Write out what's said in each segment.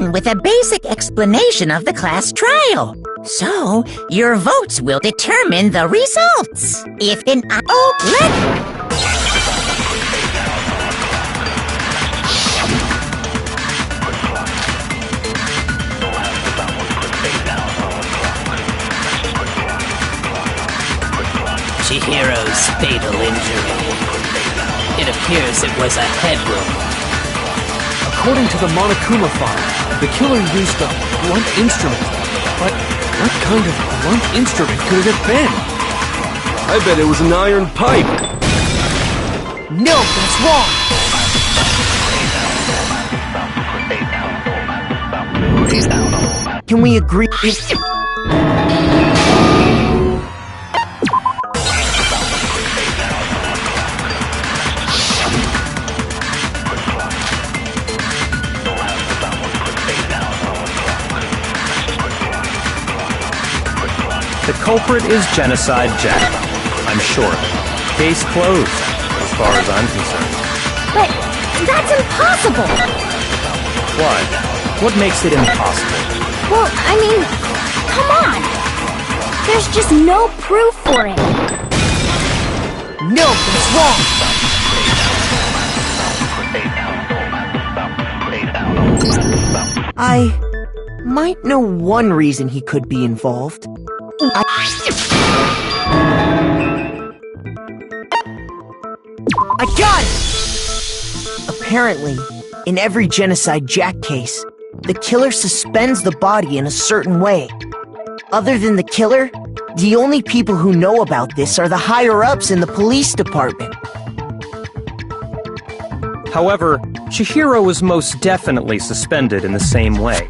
begin with a basic explanation of the class trial. So, your votes will determine the results. If in Chihiro's fatal injury. It appears it was a head wound. According to the Monokuma file, the killer used a blunt instrument. But what kind of blunt instrument could it have been? I bet it was an iron pipe. No, that's wrong. Can we agree? The culprit is Genocide Jack. I'm sure. Case closed, as far as I'm concerned. But that's impossible! Why? What makes it impossible? Well, I mean, come on! There's just no proof for it! No, that's wrong! I might know one reason he could be involved. I got it! Apparently, in every Genocide Jack case, the killer suspends the body in a certain way. Other than the killer, the only people who know about this are the higher-ups in the police department. However, Chihiro was most definitely suspended in the same way.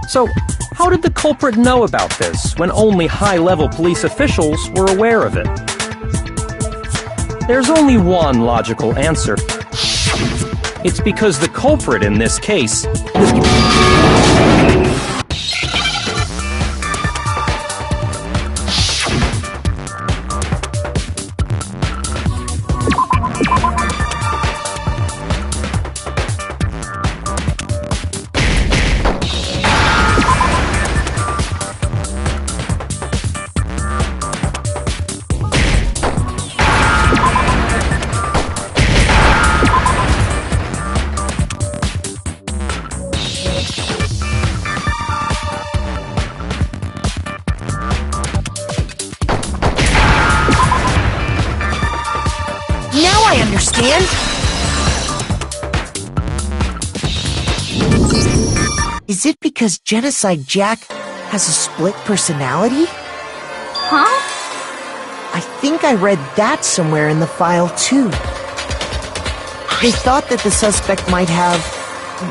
So, how did the culprit know about this when only high-level police officials were aware of it? There's only one logical answer. It's because the culprit in this case was... Now I understand! Is it because Genocide Jack has a split personality? Huh? I think I read that somewhere in the file, too. They thought that the suspect might have,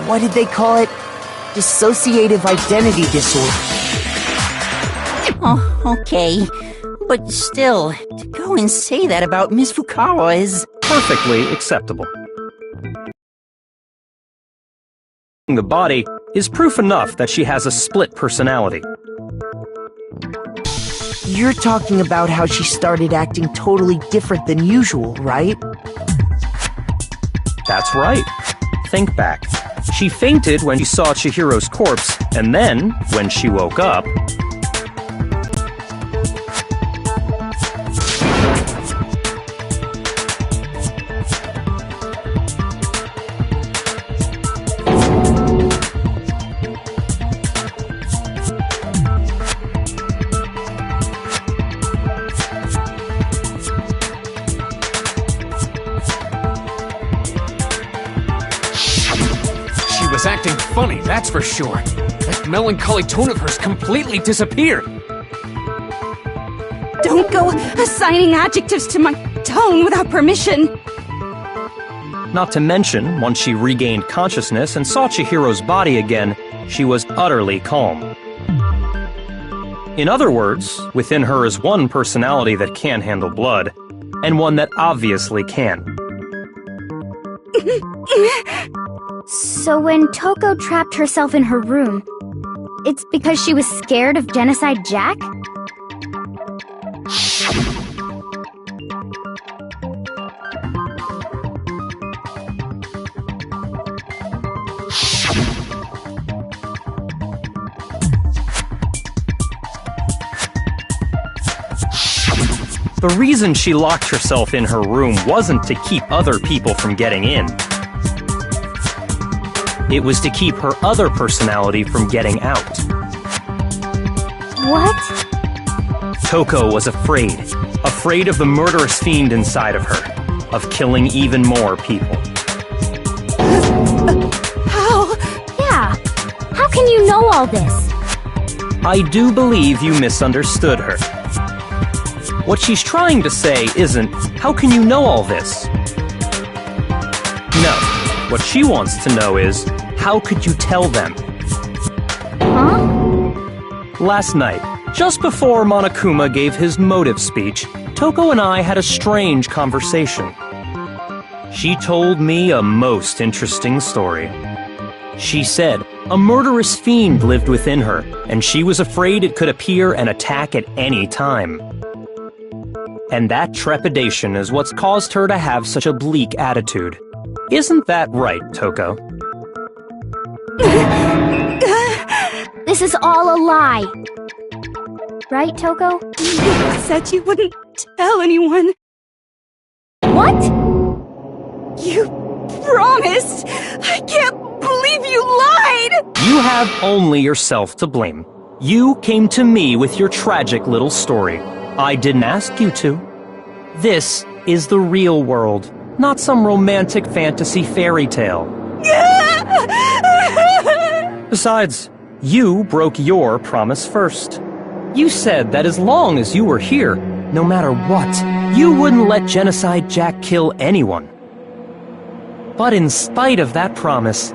what did they call it? Dissociative identity disorder. Oh, okay. But still, to go and say that about Miss Fukawa is... perfectly acceptable. The body is proof enough that she has a split personality. You're talking about how she started acting totally different than usual, right? That's right. Think back. She fainted when she saw Chihiro's corpse, and then, when she woke up... Was acting funny, that's for sure. That melancholy tone of hers completely disappeared. Don't go assigning adjectives to my tone without permission. Not to mention, once she regained consciousness and saw Chihiro's body again, she was utterly calm. In other words, within her is one personality that can handle blood, and one that obviously can. So when Toko trapped herself in her room, it's because she was scared of Genocide Jack? The reason she locked herself in her room wasn't to keep other people from getting in. It was to keep her other personality from getting out. What? Toko was afraid. Afraid of the murderous fiend inside of her. Of killing even more people. How? Yeah. How can you know all this? I do believe you misunderstood her. What she's trying to say isn't, how can you know all this? No. What she wants to know is, how could you tell them? Huh? Last night, just before Monokuma gave his motive speech, Toko and I had a strange conversation. She told me a most interesting story. She said a murderous fiend lived within her, and she was afraid it could appear and attack at any time. And that trepidation is what's caused her to have such a bleak attitude. Isn't that right, Toko? This is all a lie. Right, Toko? You said you wouldn't tell anyone. What? You promised! I can't believe you lied! You have only yourself to blame. You came to me with your tragic little story. I didn't ask you to. This is the real world, not some romantic fantasy fairy tale. Besides, you broke your promise first. You said that as long as you were here, no matter what, you wouldn't let Genocide Jack kill anyone. But in spite of that promise,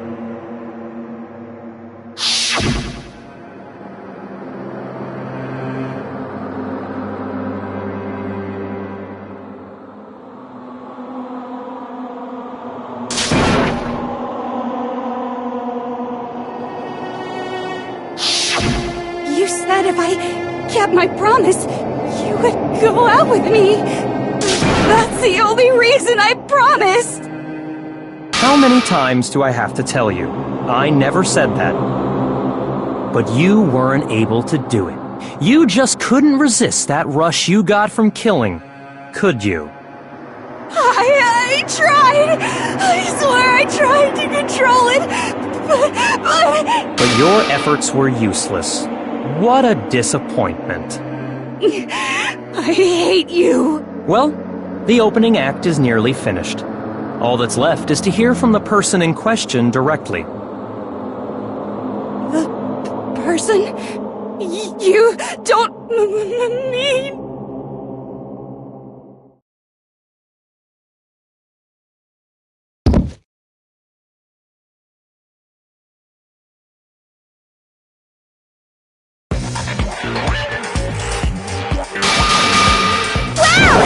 You said if I kept my promise, you would go out with me. That's the only reason I promised. how many times do I have to tell you? I never said that. But you weren't able to do it. You just couldn't resist that rush you got from killing, could you? I tried. I swear I tried to control it, But your efforts were useless. What a disappointment. I hate you. Well, the opening act is nearly finished. All that's left is to hear from the person in question directly. The person you don't mean.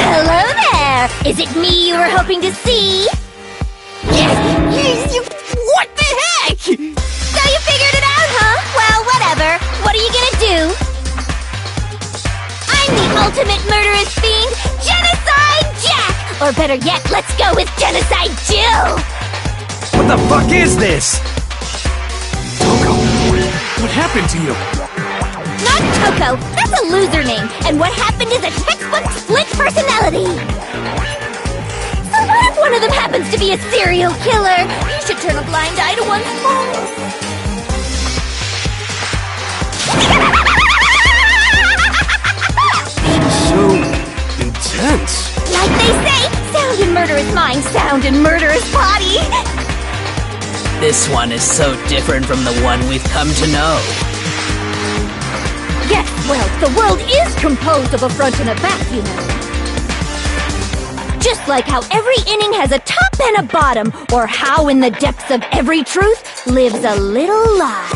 Hello there! Is it me you were hoping to see? What the heck? So you figured it out, huh? Well, whatever. What are you gonna do? I'm the ultimate murderous fiend, Genocide Jack! Or better yet, let's go with Genocide Jill! What the fuck is this? Toko, what happened to you? Not Toko! That's a loser name! And what happened is a textbook split personality! So what if one of them happens to be a serial killer? You should turn a blind eye to one's faults. So intense. Like they say, sound in murderous mind, sound in murderous body! This one is so different from the one we've come to know. Yes, well, the world is composed of a front and a back, you know. Just like how every inning has a top and a bottom, or how in the depths of every truth lives a little lie.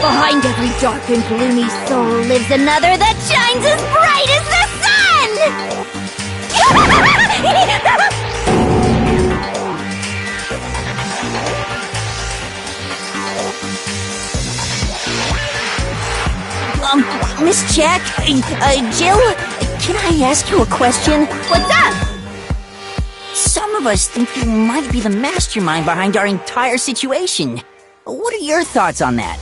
Behind every dark and gloomy soul lives another that shines as bright as the sun! Miss Jack, Jill, can I ask you a question? What's up? Some of us think you might be the mastermind behind our entire situation. What are your thoughts on that?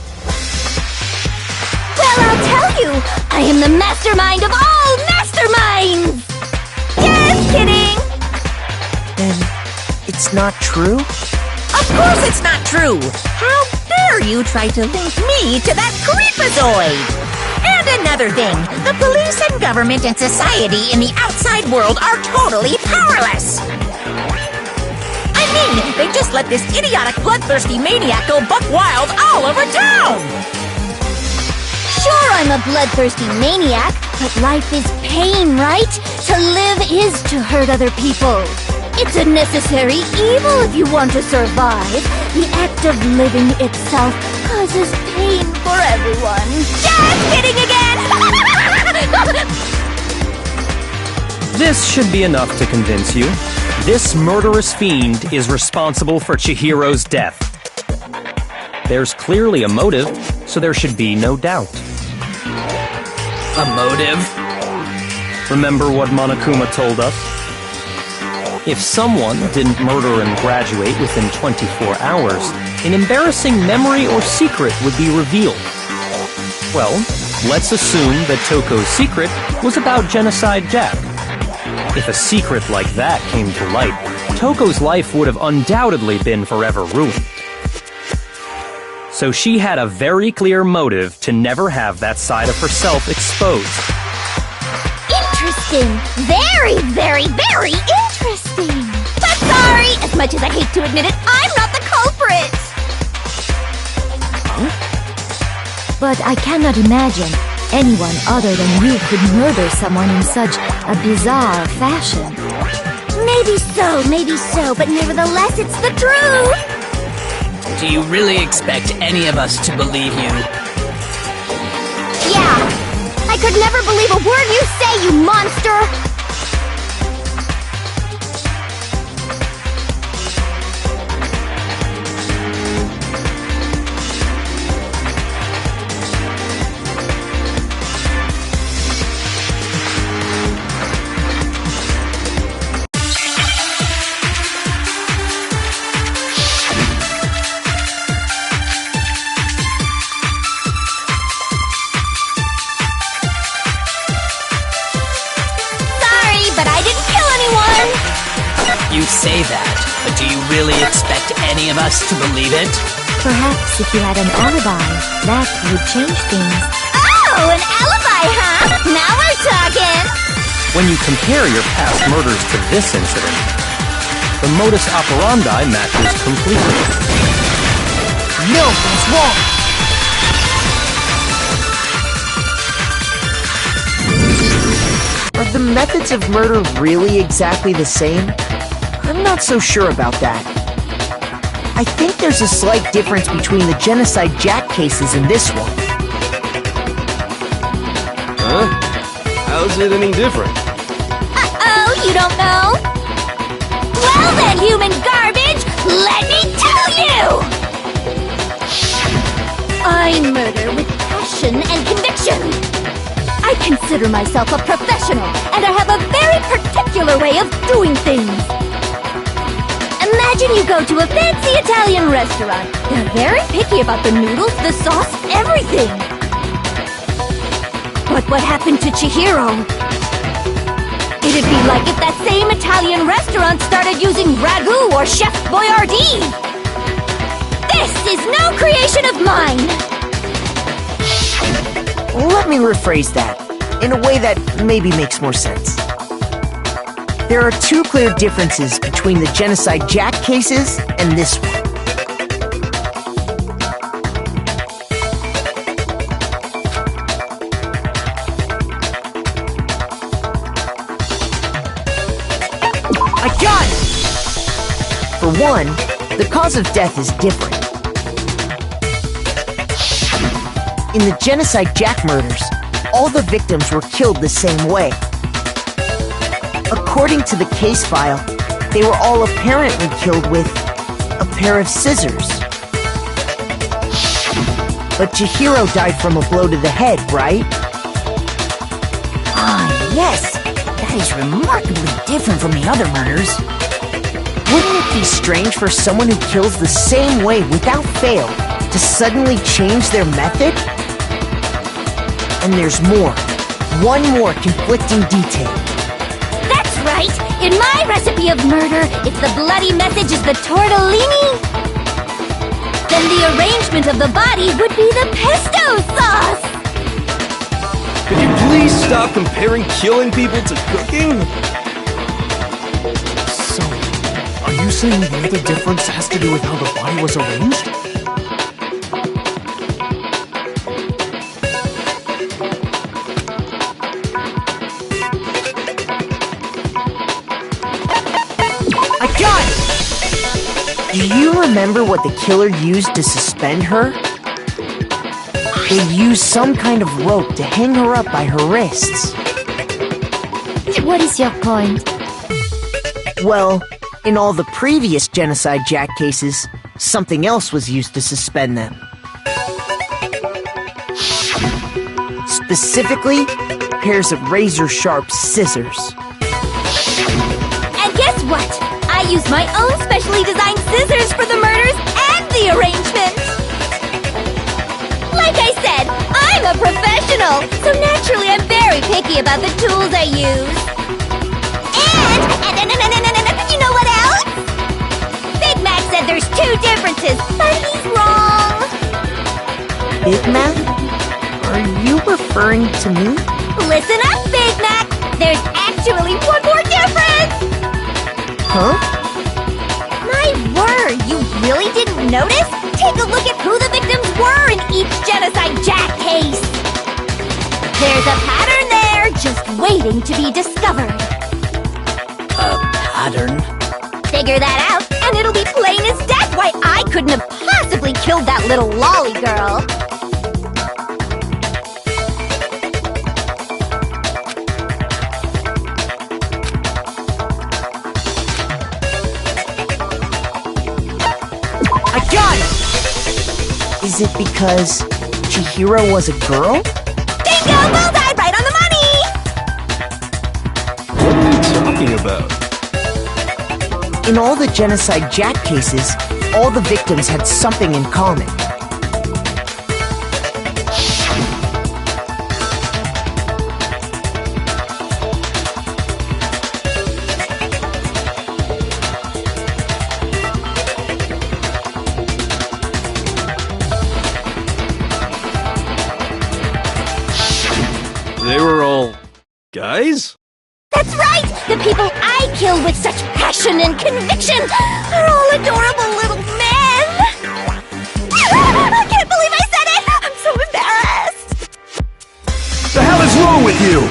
Well, I'll tell you, I am the mastermind of all masterminds! masterminds! Just kidding! Then it's not true? Of course it's not true! How dare you try to link me to that creepazoid! And another thing, the police and government and society in the outside world are totally powerless! I mean, they just let this idiotic, bloodthirsty maniac go buck wild all over town! Sure, I'm a bloodthirsty maniac, but life is pain, right? To live is to hurt other people. It's a necessary evil if you want to survive. The act of living itself causes pain for everyone. Just kidding again! This should be enough to convince you. This murderous fiend is responsible for Chihiro's death. There's clearly a motive, so there should be no doubt. A motive? Remember what Monokuma told us? If someone didn't murder and graduate within 24 hours, an embarrassing memory or secret would be revealed. Well, let's assume that Toko's secret was about Genocide Jack. If a secret like that came to light, Toko's life would have undoubtedly been forever ruined. So she had a very clear motive to never have that side of herself exposed. Interesting. Very, very, very interesting. But sorry, as much as I hate to admit it, I'm not the culprit. But I cannot imagine anyone other than you could murder someone in such a bizarre fashion. Maybe so, but nevertheless, it's the truth. Do you really expect any of us to believe you? Yeah, I could never believe a word you say, you monster! You say that, but do you really expect any of us to believe it? Perhaps if you had an alibi, that would change things. Oh, an alibi, huh? Now we're talking! When you compare your past murders to this incident, the modus operandi matches completely. No, that's wrong! Are the methods of murder really exactly the same? I'm not so sure about that. I think there's a slight difference between the Genocide Jack cases and this one. Huh? How's it any different? Uh-oh, you don't know? Well then, human garbage, let me tell you! I murder with passion and conviction. I consider myself a professional, and I have a very particular way of doing things. Imagine you go to a fancy Italian restaurant. They're very picky about the noodles, the sauce, everything. But what happened to Chihiro? It'd be like if that same Italian restaurant started using ragu or Chef Boyardee. This is no creation of mine. Let me rephrase that, in a way that maybe makes more sense. There are two clear differences between the Genocide Jack cases and this one. I got it! For one, the cause of death is different. In the Genocide Jack murders, all the victims were killed the same way. According to the case file, they were all apparently killed with a pair of scissors. But Chihiro died from a blow to the head, right? Ah, yes. That is remarkably different from the other murders. Wouldn't it be strange for someone who kills the same way without fail to suddenly change their method? And there's more. one more conflicting detail. That's right! In my recipe of murder, if the bloody message is the tortellini, then the arrangement of the body would be the pesto sauce! Could you please stop comparing killing people to cooking? So, are you saying the other difference has to do with how the body was arranged? I got it! Do you remember what the killer used to suspend her? They used some kind of rope to hang her up by her wrists. What is your point? Well, in all the previous Genocide Jack cases, something else was used to suspend them. Specifically, pairs of razor-sharp scissors. And guess what? I used my own specially designed scissors for the murders and the arrangement! Like I said, I'm a professional, so naturally I'm very picky about the tools I use. And you know what else? Big Mac said there's two differences, but he's wrong. Big Mac? Are you referring to me? Listen up, Big Mac. There's actually one more difference. Huh? My word, you really didn't notice? Take a look at who the victims were in each Genocide Jack case. There's a pattern there, just waiting to be discovered. A pattern? Figure that out, and it'll be plain as death why I couldn't have possibly killed that little lolly girl. I got it! Is it because Chihiro was a girl? Bingo! Bullseye! Right on the money! What are you talking about? In all the Genocide Jack cases, all the victims had something in common. They were all guys? That's right! The people I kill with such passion and conviction are all adorable little men! I can't believe I said it! I'm so embarrassed! The hell is wrong with you?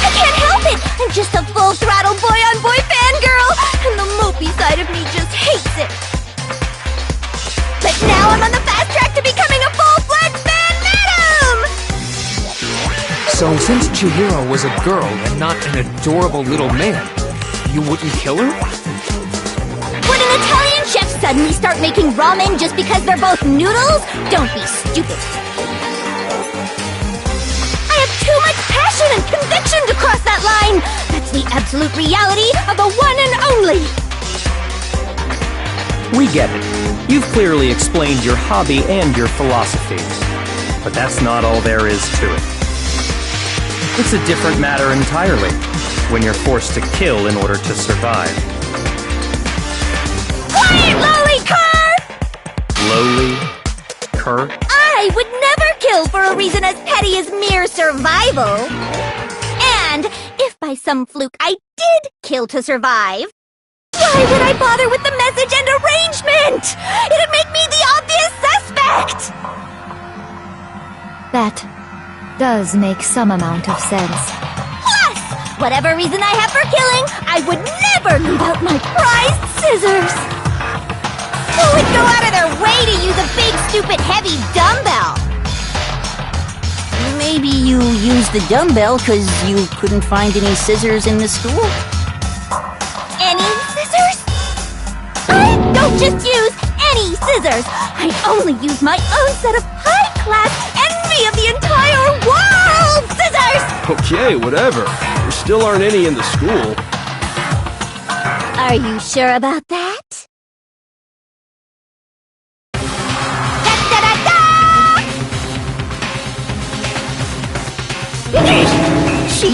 I can't help it! I'm just a full-throttle boy-on-boy fangirl, and the mopey side of me just hates it. But now I'm on the fast track to becoming a full-fledged fan madam! So, since Chihiro was a girl and not an adorable little man, you wouldn't kill her? Would an Italian chef suddenly start making ramen just because they're both noodles? Don't be stupid. I have too much passion and conviction to cross that line. That's the absolute reality of the one and only. We get it. You've clearly explained your hobby and your philosophy. But that's not all there is to it. It's a different matter entirely, when you're forced to kill in order to survive. Quiet, lowly cur! Lowly? Cur? I would never kill for a reason as petty as mere survival. And if by some fluke I did kill to survive, why would I bother with the message and arrangement? It'd make me the obvious suspect! That does make some amount of sense. Plus, whatever reason I have for killing, I would never leave out my prized scissors! Who would go out of their way to use a big, stupid, heavy dumbbell? Maybe you used the dumbbell because you couldn't find any scissors in the school? Any scissors? I don't just use any scissors! I only use my own set of high-class envy of the entire world scissors! Okay, whatever. There still aren't any in the school. Are you sure about that? Da-da-da-da!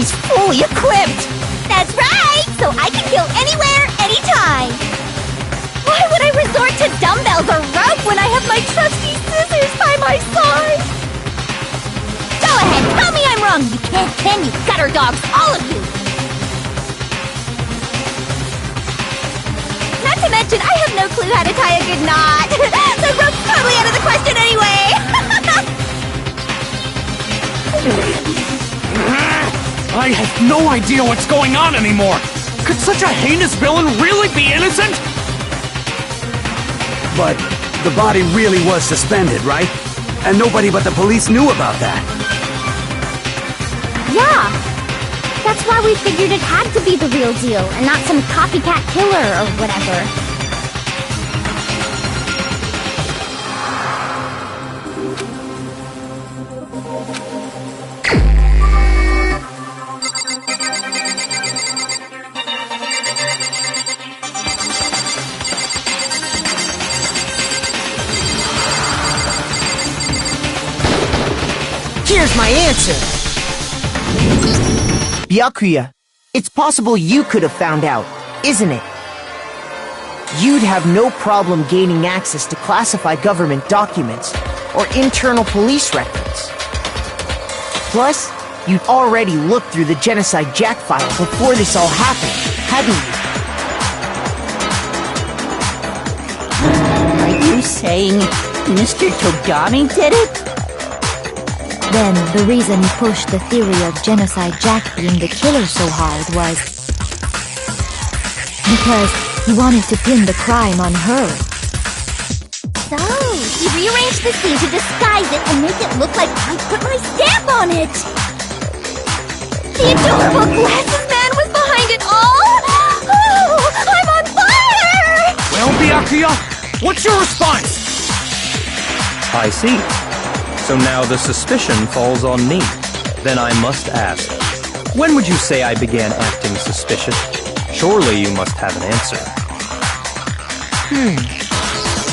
She's fully equipped! That's right! So I can kill anywhere, anytime! Why would I resort to dumbbells or rope when I have my trusty scissors by my side? Go ahead, tell me I'm wrong! You can't pen, you gutter dogs, all of you! Not to mention, I have no clue how to tie a good knot! The rope's totally out of the question anyway! I have no idea what's going on anymore! Could such a heinous villain really be innocent? But the body really was suspended, right? And nobody but the police knew about that. Yeah! That's why we figured it had to be the real deal, and not some copycat killer or whatever. Here's my answer! Byakuya, it's possible you could have found out, isn't it? You'd have no problem gaining access to classified government documents or internal police records. Plus, you'd already looked through the Genocide Jack file before this all happened, hadn't you? Are you saying Mr. Togami did it? Then, the reason he pushed the theory of Genocide Jack being the killer so hard was because he wanted to pin the crime on her. So, he rearranged the scene to disguise it and make it look like I put my stamp on it! The adorable glasses man was behind it all! Oh, I'm on fire! Well, Byakuya, what's your response? I see. So now the suspicion falls on me. Then I must ask, when would you say I began acting suspicious? Surely you must have an answer.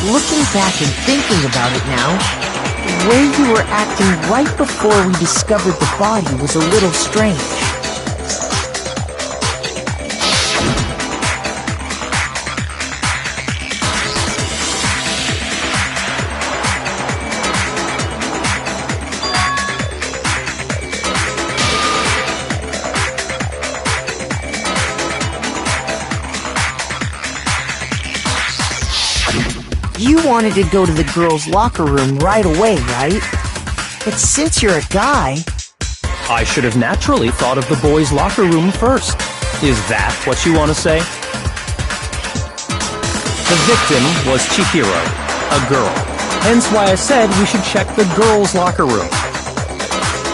Looking back and thinking about it now, the way you were acting right before we discovered the body was a little strange. You wanted to go to the girls' locker room right away, right? But since you're a guy... I should have naturally thought of the boys' locker room first. Is that what you want to say? The victim was Chihiro, a girl. Hence why I said we should check the girls' locker room.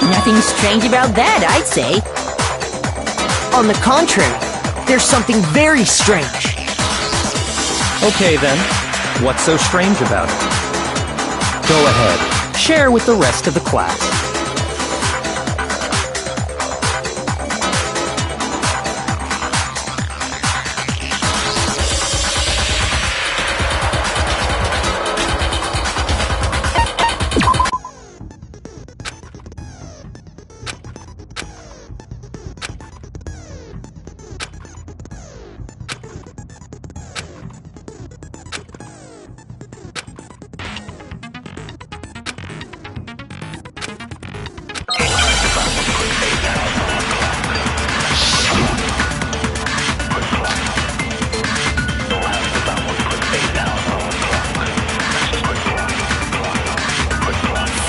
Nothing strange about that, I'd say. On the contrary, there's something very strange. Okay then. What's so strange about it? Go ahead, share with the rest of the class.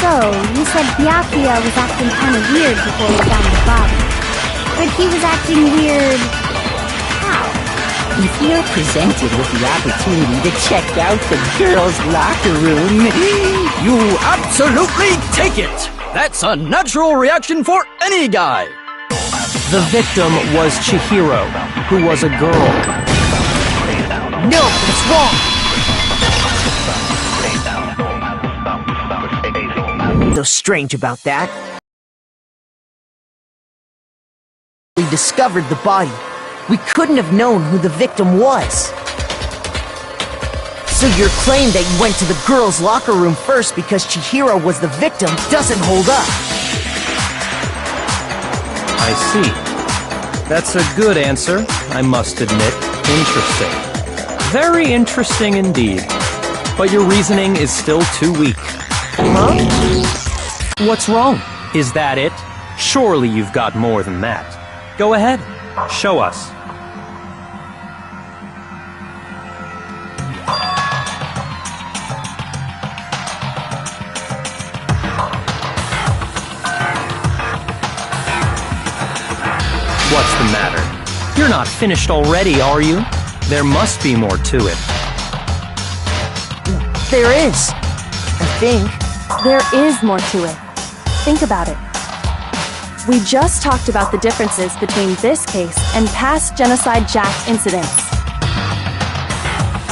So, you said Byakuya was acting kind of weird before we found the body. But he was acting weird... how? If you're presented with the opportunity to check out the girls' locker room, you absolutely take it! That's a natural reaction for any guy! The victim was Chihiro, who was a girl. No, that's wrong! So strange about that. We discovered the body. We couldn't have known who the victim was. So your claim that you went to the girls' locker room first because Chihiro was the victim doesn't hold up. I see. That's a good answer, I must admit. Interesting. Very interesting indeed. But your reasoning is still too weak. Huh? What's wrong? Is that it? Surely you've got more than that. Go ahead. Show us. What's the matter? You're not finished already, are you? There must be more to it. There is. I think. There is more to it. Think about it. We just talked about the differences between this case and past Genocide Jack incidents.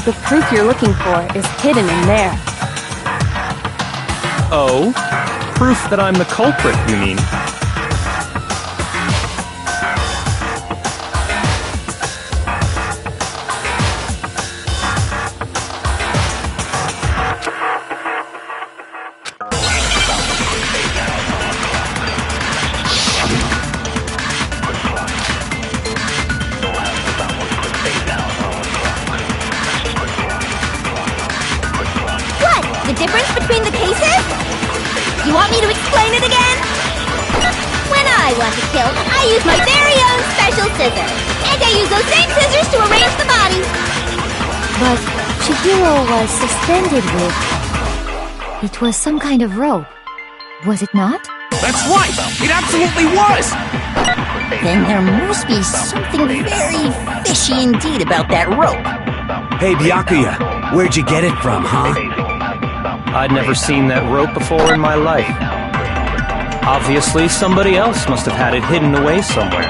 The proof you're looking for is hidden in there. Oh? Proof that I'm the culprit, you mean? The difference between the cases? You want me to explain it again? When I want to kill, I use my very own special scissors. And I use those same scissors to arrange the body. But Chihiro was suspended with... It was some kind of rope. Was it not? That's right! It absolutely was! Then there must be something very fishy indeed about that rope. Hey, Byakuya, where'd you get it from, huh? I'd never seen that rope before in my life. Obviously, somebody else must have had it hidden away somewhere.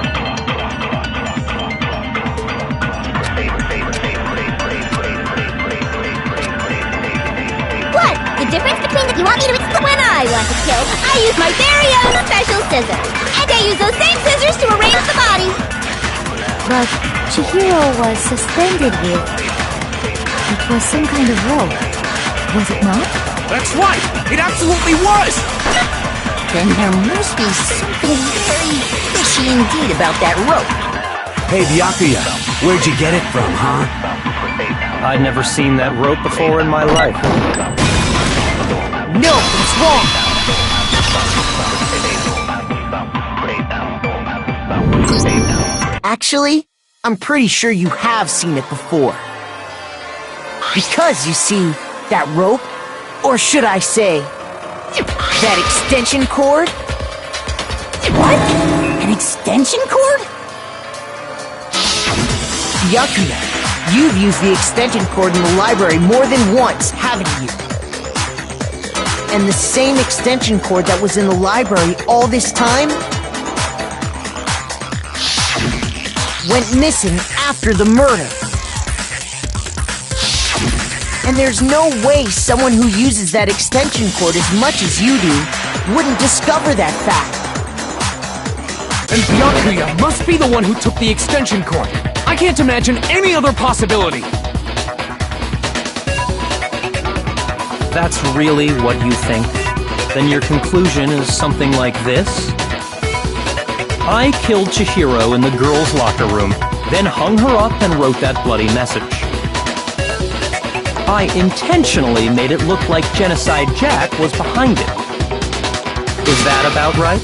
What? The difference between the... You want me to explain? When I want to kill, I use my very own special scissors. And I use those same scissors to arrange the body. But Chihiro was suspended with... It was some kind of rope. Was it not? That's right! It absolutely was! Then there must be something very fishy indeed about that rope. Hey, Byakuya, where'd you get it from, huh? I'd never seen that rope before in my life. No, it's wrong. Actually, I'm pretty sure you have seen it before. Because, you see, that rope, or should I say, that extension cord? What? An extension cord? Byakuya, you've used the extension cord in the library more than once, haven't you? And the same extension cord that was in the library all this time went missing after the murder. And there's no way someone who uses that extension cord as much as you do wouldn't discover that fact. And Byakuya must be the one who took the extension cord. I can't imagine any other possibility. That's really what you think? Then your conclusion is something like this? I killed Chihiro in the girls' locker room, then hung her up and wrote that bloody message. I intentionally made it look like Genocide Jack was behind it. Is that about right?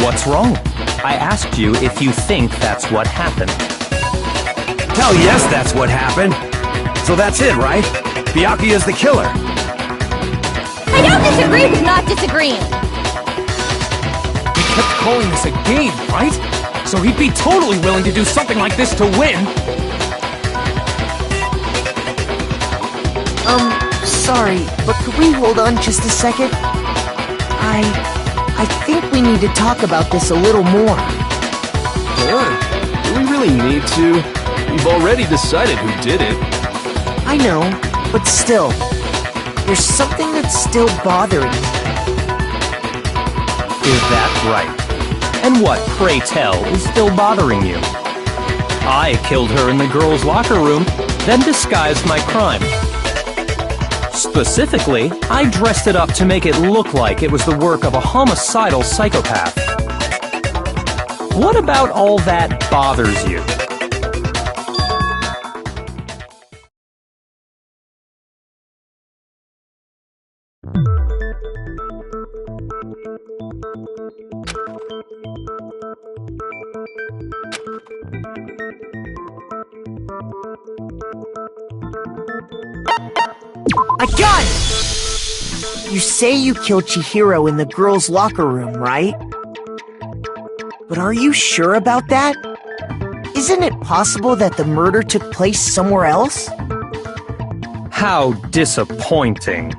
What's wrong? I asked you if you think that's what happened. Hell yes, that's what happened. So that's it, right? Byakuya's the killer. I don't disagree with not disagreeing. He kept calling this a game, right? So he'd be totally willing to do something like this to win. Sorry, but could we hold on just a second? I think we need to talk about this a little more. Yeah, do we really need to? We've already decided who did it. I know, but still, there's something that's still bothering me. Is that right? And what, pray tell, is still bothering you? I killed her in the girls' locker room, then disguised my crime. Specifically, I dressed it up to make it look like it was the work of a homicidal psychopath. What about all that bothers you? I got it! You say you killed Chihiro in the girls' locker room, right? But are you sure about that? Isn't it possible that the murder took place somewhere else? How disappointing.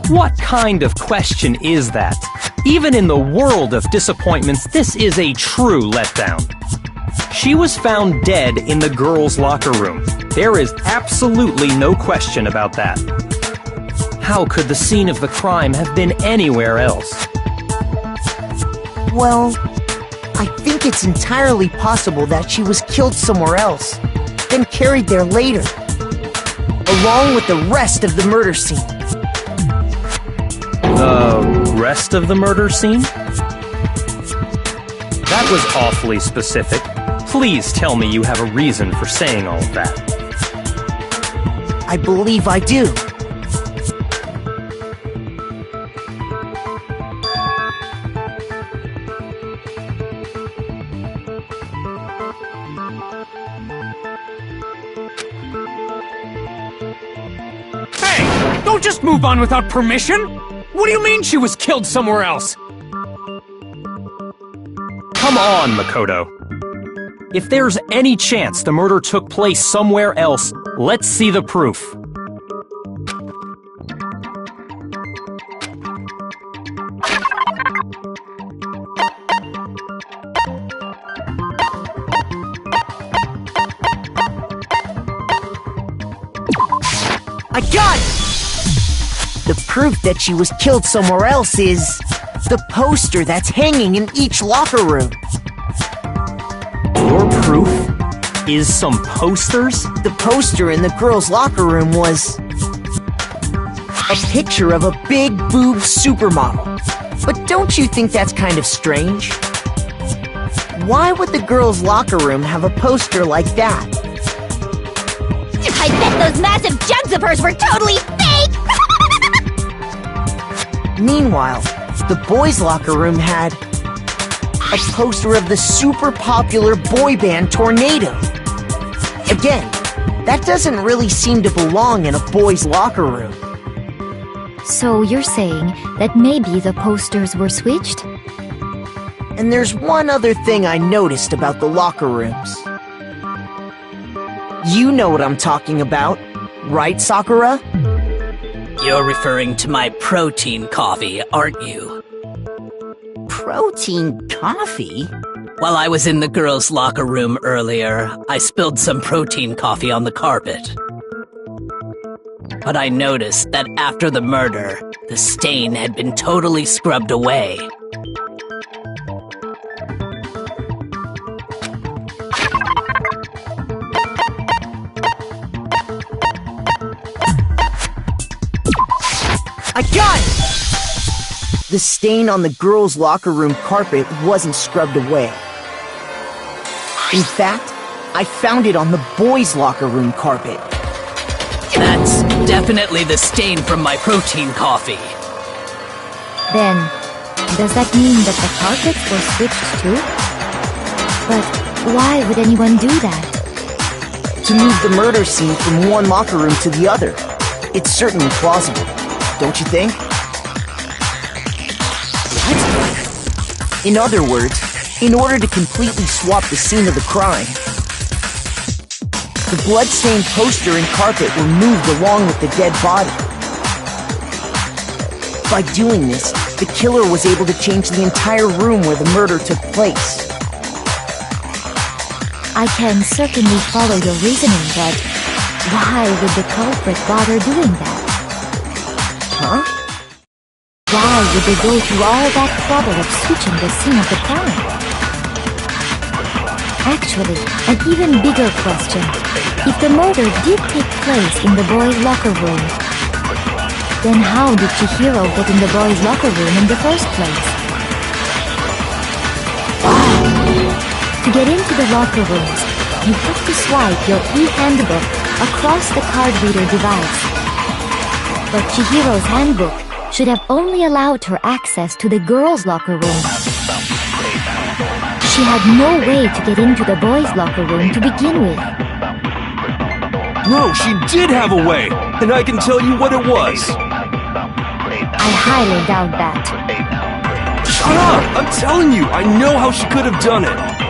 What kind of question is that? Even in the world of disappointments, this is a true letdown. She was found dead in the girls' locker room. There is absolutely no question about that. How could the scene of the crime have been anywhere else? Well, I think it's entirely possible that she was killed somewhere else, then carried there later, along with the rest of the murder scene. The rest of the murder scene? That was awfully specific. Please tell me you have a reason for saying all of that. I believe I do. Hey! Don't just move on without permission! What do you mean she was killed somewhere else? Come on, Makoto. If there's any chance the murder took place somewhere else, let's see the proof. I got it! The proof that she was killed somewhere else is the poster that's hanging in each locker room. Your proof is some posters? The poster in the girls' locker room was a picture of a big boob supermodel. But don't you think that's kind of strange? Why would the girls' locker room have a poster like that? I bet those massive jugs of hers were totally fake! Meanwhile, the boys' locker room had a poster of the super popular boy band Tornado. Again, that doesn't really seem to belong in a boys' locker room. So you're saying that maybe the posters were switched? And there's one other thing I noticed about the locker rooms. You know what I'm talking about, right, Sakura? You're referring to my protein coffee, aren't you? Protein coffee? While I was in the girls' locker room earlier, I spilled some protein coffee on the carpet. But I noticed that after the murder, the stain had been totally scrubbed away. I got it! The stain on the girls' locker room carpet wasn't scrubbed away. In fact, I found it on the boys' locker room carpet. That's definitely the stain from my protein coffee. Then, does that mean that the carpets were switched too? But why would anyone do that? To move the murder scene from one locker room to the other. It's certainly plausible, don't you think? What? In other words, in order to completely swap the scene of the crime, the blood-stained poster and carpet were moved along with the dead body. By doing this, the killer was able to change the entire room where the murder took place. I can certainly follow your reasoning, but why would the culprit bother doing that? Huh? Why would they go through all that trouble of switching the scene of the crime? Actually, an even bigger question. If the murder did take place in the boys' locker room, then how did Chihiro get in the boys' locker room in the first place? To get into the locker rooms, you have to swipe your e-handbook across the card reader device. But Chihiro's handbook should have only allowed her access to the girls' locker room. She had no way to get into the boys' locker room to begin with. No, she did have a way, and I can tell you what it was. I highly doubt that. Shut up! I'm telling you, I know how she could have done it.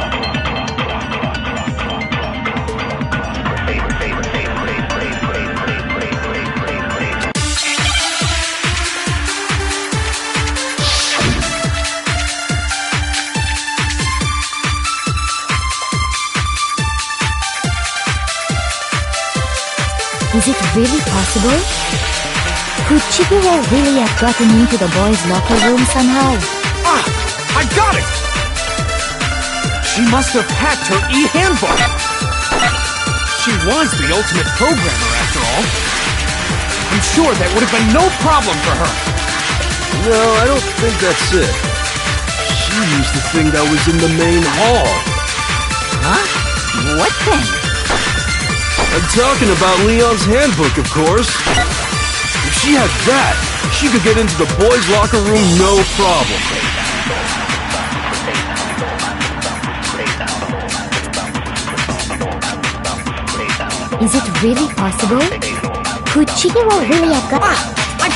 Is it really possible? Could Chihiro really have gotten into the boys' locker room somehow? Ah! I got it! She must have hacked her e-handbook! She was the ultimate programmer, after all. I'm sure that would have been no problem for her. No, I don't think that's it. She used the thing that was in the main hall. Huh? What thing? I'm talking about Leon's handbook, of course. If she had that, she could get into the boys' locker room no problem. Is it really possible? Could Chihiro really have got...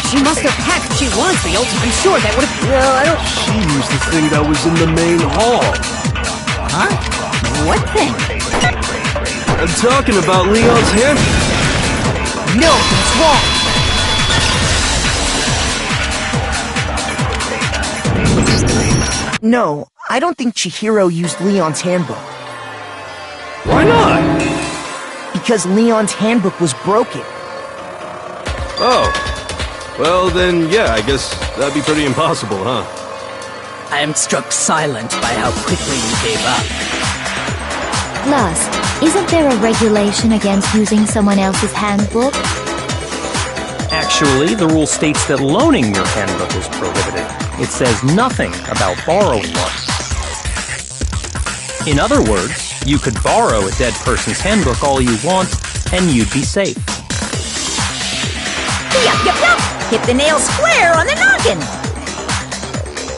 She must have hacked. She was the ultimate. I'm sure that would have... No, I don't... She used the thing that was in the main hall. Huh? What thing? I'm talking about Leon's handbook. No, that's wrong! No, I don't think Chihiro used Leon's handbook. Why not? Because Leon's handbook was broken. Oh. Well, then, yeah, I guess that'd be pretty impossible, huh? I am struck silent by how quickly you gave up. Plus, isn't there a regulation against using someone else's handbook? Actually, the rule states that loaning your handbook is prohibited. It says nothing about borrowing one. In other words, you could borrow a dead person's handbook all you want, and you'd be safe. Yup, yup, yup! Hit the nail square on the noggin!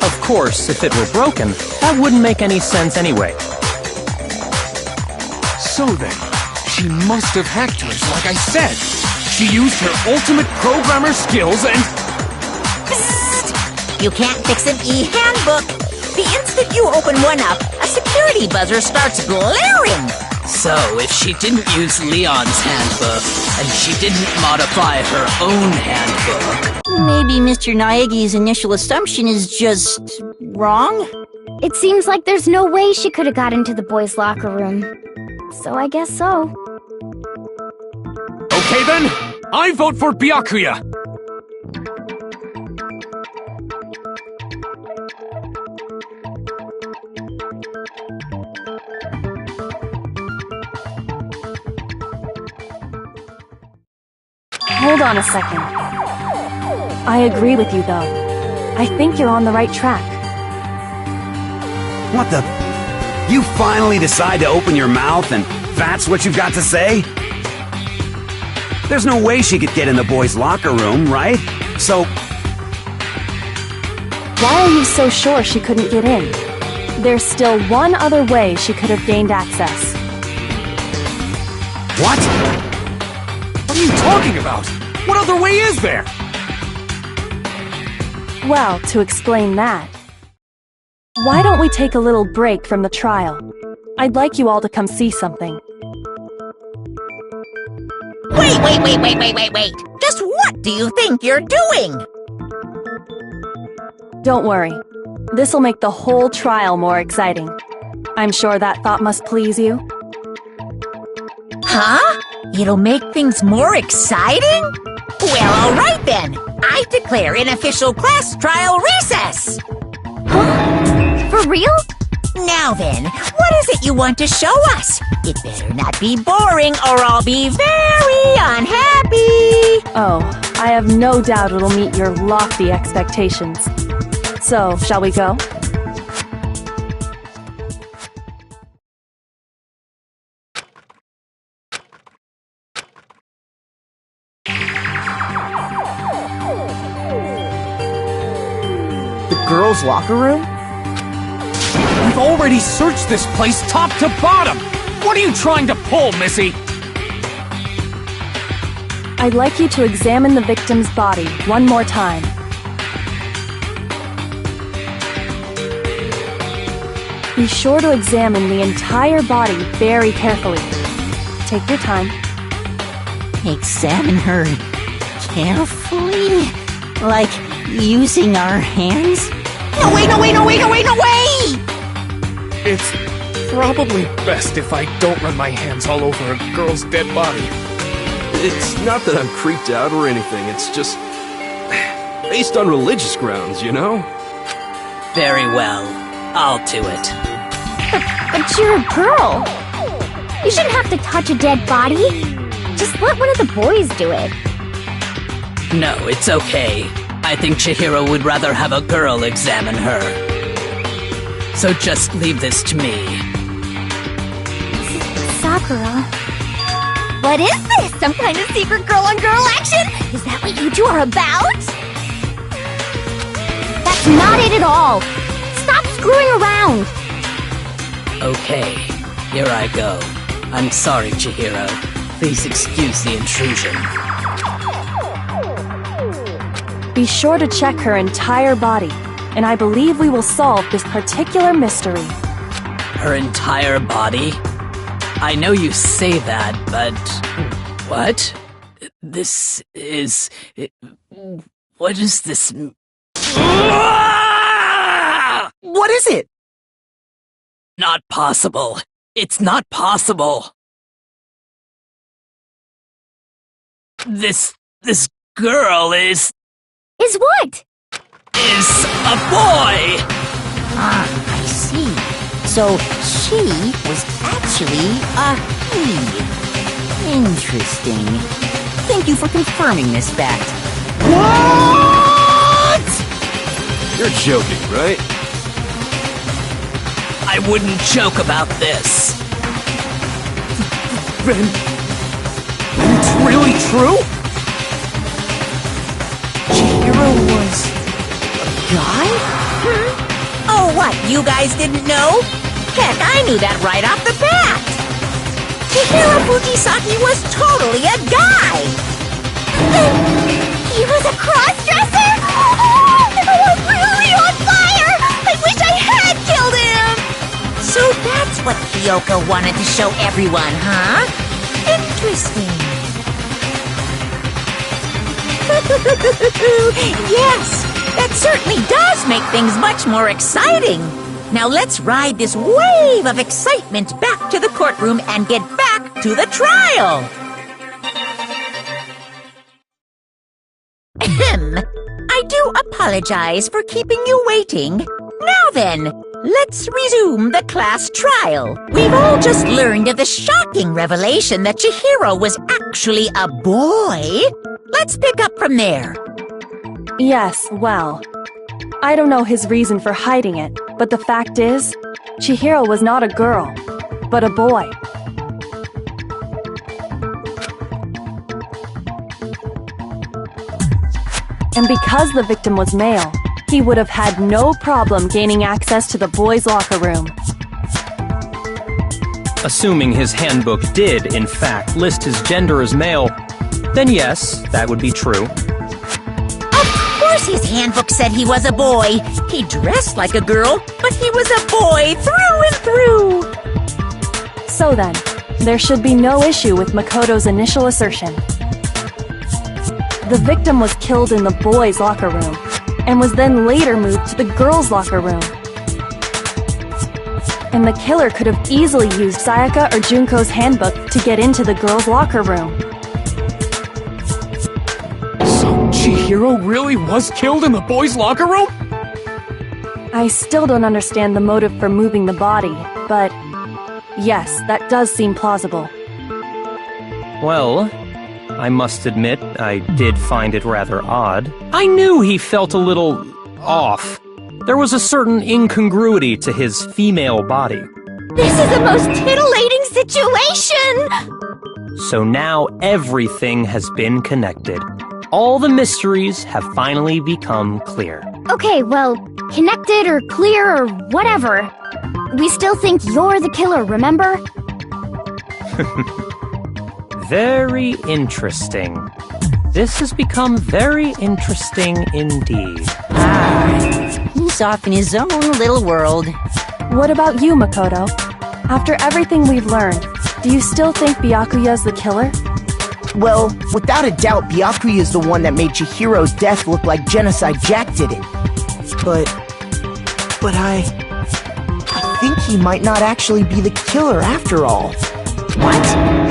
Of course, if it were broken, that wouldn't make any sense anyway. So then, she must have hacked hers like I said. She used her ultimate programmer skills and... Psst! You can't fix an e-handbook! The instant you open one up, a security buzzer starts blaring! So, if she didn't use Leon's handbook, and she didn't modify her own handbook... Maybe Mr. Naegi's initial assumption is just... wrong? It seems like there's no way she could have got into the boys' locker room. So I guess so. Okay then, I vote for Byakuya! Hold on a second. I agree with you, though. I think you're on the right track. What the... You finally decide to open your mouth and that's what you've got to say? There's no way she could get in the boys' locker room, right? So... Why are you so sure she couldn't get in? There's still one other way she could have gained access. What? What are you talking about? What other way is there? Well, to explain that, why don't we take a little break from the trial? I'd like you all to come see something. Wait! Just what do you think you're doing? Don't worry. This'll make the whole trial more exciting. I'm sure that thought must please you. Huh? It'll make things more exciting? Well, alright then. I declare an official class trial recess. Huh? For real? Now then, what is it you want to show us? It better not be boring or I'll be very unhappy. Oh, I have no doubt it'll meet your lofty expectations. So, shall we go? The girls' locker room? We've already searched this place top to bottom! What are you trying to pull, Missy? I'd like you to examine the victim's body one more time. Be sure to examine the entire body very carefully. Take your time. Examine her carefully? Like using our hands? No way, no way, no way, no way, no way! It's probably best if I don't run my hands all over a girl's dead body. It's not that I'm creeped out or anything, it's just based on religious grounds, you know? Very well. I'll do it. But you're a girl. You shouldn't have to touch a dead body. Just let one of the boys do it. No, it's okay. I think Chihiro would rather have a girl examine her. So just leave this to me. Sakura. What is this? Some kind of secret girl-on-girl action? Is that what you two are about? That's not it at all. Stop screwing around. Okay, here I go. I'm sorry, Chihiro. Please excuse the intrusion. Be sure to check her entire body, and I believe we will solve this particular mystery. Her entire body? I know you say that, but... What? This is... What is this... What is it? Not possible. It's not possible. This girl is what? Is a boy! Ah, I see. So she was actually a he. Interesting. Thank you for confirming this fact. What? You're joking, right? I wouldn't joke about this. Then it's really true? Chihiro was a guy? Oh, what, you guys didn't know? Heck, I knew that right off the bat! Chihiro Fujisaki was totally a guy! He was a cross-dresser? Oh, I'm really on fire! I wish I had killed him! So that's what Kyoko wanted to show everyone, huh? Interesting. Yes, that certainly does make things much more exciting. Now let's ride this wave of excitement back to the courtroom and get back to the trial. I do apologize for keeping you waiting. Now then, let's resume the class trial. We've all just learned of the shocking revelation that Chihiro was actually a boy. Let's pick up from there. Yes, well, I don't know his reason for hiding it, but the fact is, Chihiro was not a girl, but a boy. And because the victim was male, he would have had no problem gaining access to the boys' locker room. Assuming his handbook did, in fact, list his gender as male, then yes, that would be true. Of course his handbook said he was a boy. He dressed like a girl, but he was a boy through and through. So then, there should be no issue with Makoto's initial assertion. The victim was killed in the boys' locker room, and was then later moved to the girls' locker room. And the killer could have easily used Sayaka or Junko's handbook to get into the girls' locker room. So Chihiro really was killed in the boys' locker room? I still don't understand the motive for moving the body, but yes, that does seem plausible. Well, I must admit, I did find it rather odd. I knew he felt a little off. There was a certain incongruity to his female body. This is the most titillating situation! So now everything has been connected. All the mysteries have finally become clear. Okay, well, connected or clear or whatever. We still think you're the killer, remember? Very interesting. This has become very interesting indeed. He's off in his own little world. What about you, Makoto? After everything we've learned, do you still think Byakuya's the killer? Well, without a doubt, Byakuya is the one that made Chihiro's death look like Genocide Jack did it. But I think he might not actually be the killer after all. What?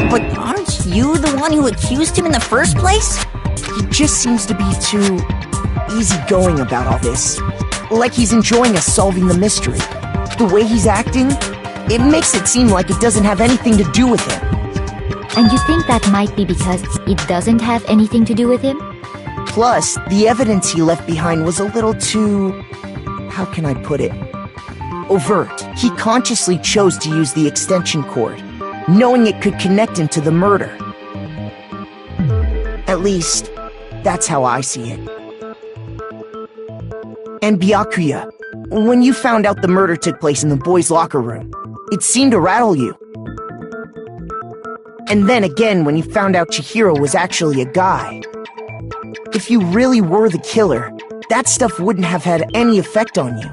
But aren't you the one who accused him in the first place? He just seems to be too easygoing about all this. Like he's enjoying us solving the mystery. The way he's acting, it makes it seem like it doesn't have anything to do with him. And you think that might be because it doesn't have anything to do with him? Plus, the evidence he left behind was a little too... how can I put it? Overt. He consciously chose to use the extension cord, knowing it could connect him to the murder. At least, that's how I see it. And Byakuya, when you found out the murder took place in the boys' locker room, it seemed to rattle you. And then again, when you found out Chihiro was actually a guy. If you really were the killer, that stuff wouldn't have had any effect on you.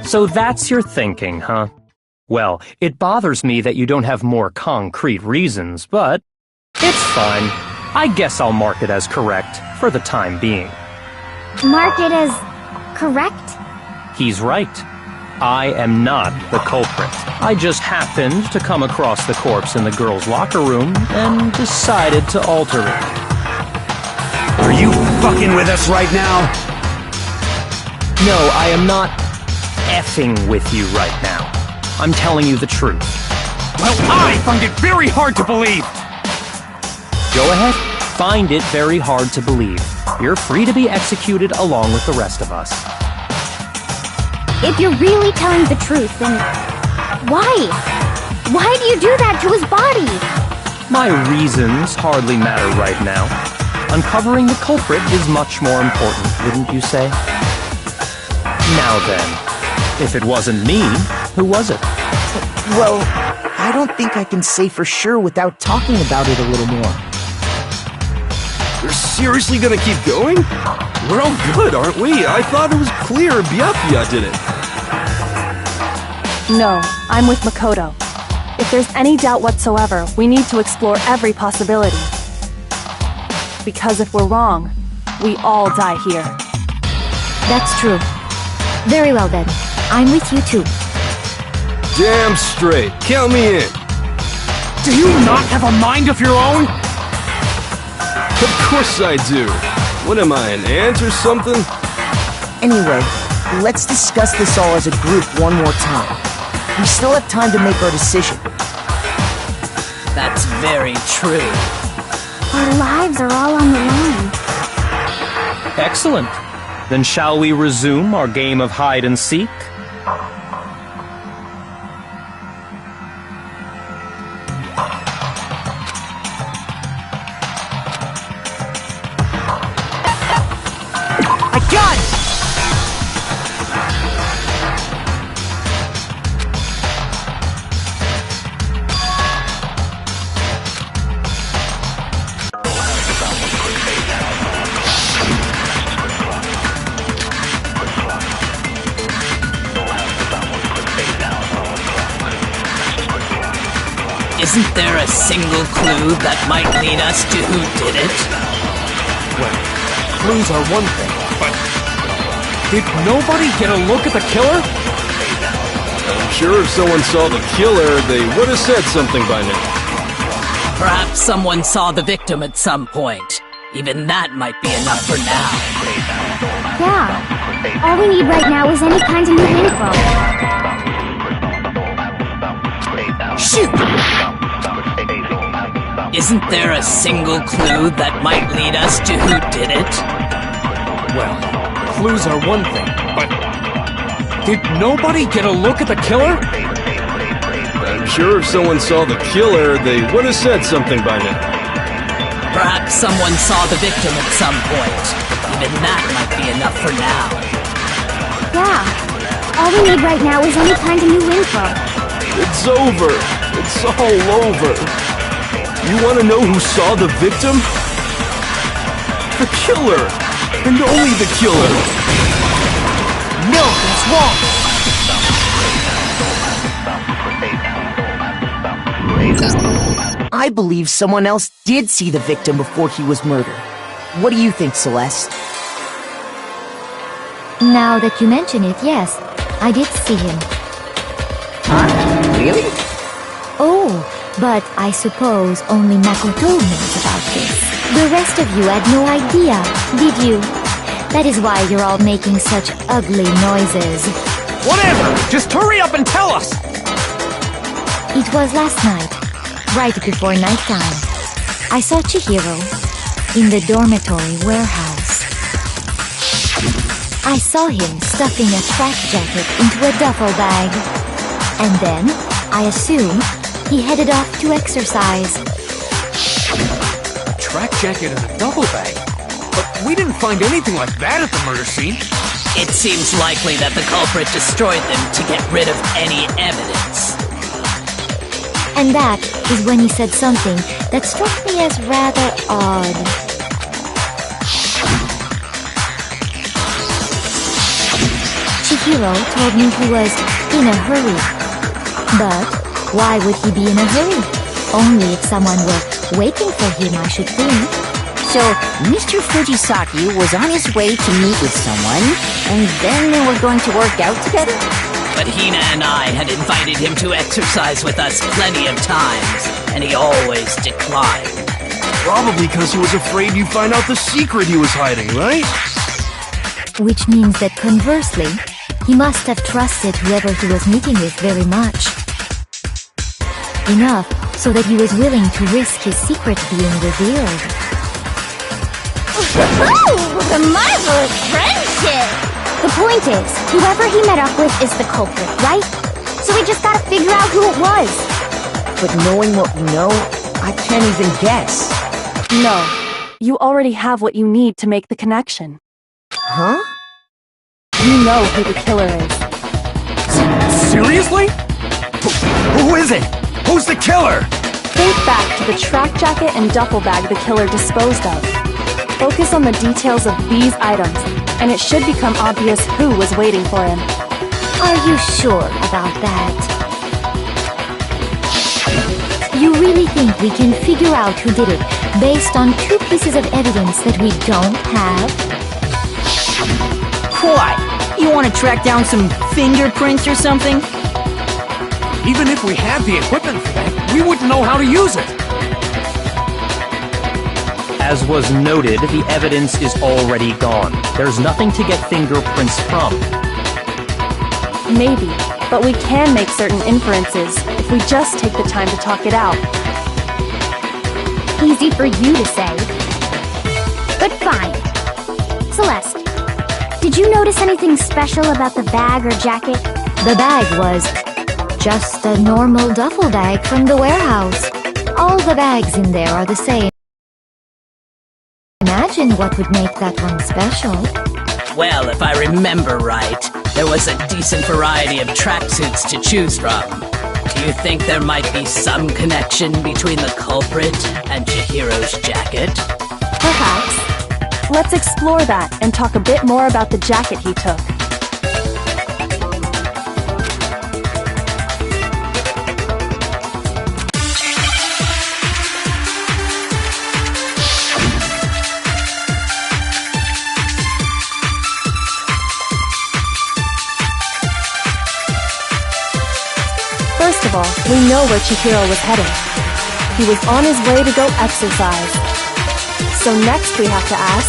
So that's your thinking, huh? Well, it bothers me that you don't have more concrete reasons, but it's fine. I guess I'll mark it as correct for the time being. Mark it as correct? He's right. I am not the culprit. I just happened to come across the corpse in the girls' locker room and decided to alter it. Are you fucking with us right now? No, I am not effing with you right now. I'm telling you the truth. Well, I find it very hard to believe! Go ahead, find it very hard to believe. You're free to be executed along with the rest of us. If you're really telling the truth, then why? Why do you do that to his body? My reasons hardly matter right now. Uncovering the culprit is much more important, wouldn't you say? Now then, if it wasn't me, who was it? Well, I don't think I can say for sure without talking about it a little more. You're seriously gonna keep going? We're all good, aren't we? I thought it was clear Byakuya did it. No, I'm with Makoto. If there's any doubt whatsoever, we need to explore every possibility. Because if we're wrong, we all die here. That's true. Very well then. I'm with you too. Damn straight. Count me in. Do you not have a mind of your own? Of course I do. What am I, an ant or something? Anyway, let's discuss this all as a group one more time. We still have time to make our decision. That's very true. Our lives are all on the line. Excellent. Then shall we resume our game of hide and seek? I got it! Isn't there a single clue that might lead us to who did it? Well, clues are one thing, but did nobody get a look at the killer? I'm sure if someone saw the killer, they would have said something by now. Perhaps someone saw the victim at some point. Even that might be enough for now. Yeah. All we need right now is any kind of new info. Shoot! Isn't there a single clue that might lead us to who did it? Well, clues are one thing, but did nobody get a look at the killer? I'm sure if someone saw the killer, they would have said something by now. Perhaps someone saw the victim at some point. Even that might be enough for now. Yeah. All we need right now is any kind of new info. It's over. It's all over. You want to know who saw the victim? The killer! And only the killer! No, that's wrong! I believe someone else did see the victim before he was murdered. What do you think, Celeste? Now that you mention it, yes, I did see him. Huh? Really? Oh, but I suppose only Makoto knows about this. The rest of you had no idea, did you? That is why you're all making such ugly noises. Whatever! Just hurry up and tell us! It was last night, right before nighttime. I saw Chihiro in the dormitory warehouse. I saw him stuffing a track jacket into a duffel bag. And then, I assume, he headed off to exercise. A track jacket and a duffel bag? But we didn't find anything like that at the murder scene. It seems likely that the culprit destroyed them to get rid of any evidence. And that is when he said something that struck me as rather odd. Chihiro told me he was in a hurry. But why would he be in a hurry? Only if someone were waiting for him, I should think. So, Mr. Fujisaki was on his way to meet with someone, and then they were going to work out together? But Hina and I had invited him to exercise with us plenty of times, and he always declined. Probably because he was afraid you'd find out the secret he was hiding, right? Which means that conversely, he must have trusted whoever he was meeting with very much. Enough so that he was willing to risk his secret being revealed. Ooh, the marvelous friendship! The point is, whoever he met up with is the culprit, right? So we just gotta figure out who it was. But knowing what we know, I can't even guess. No, you already have what you need to make the connection. Huh? You know who the killer is. Seriously? Who is it? Who's the killer? Think back to the track jacket and duffel bag the killer disposed of. Focus on the details of these items, and it should become obvious who was waiting for him. Are you sure about that? You really think we can figure out who did it based on 2 pieces of evidence that we don't have? What? You want to track down some fingerprints or something? Even if we had the equipment for that, we wouldn't know how to use it. As was noted, the evidence is already gone. There's nothing to get fingerprints from. Maybe, but we can make certain inferences if we just take the time to talk it out. Easy for you to say. But fine. Celeste, did you notice anything special about the bag or jacket? The bag was just a normal duffel bag from the warehouse. All the bags in there are the same. Imagine what would make that one special. Well, if I remember right, there was a decent variety of tracksuits to choose from. Do you think there might be some connection between the culprit and Chihiro's jacket? Perhaps. Let's explore that and talk a bit more about the jacket he took. First of all, we know where Chihiro was heading. He was on his way to go exercise. So next we have to ask,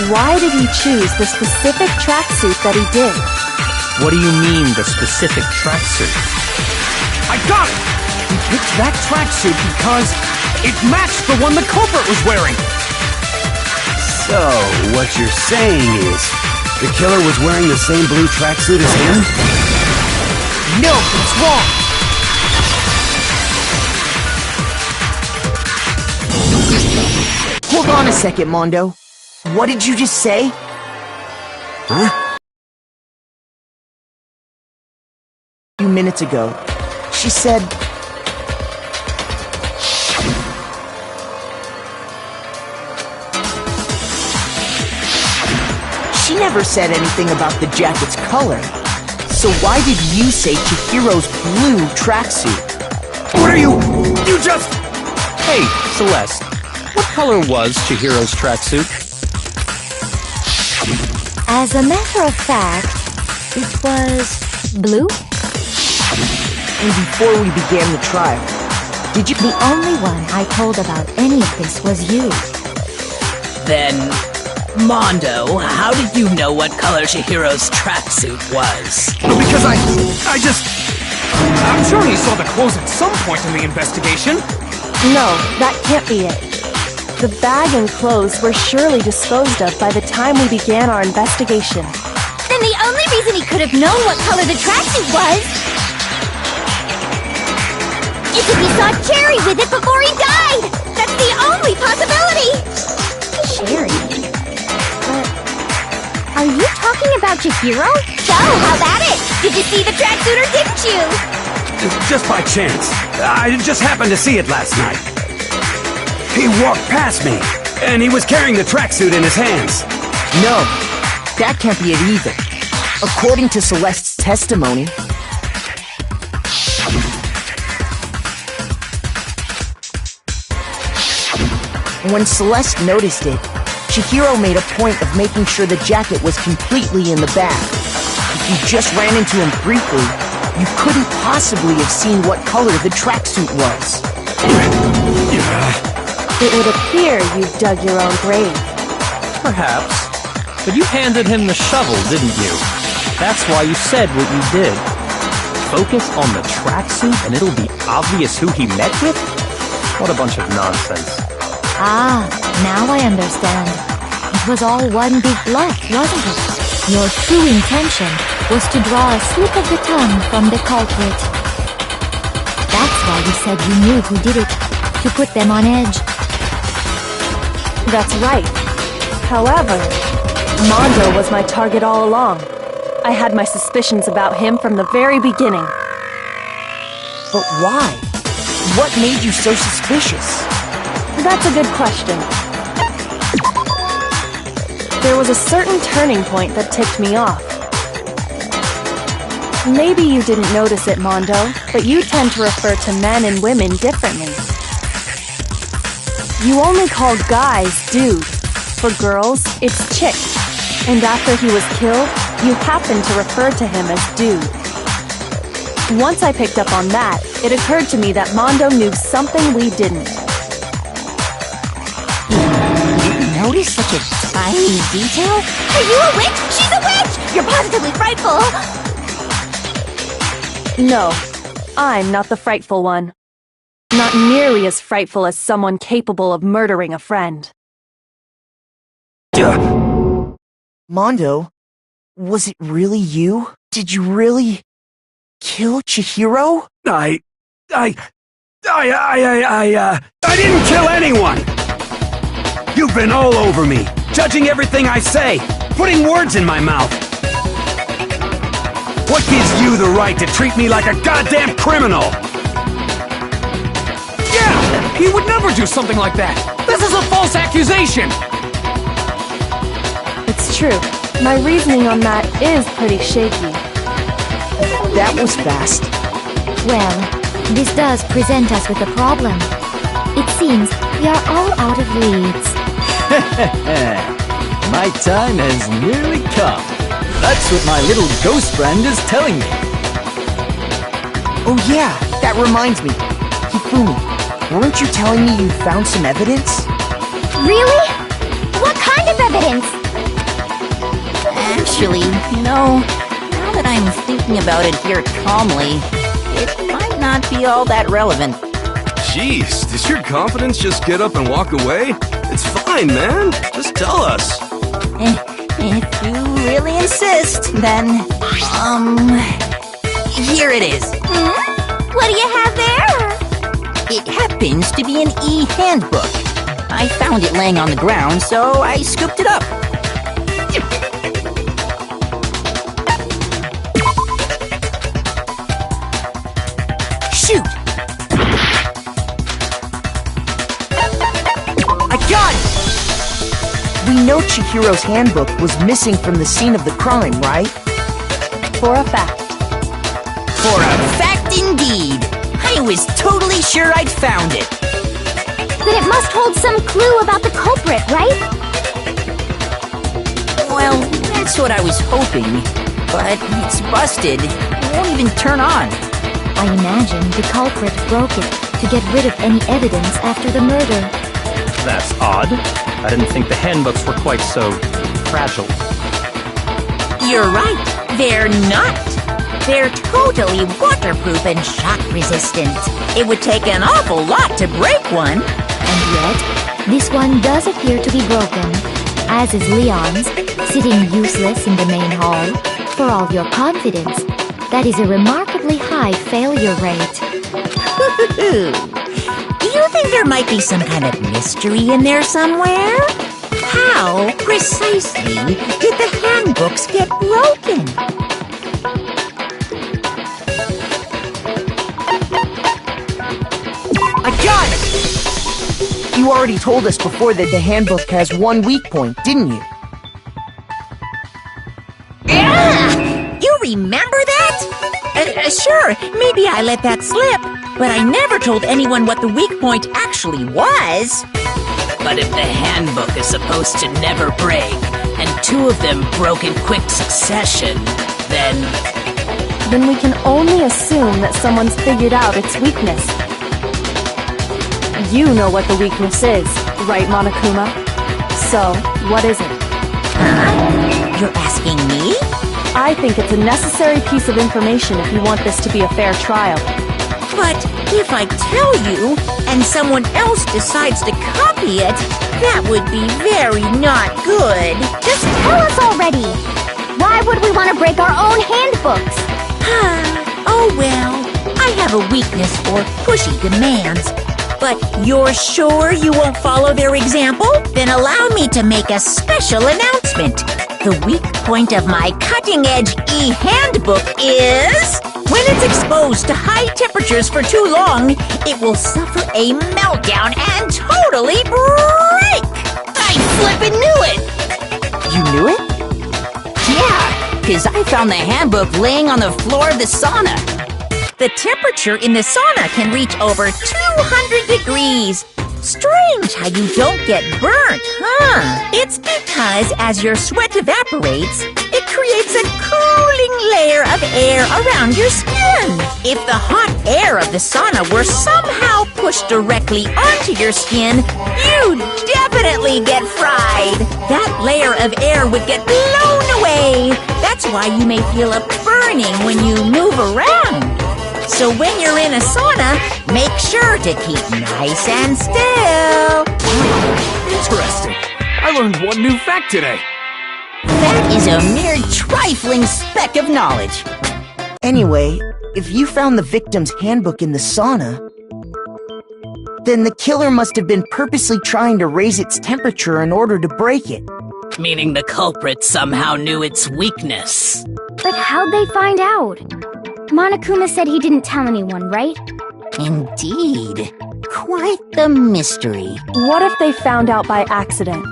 why did he choose the specific tracksuit that he did? What do you mean, the specific tracksuit? I got it! He picked that tracksuit because it matched the one the culprit was wearing! So, what you're saying is, the killer was wearing the same blue tracksuit as him? No, it's wrong! Hold on a second, Mondo. What did you just say? Huh? A few minutes ago, she said... She never said anything about the jacket's color. So why did you say Chihiro's blue tracksuit? What are you... You just... Hey, Celeste, what color was Chihiro's tracksuit? As a matter of fact, it was blue. And before we began the trial, did you... The only one I told about any of this was you. Then, Mondo, how did you know what color Chihiro's tracksuit was? Because I just... I'm sure he saw the clothes at some point in the investigation. No, that can't be it. The bag and clothes were surely disposed of by the time we began our investigation. Then the only reason he could have known what color the tracksuit was is if he saw Cherry with it before he died! That's the only possibility! Cherry? But are you talking about Chihiro? So, how about it? Did you see the tracksuit or didn't you? Just by chance. I just happened to see it last night. He walked past me, and he was carrying the tracksuit in his hands. No, that can't be it either. According to Celeste's testimony... When Celeste noticed it, Chihiro made a point of making sure the jacket was completely in the bag. If you just ran into him briefly, you couldn't possibly have seen what color the tracksuit was. It would appear you've dug your own grave. Perhaps. But you handed him the shovel, didn't you? That's why you said what you did. Focus on the tracksuit and it'll be obvious who he met with? What a bunch of nonsense. Ah, now I understand. It was all one big bluff, wasn't it? Your true intention was to draw a slip of the tongue from the culprit. That's why you said you knew who did it, to put them on edge. That's right. However, Mondo was my target all along. I had my suspicions about him from the very beginning. But why? What made you so suspicious? That's a good question. There was a certain turning point that tipped me off. Maybe you didn't notice it, Mondo, but you tend to refer to men and women differently. You only call guys dude. For girls, it's chick. And after he was killed, you happened to refer to him as dude. Once I picked up on that, it occurred to me that Mondo knew something we didn't. Notice such a tiny detail? Are you a witch? She's a witch! You're positively frightful! No, I'm not the frightful one. Not nearly as frightful as someone capable of murdering a friend. Mondo, was it really you? Did you really kill Chihiro? I didn't kill anyone! You've been all over me, judging everything I say, putting words in my mouth. What gives you the right to treat me like a goddamn criminal? Yeah! He would never do something like that! This is a false accusation! It's true. My reasoning on that is pretty shaky. That was fast. Well, this does present us with a problem. It seems we are all out of leads. My time has nearly come. That's what my little ghost friend is telling me. Oh yeah, that reminds me. Hifumi, weren't you telling me you found some evidence? Really? What kind of evidence? Actually, now that I'm thinking about it here calmly, it might not be all that relevant. Jeez, does your confidence just get up and walk away? It's fine, man. Just tell us. If you really insist, then, here it is. What do you have there? It happens to be an e-handbook. I found it laying on the ground, so I scooped it up. Shoot! I got it! We know Chihiro's handbook was missing from the scene of the crime, right? For a fact. For a fact indeed! I was totally sure I'd found it. Then it must hold some clue about the culprit, right? Well, that's what I was hoping. But it's busted. It won't even turn on. I imagine the culprit broke it to get rid of any evidence after the murder. That's odd. I didn't think the handbooks were quite so fragile. You're right. They're not. They're totally waterproof and shock resistant. It would take an awful lot to break one. And yet, this one does appear to be broken, as is Leon's, sitting useless in the main hall. For all your confidence, that is a remarkably high failure rate. Do you think there might be some kind of mystery in there somewhere? How precisely did the handbooks get broken? I got it! You already told us before that the handbook has one weak point, didn't you? You remember that? Sure, maybe I let that slip, but I never told anyone what the weak point actually was. But if the handbook is supposed to never break, and two of them broke in quick succession, then we can only assume that someone's figured out its weakness. You know what the weakness is, right, Monokuma? So, what is it? You're asking me? I think it's a necessary piece of information if you want this to be a fair trial. But if I tell you, and someone else decides to copy it, that would be very not good. Just tell us already! Why would we want to break our own handbooks? Oh well, I have a weakness for pushy demands. But you're sure you won't follow their example? Then allow me to make a special announcement. The weak point of my cutting-edge e-handbook is... when it's exposed to high temperatures for too long, it will suffer a meltdown and totally break! I flippin' knew it! You knew it? Yeah, because I found the handbook laying on the floor of the sauna. The temperature in the sauna can reach over 200 degrees. Strange how you don't get burnt, huh? It's because as your sweat evaporates, it creates a cooling layer of air around your skin. If the hot air of the sauna were somehow pushed directly onto your skin, you'd definitely get fried. That layer of air would get blown away. That's why you may feel a burning when you move around. So when you're in a sauna, make sure to keep nice and still. Interesting. I learned one new fact today. That is a mere trifling speck of knowledge. Anyway, if you found the victim's handbook in the sauna, then the killer must have been purposely trying to raise its temperature in order to break it. meaning the culprit somehow knew its weakness. But how'd they find out? Monokuma said he didn't tell anyone, right? Indeed. Quite the mystery. What if they found out by accident?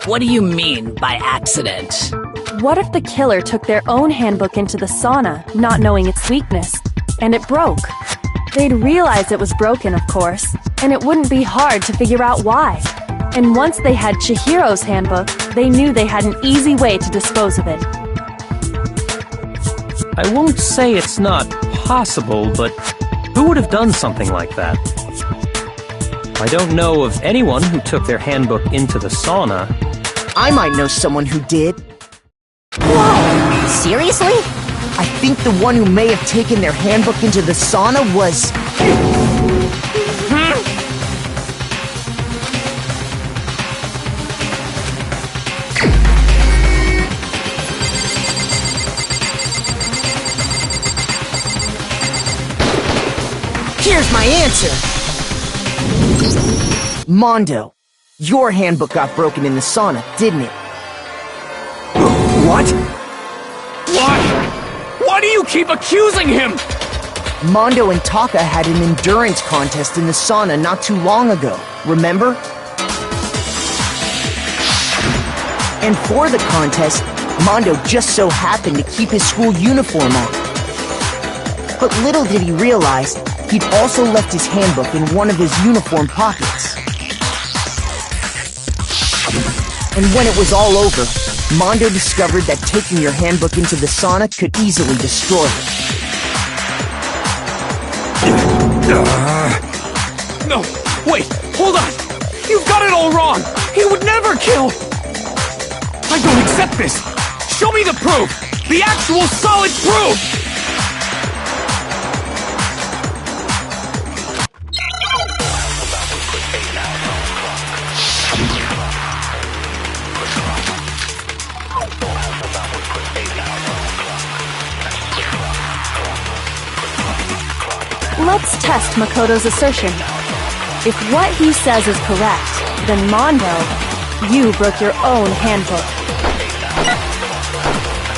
What do you mean by accident? What if the killer took their own handbook into the sauna, not knowing its weakness, and it broke? They'd realize it was broken, of course, and it wouldn't be hard to figure out why. And once they had Chihiro's handbook, they knew they had an easy way to dispose of it. I won't say it's not possible, but who would have done something like that? I don't know of anyone who took their handbook into the sauna. I might know someone who did. Whoa! Seriously? I think the one who may have taken their handbook into the sauna was... Here's my answer! Mondo, your handbook got broken in the sauna, didn't it? What? Why? Why do you keep accusing him? Mondo and Taka had an endurance contest in the sauna not too long ago, remember? And for the contest, Mondo just so happened to keep his school uniform on. But little did he realize, he'd also left his handbook in one of his uniform pockets. And when it was all over, Mondo discovered that taking your handbook into the sauna could easily destroy it. No, wait, hold on! You've got it all wrong! He would never kill! I don't accept this! Show me the proof! The actual solid proof! Let's test Makoto's assertion. If what he says is correct, then Mondo, you broke your own handbook.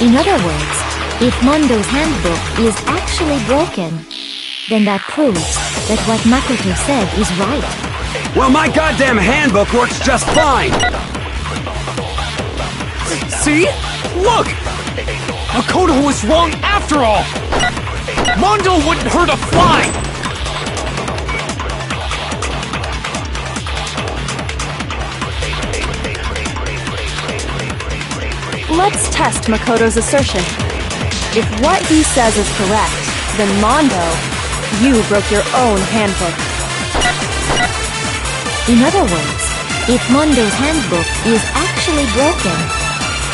In other words, if Mondo's handbook is actually broken, then that proves that what Makoto said is right. Well, my goddamn handbook works just fine! See? Look! Makoto was wrong after all! Mondo wouldn't hurt a fly! Let's test Makoto's assertion. If what he says is correct, then Mondo, you broke your own handbook. In other words, if Mondo's handbook is actually broken,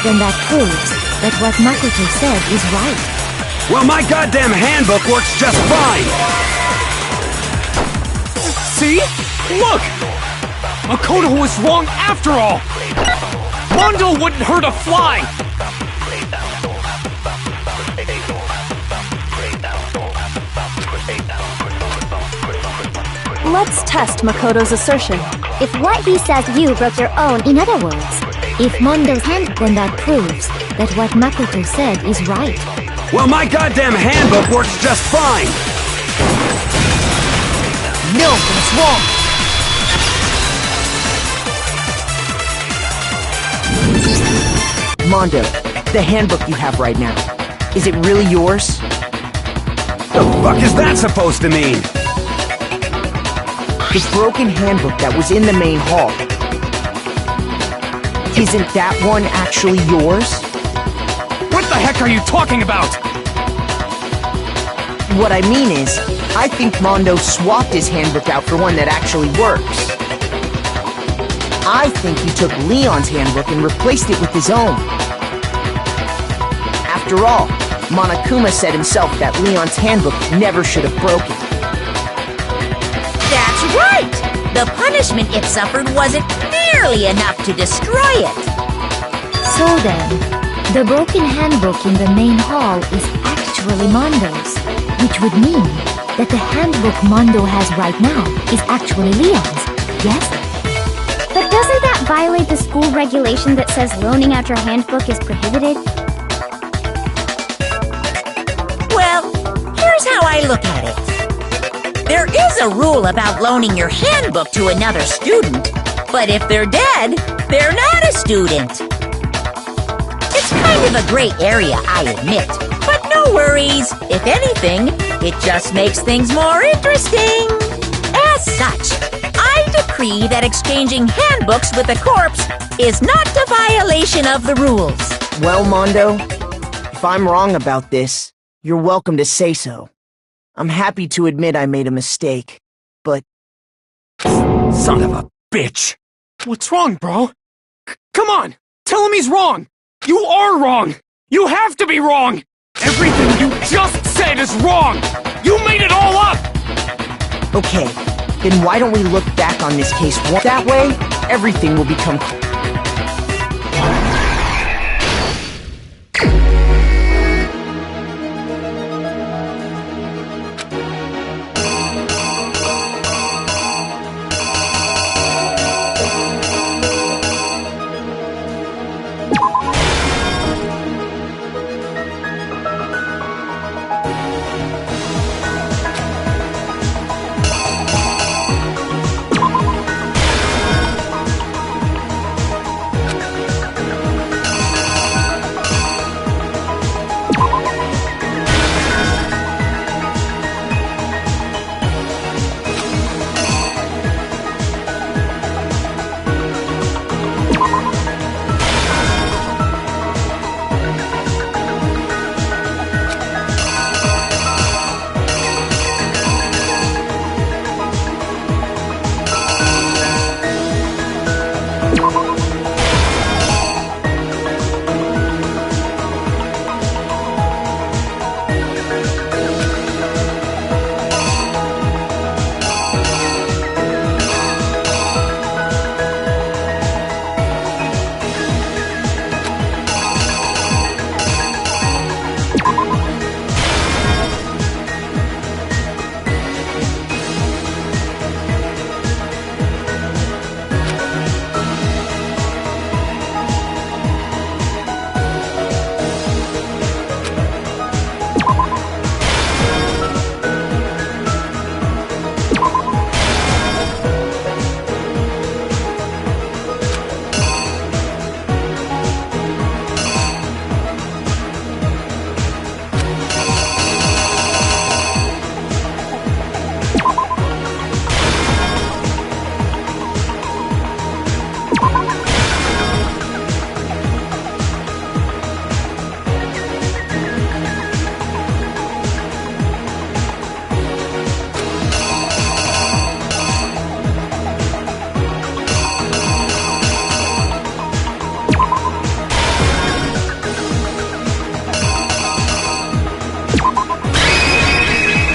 then that proves that what Makoto said is right. Well, my goddamn handbook works just fine! See? Look! Makoto was wrong after all! Mondo wouldn't hurt a fly! Let's test Makoto's assertion. If what he says you broke your own, in other words, if Mondo's hand, then that proves that what Makoto said is right. Well, my goddamn handbook works just fine! No, but it's wrong! Mondo, the handbook you have right now, is it really yours? The fuck is that supposed to mean? The broken handbook that was in the main hall. Isn't that one actually yours? What the heck are you talking about? What I mean is, I think Mondo swapped his handbook out for one that actually works. I think he took Leon's handbook and replaced it with his own. After all, Monokuma said himself that Leon's handbook never should have broken. That's right! The punishment it suffered wasn't nearly enough to destroy it. So then, the broken handbook in the main hall is actually Mondo's, which would mean that the handbook Mondo has right now is actually Leon's, yes? But doesn't that violate the school regulation that says loaning out your handbook is prohibited? Well, here's how I look at it. There is a rule about loaning your handbook to another student, but if they're dead, they're not a student. It's kind of a gray area, I admit, but no worries. If anything, it just makes things more interesting. As such, I decree that exchanging handbooks with a corpse is not a violation of the rules. Well, Mondo, if I'm wrong about this, you're welcome to say so. I'm happy to admit I made a mistake, but Son of a bitch! What's wrong, bro? Come on! Tell him he's wrong! You are wrong! You have to be wrong! Everything you just said is wrong! You made it all up! Okay, then why don't we look back on this case that way? Everything will become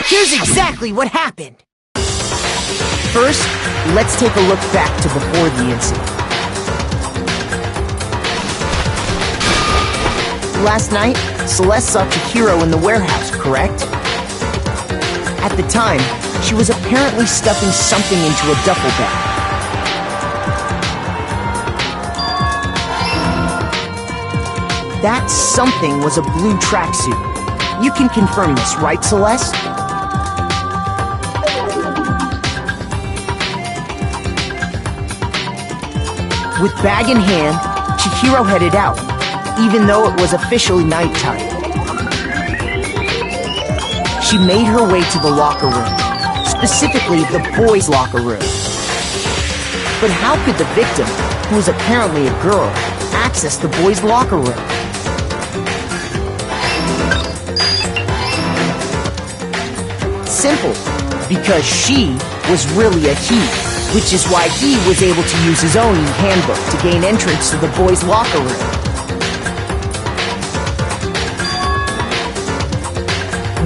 Here's exactly what happened. First, let's take a look back to before the incident. Last night, Celeste saw Chihiro in the warehouse, correct? At the time, she was apparently stuffing something into a duffel bag. That something was a blue tracksuit. You can confirm this, right, Celeste? With bag in hand, Chihiro headed out, even though it was officially nighttime. She made her way to the locker room, specifically the boys' locker room. But how could the victim, who was apparently a girl, access the boys' locker room? Simple, because she was really a he. Which is why he was able to use his own handbook to gain entrance to the boys' locker room.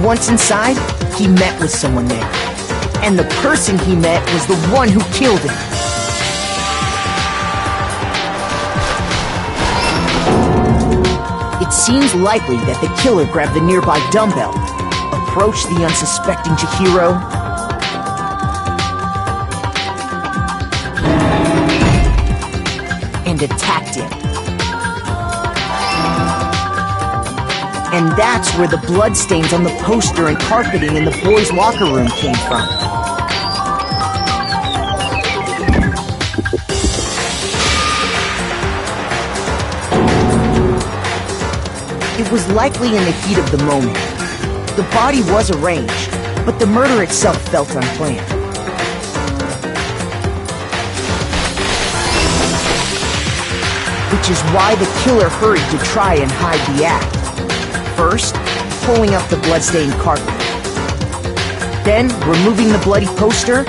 Once inside, he met with someone there. And the person he met was the one who killed him. It seems likely that the killer grabbed the nearby dumbbell, approached the unsuspecting Chihiro, and attacked him. And that's where the bloodstains on the poster and carpeting in the boys' locker room came from. It was likely in the heat of the moment. The body was arranged, but the murder itself felt unplanned. Which is why the killer hurried to try and hide the act. First, pulling up the bloodstained carpet. Then, removing the bloody poster.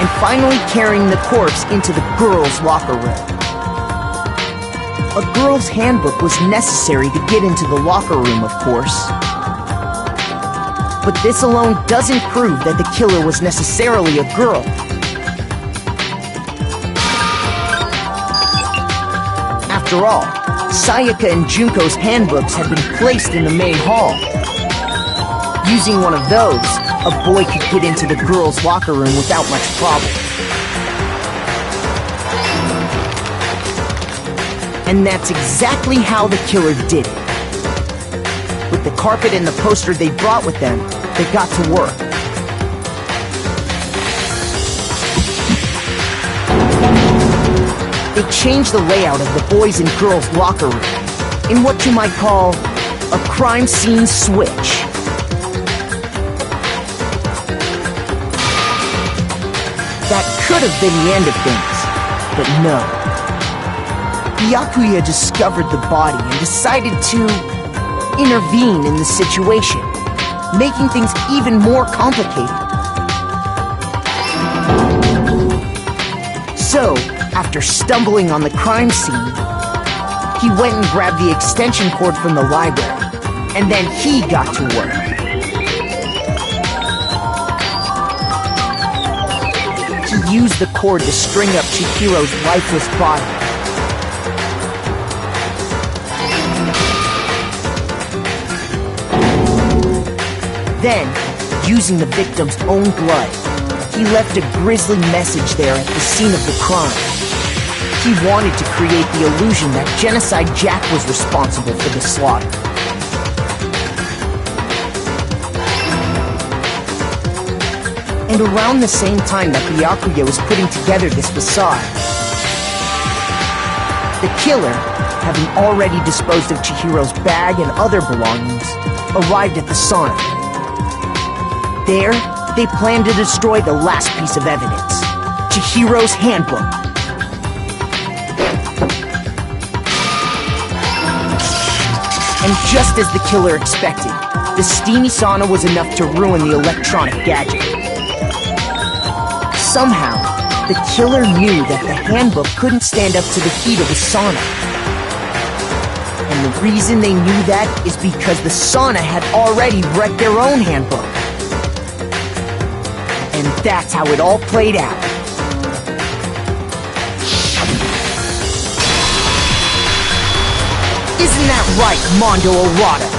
and finally carrying the corpse into the girls' locker room. A girl's handbook was necessary to get into the locker room, of course. But this alone doesn't prove that the killer was necessarily a girl. After all, Sayaka and Junko's handbooks had been placed in the main hall. Using one of those, a boy could get into the girls' locker room without much problem. And that's exactly how the killer did it. With the carpet and the poster they brought with them, they got to work. They changed the layout of the boys' and girls' locker room in what you might call a crime scene switch. That could have been the end of things, but no. Byakuya discovered the body and decided to intervene in the situation, making things even more complicated. So, after stumbling on the crime scene, he went and grabbed the extension cord from the library, and then he got to work. He used the cord to string up Chihiro's lifeless body. Then, using the victim's own blood, he left a grisly message there at the scene of the crime. He wanted to create the illusion that Genocide Jack was responsible for the slaughter. And around the same time that Byakuya was putting together this facade, the killer, having already disposed of Chihiro's bag and other belongings, arrived at the sauna. There, they planned to destroy the last piece of evidence, Chihiro's handbook. And just as the killer expected, the steamy sauna was enough to ruin the electronic gadget. Somehow, the killer knew that the handbook couldn't stand up to the heat of the sauna. And the reason they knew that is because the sauna had already wrecked their own handbook. And that's how it all played out. Isn't that right, Mondo Arata?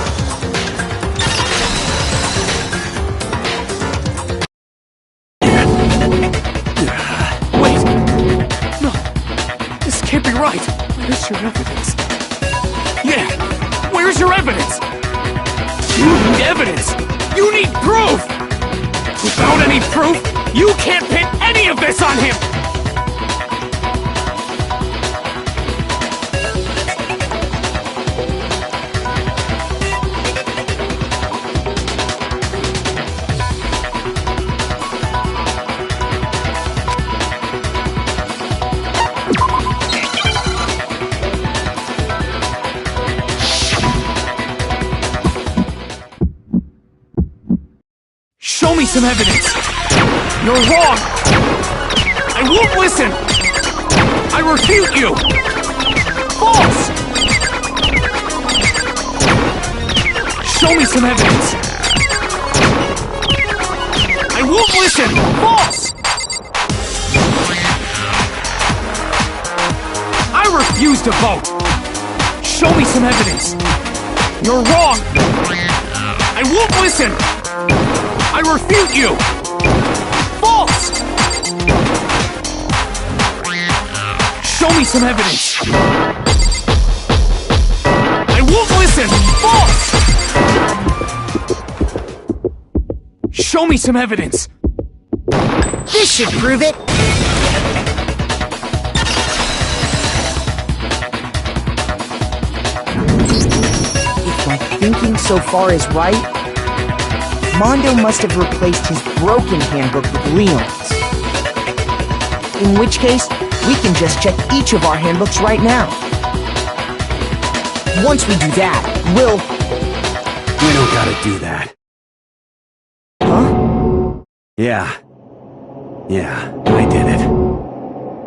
Wait! No! This can't be right! Where's your evidence? Yeah! Where's your evidence? You need evidence! You need proof! Without any proof, you can't pin any of this on him! Show me some evidence! You're wrong! I won't listen! I refute you! False! Show me some evidence! I won't listen! False! I refuse to vote! Show me some evidence! You're wrong! I won't listen! I refute you! False! Show me some evidence! I won't listen! False! Show me some evidence! This should prove it! If my thinking so far is right, Mondo must have replaced his broken handbook with Leon's. In which case, we can just check each of our handbooks right now. Once we do that, we'll... We don't gotta do that. Huh? Yeah. Yeah, I did it.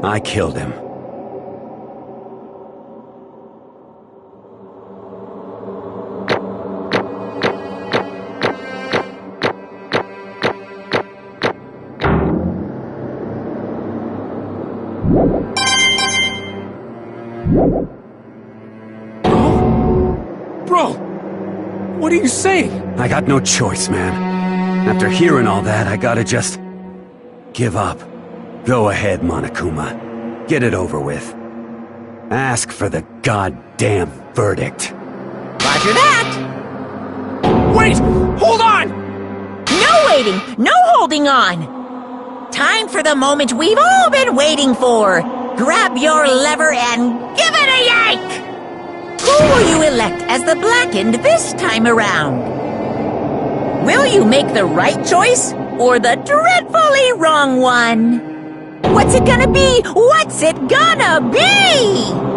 I killed him. Bro! What are you saying? I got no choice, man. After hearing all that, I gotta just... give up. Go ahead, Monokuma. Get it over with. Ask for the goddamn verdict. Roger that! Wait! Hold on! No waiting! No holding on! Time for the moment we've all been waiting for! Grab your lever and give it a yank! Who will you elect as the Blackened this time around? Will you make the right choice or the dreadfully wrong one? What's it gonna be? What's it gonna be?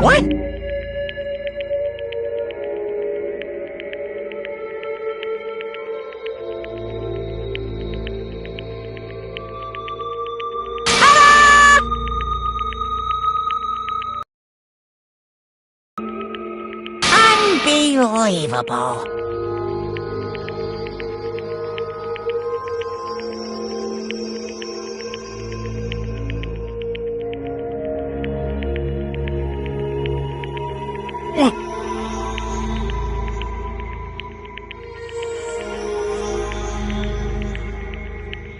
What? Unbelievable.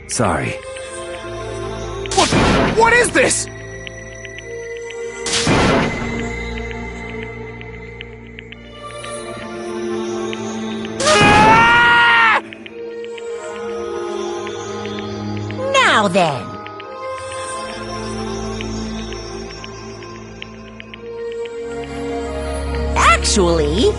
Sorry. What is this? Now then. Actually...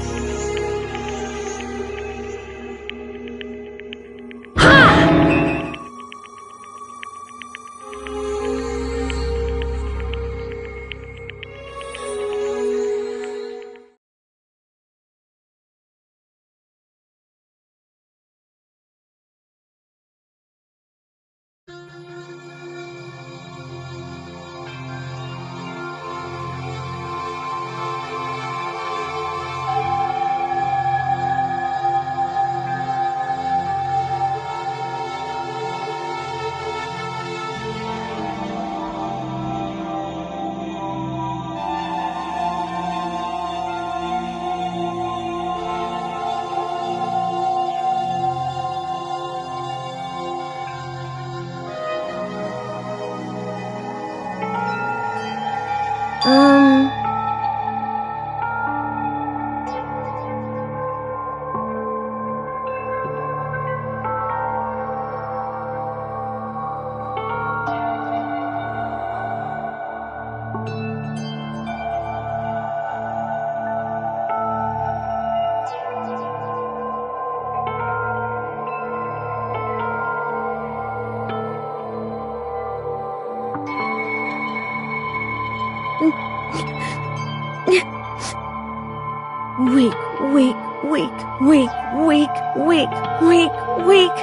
Weak, weak, weak, weak, weak, weak, weak, weak.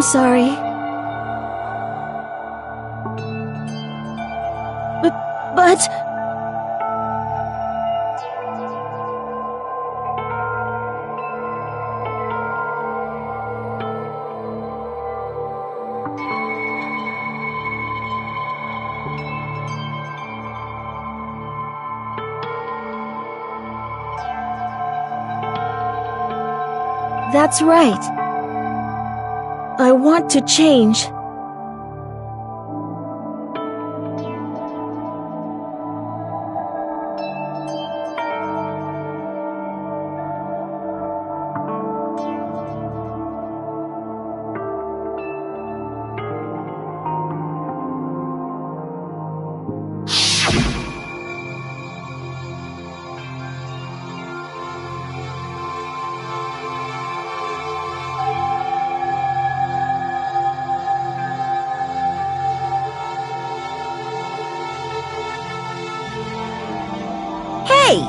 I'm sorry. But... That's right. I want to change. Hey,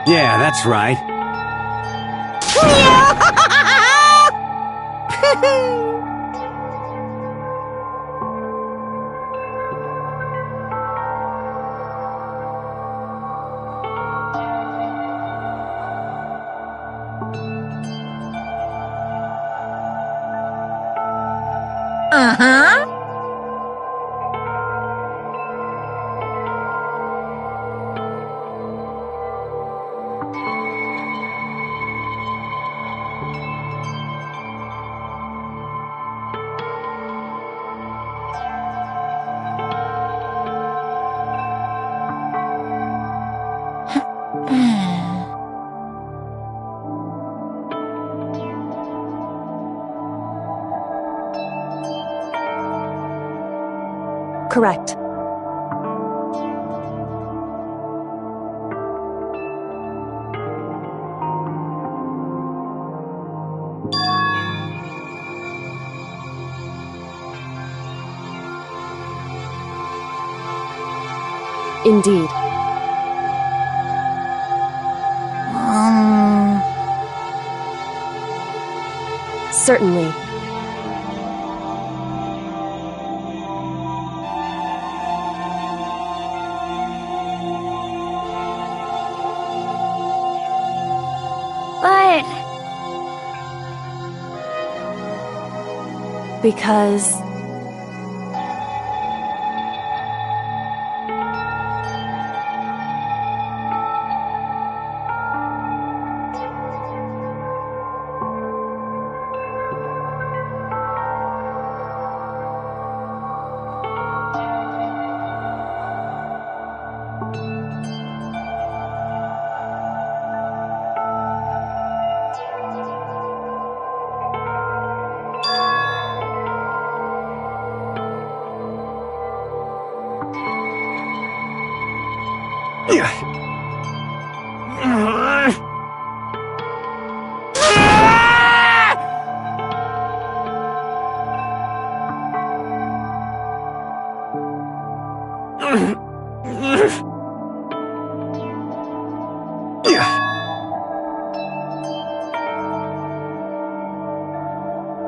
Yeah, that's right. Uh-huh. Correct. Indeed. Certainly. But... Because...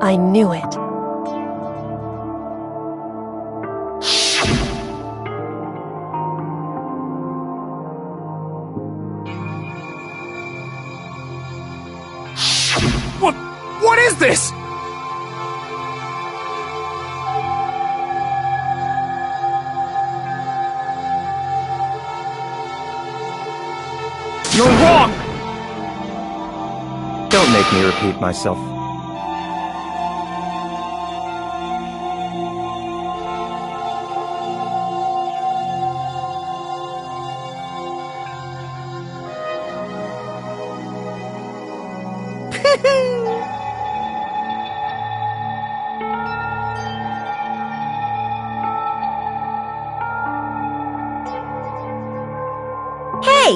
I knew it. What is this? You're wrong! Don't make me repeat myself. Hey,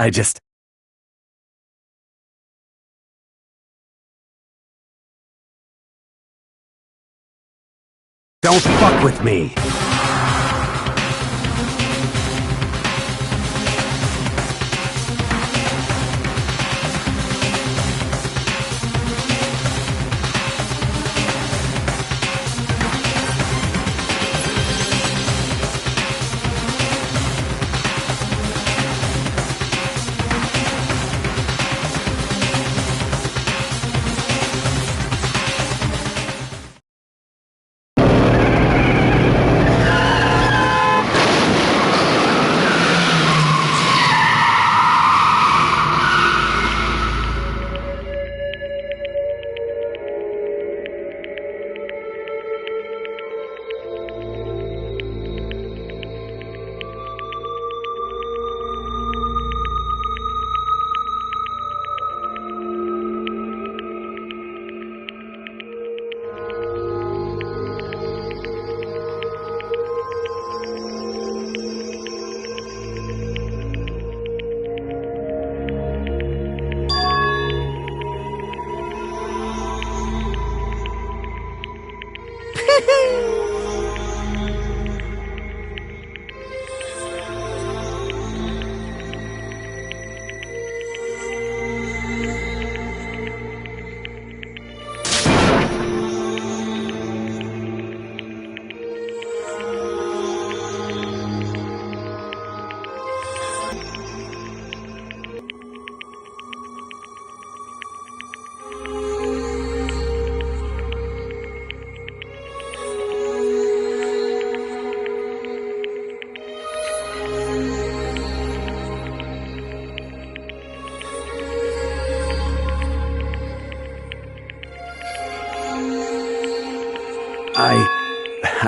I just... Don't fuck with me!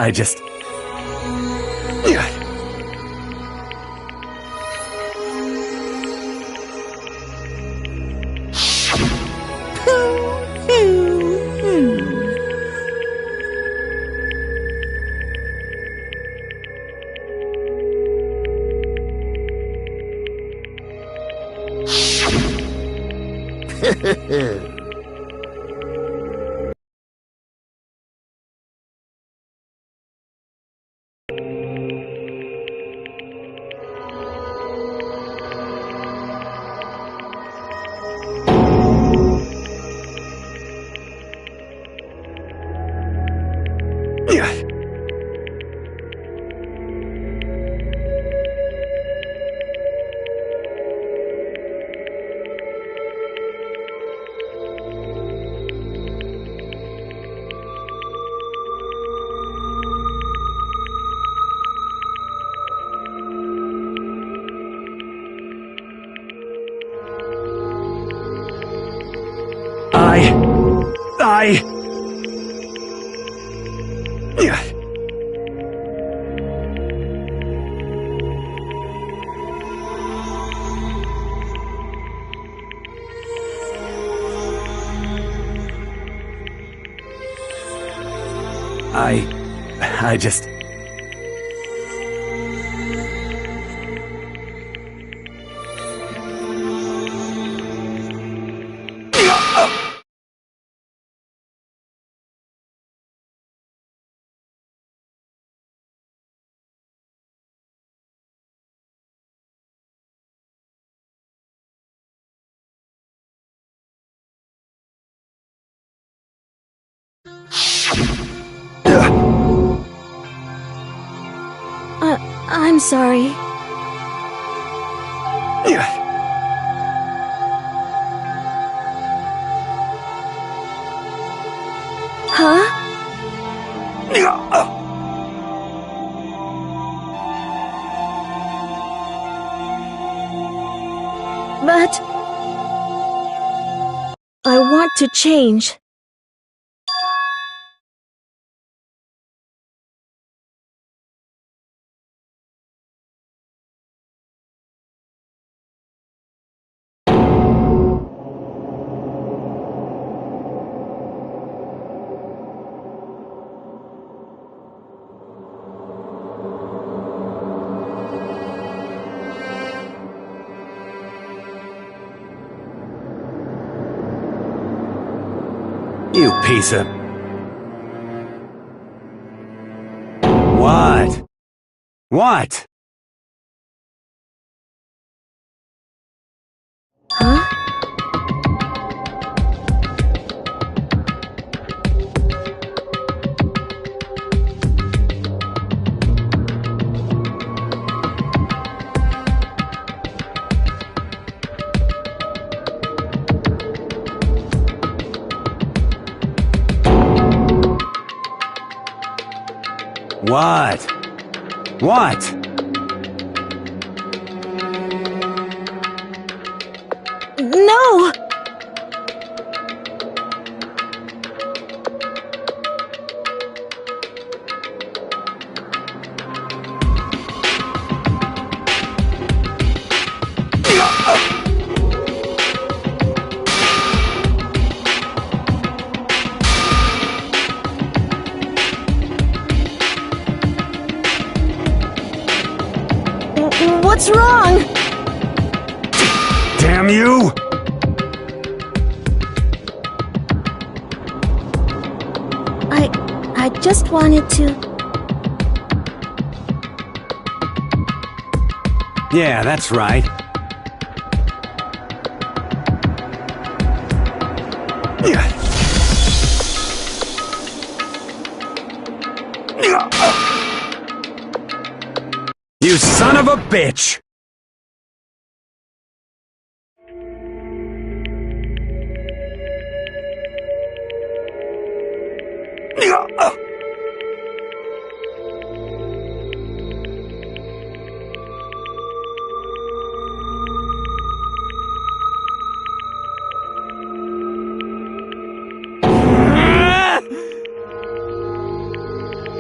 I just... I just... I'm sorry. Huh? But I want to change. You piece of... What? What? Huh? What? What? No! What's wrong? Damn you! I just wanted to... Yeah, that's right. You son of a bitch!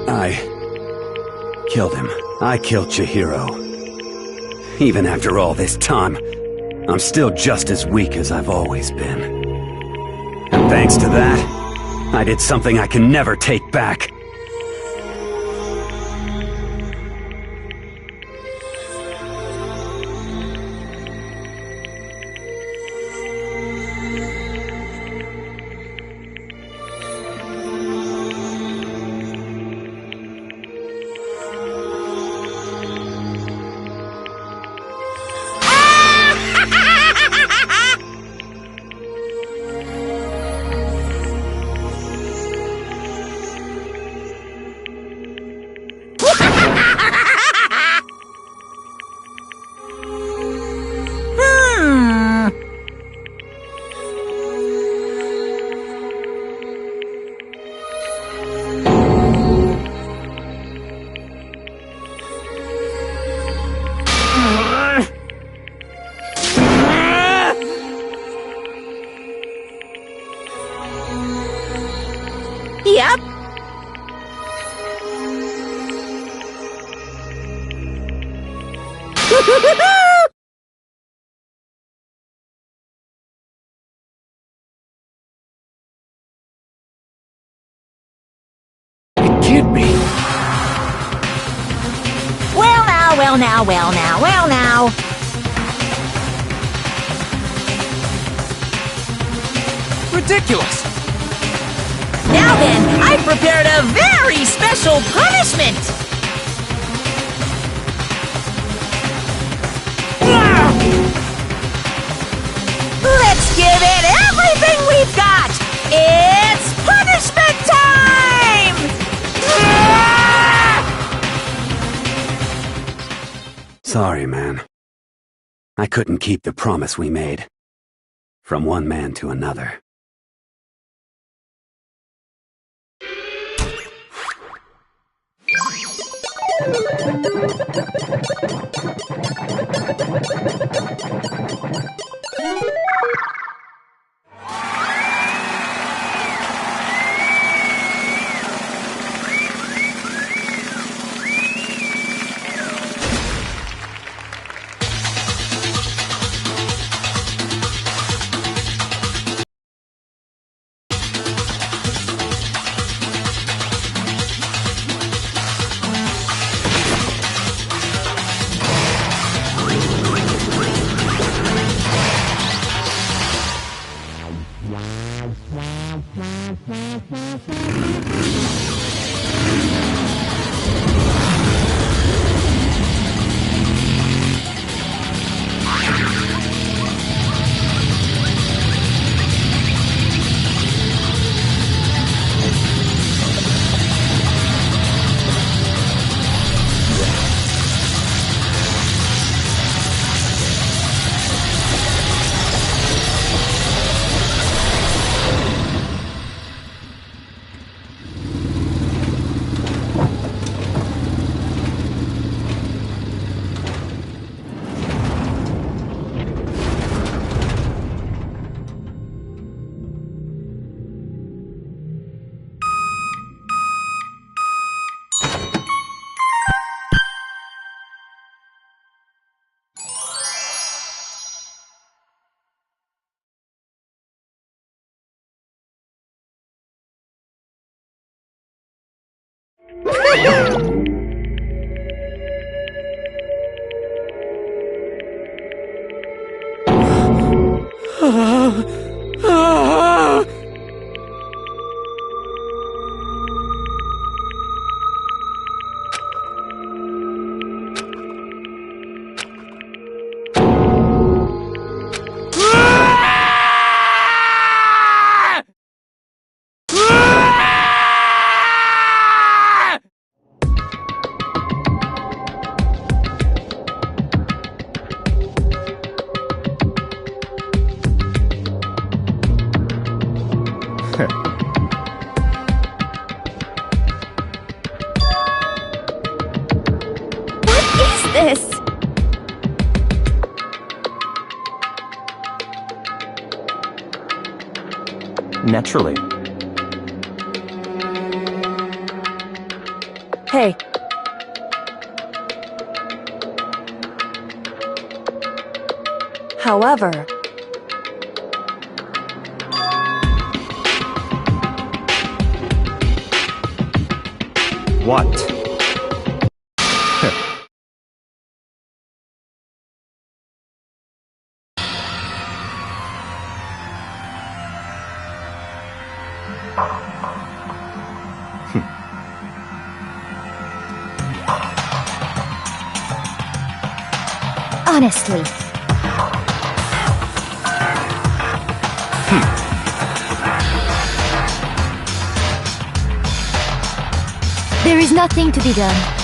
I killed him. I killed Chihiro. Even after all this time, I'm still just as weak as I've always been. And thanks to that, I did something I can never take back. It can't be. Well now, well now, well now, well now. Ridiculous. Now then, I've prepared a very special punishment. Let's give it everything we've got. It's punishment time! Sorry, man. I couldn't keep the promise we made. From one man to another. This. Naturally. Hey. However, what? Honestly. There is nothing to be done.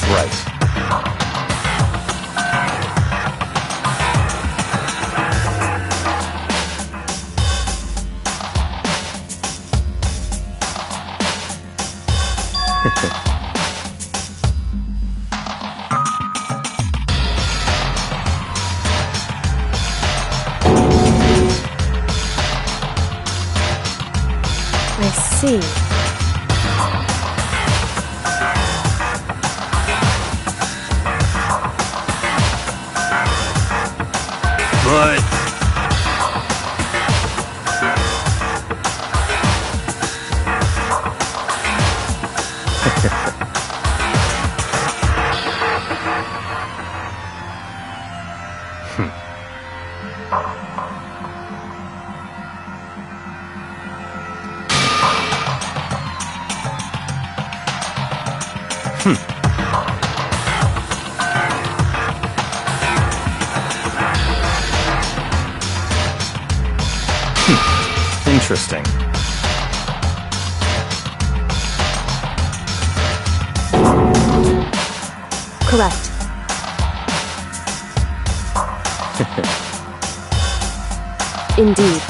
right. I see. But... Interesting. Correct. Indeed.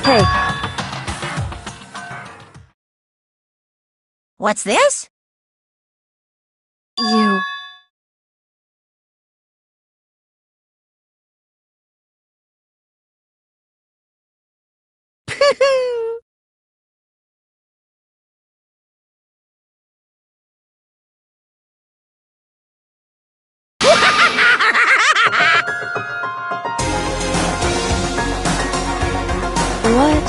Hey, What's this? you... What?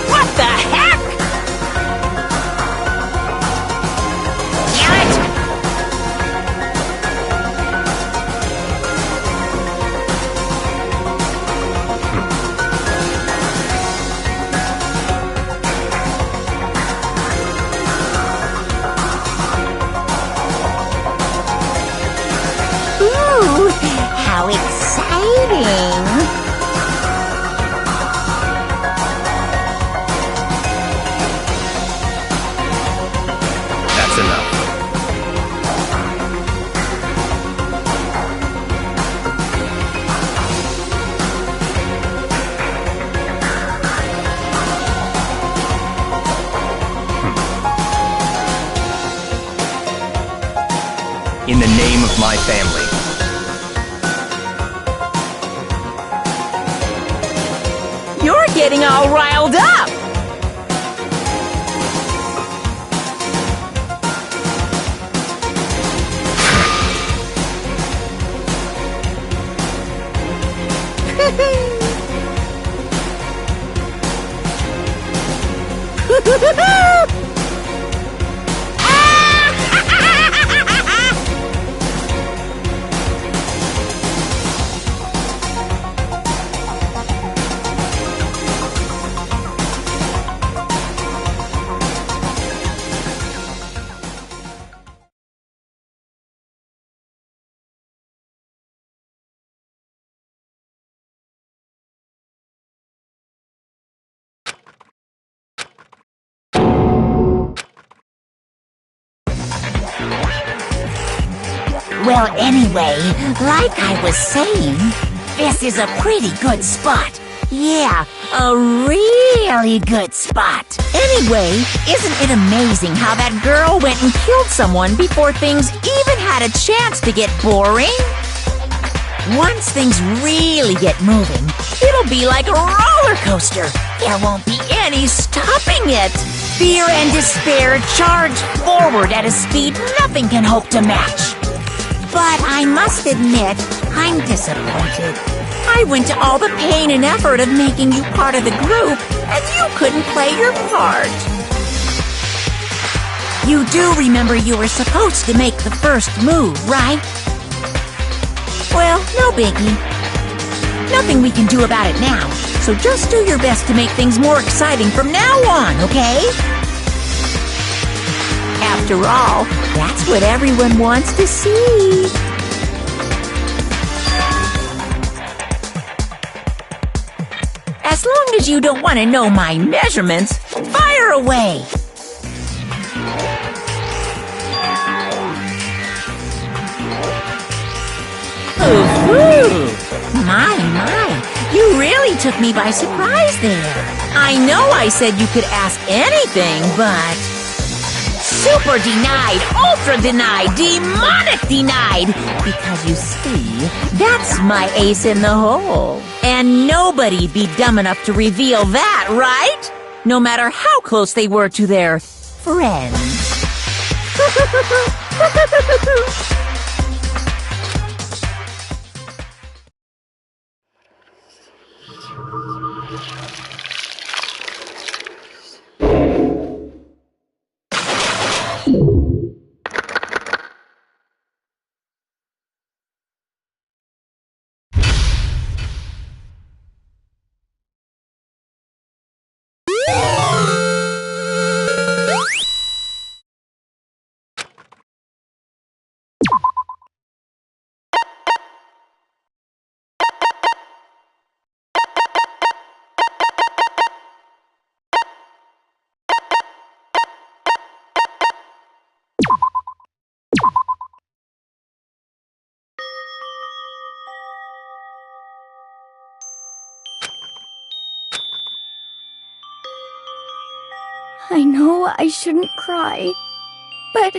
What the heck? Damn it! Ooh, how exciting! That's enough. In the name of my family. You're getting all riled up! Well, anyway, like I was saying, this is a pretty good spot. Yeah, a really good spot. Anyway, isn't it amazing how that girl went and killed someone before things even had a chance to get boring? Once things really get moving, it'll be like a roller coaster. There won't be any stopping it. Fear and despair charge forward at a speed nothing can hope to match. But I must admit, I'm disappointed. I went to all the pain and effort of making you part of the group, and you couldn't play your part. You do remember you were supposed to make the first move, right? Well, no biggie. Nothing we can do about it now. So just do your best to make things more exciting from now on, okay? After all, that's what everyone wants to see. As long as you don't want to know my measurements, fire away! Ooh, my, you really took me by surprise there. I know I said you could ask anything, but... Super denied, ultra denied, demonic denied! Because you see, that's my ace in the hole. And nobody'd be dumb enough to reveal that, right? No matter how close they were to their friends. I know I shouldn't cry, but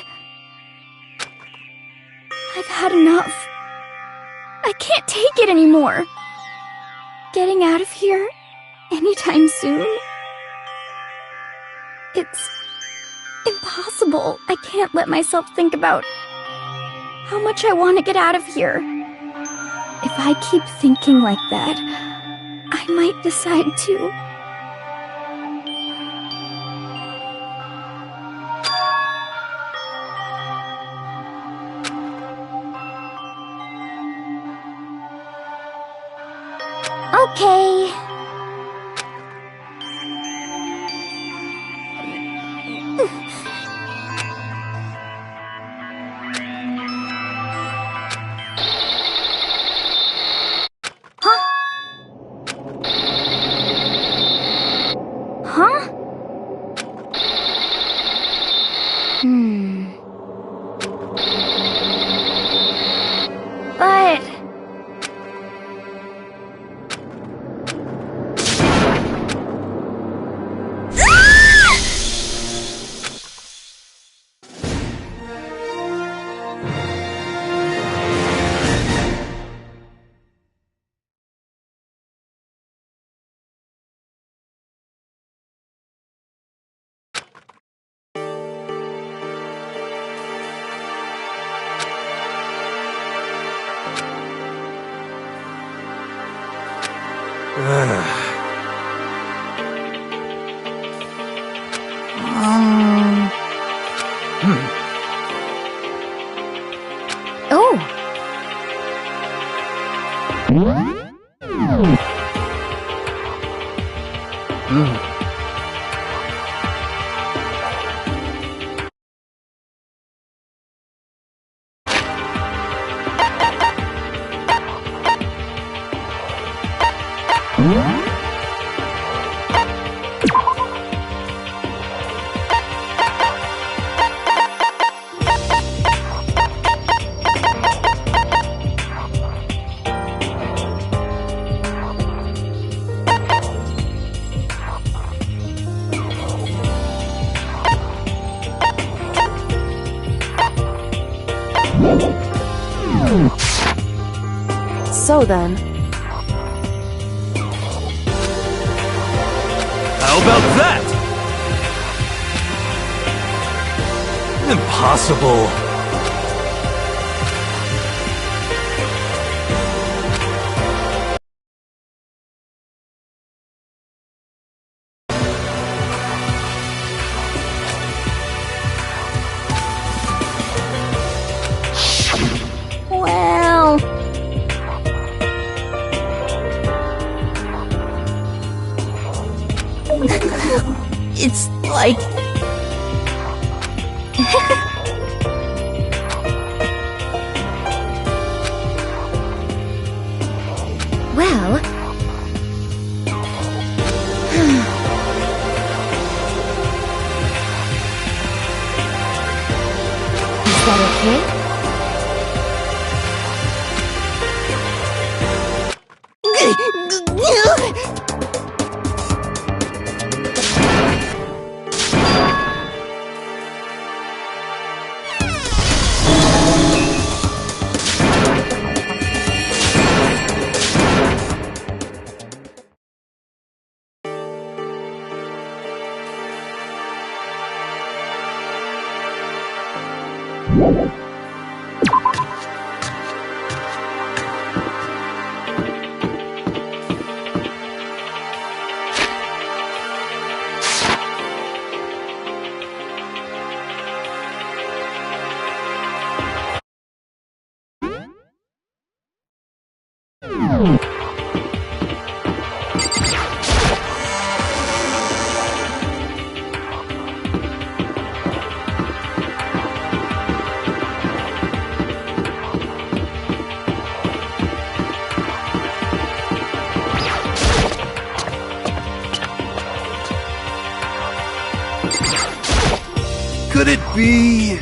I've had enough. I can't take it anymore. Getting out of here anytime soon? It's impossible. I can't let myself think about how much I want to get out of here. If I keep thinking like that, I might decide to. Okay. Huh? But... So then... How about that? Impossible. Well... like... Well... Is that okay? Could it be...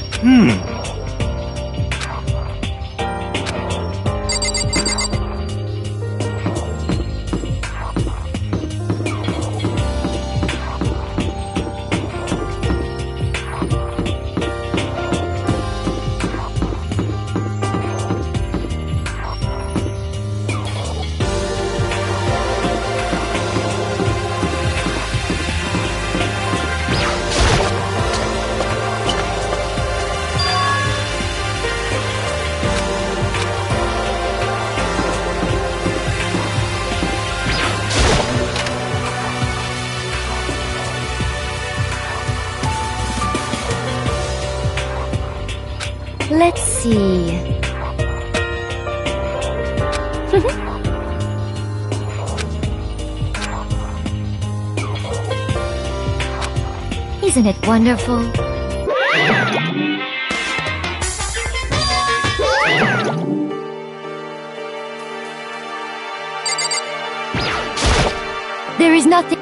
Let's see. Isn't it wonderful? There is nothing.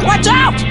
Watch out!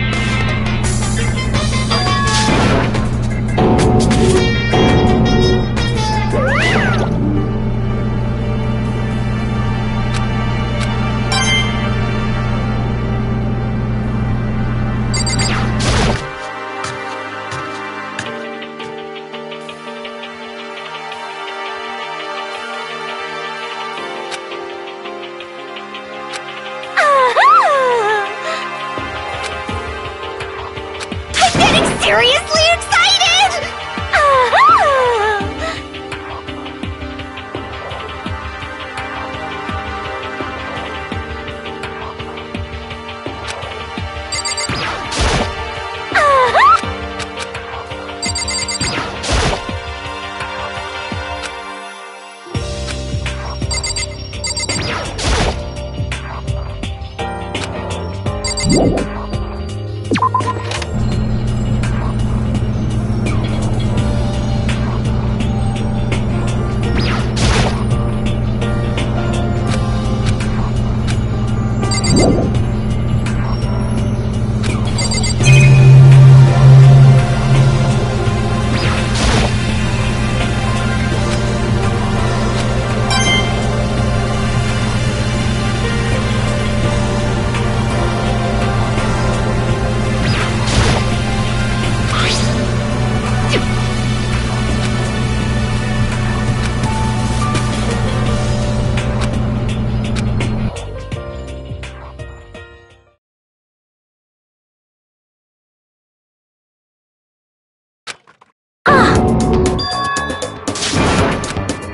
Seriously excited!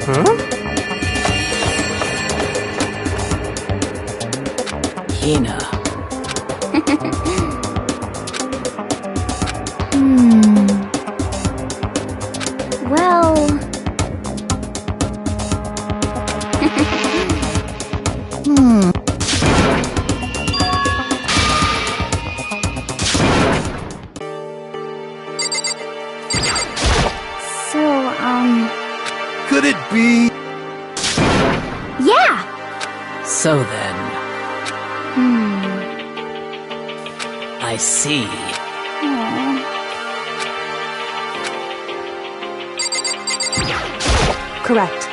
Aha! Hina. Well... Could it be? Yeah! So then, I see. Correct.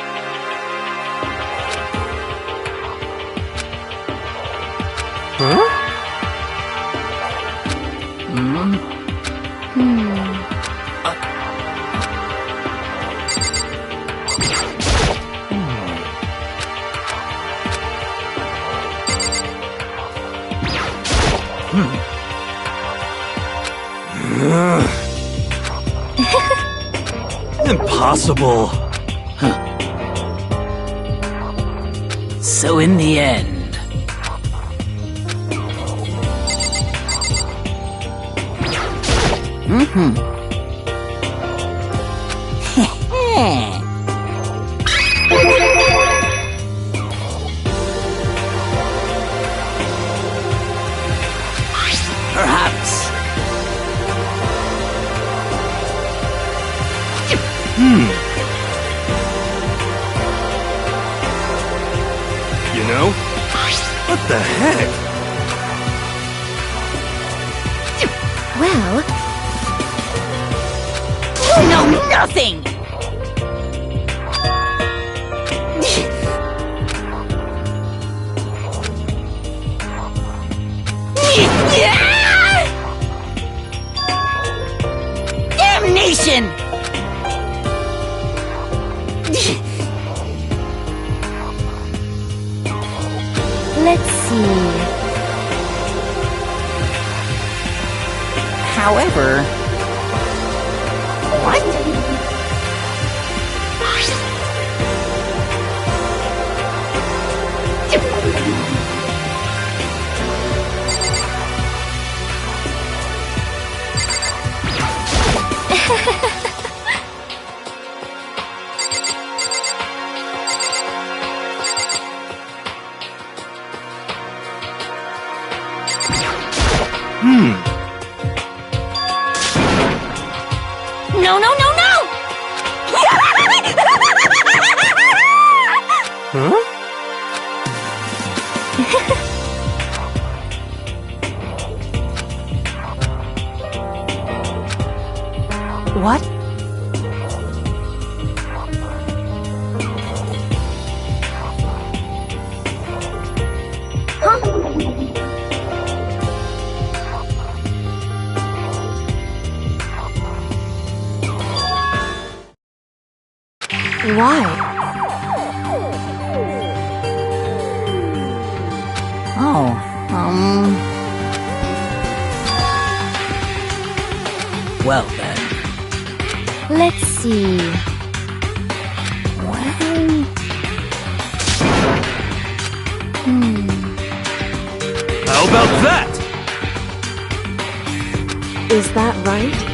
Huh? Impossible. So in the end, perhaps. You know? What the heck? Well, You know nothing! Damnation! let's see. However, What? No, no, no, no! Huh? What? Why? Oh, Well then. Let's see. well... How about that? Is that right?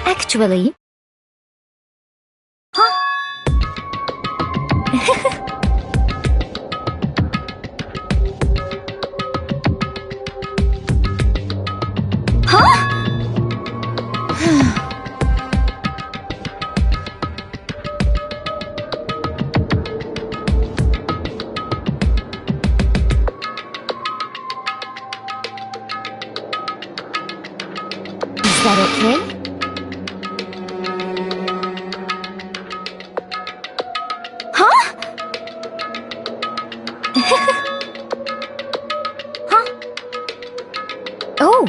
Actually... Huh? Is that okay? Huh? Huh? Oh.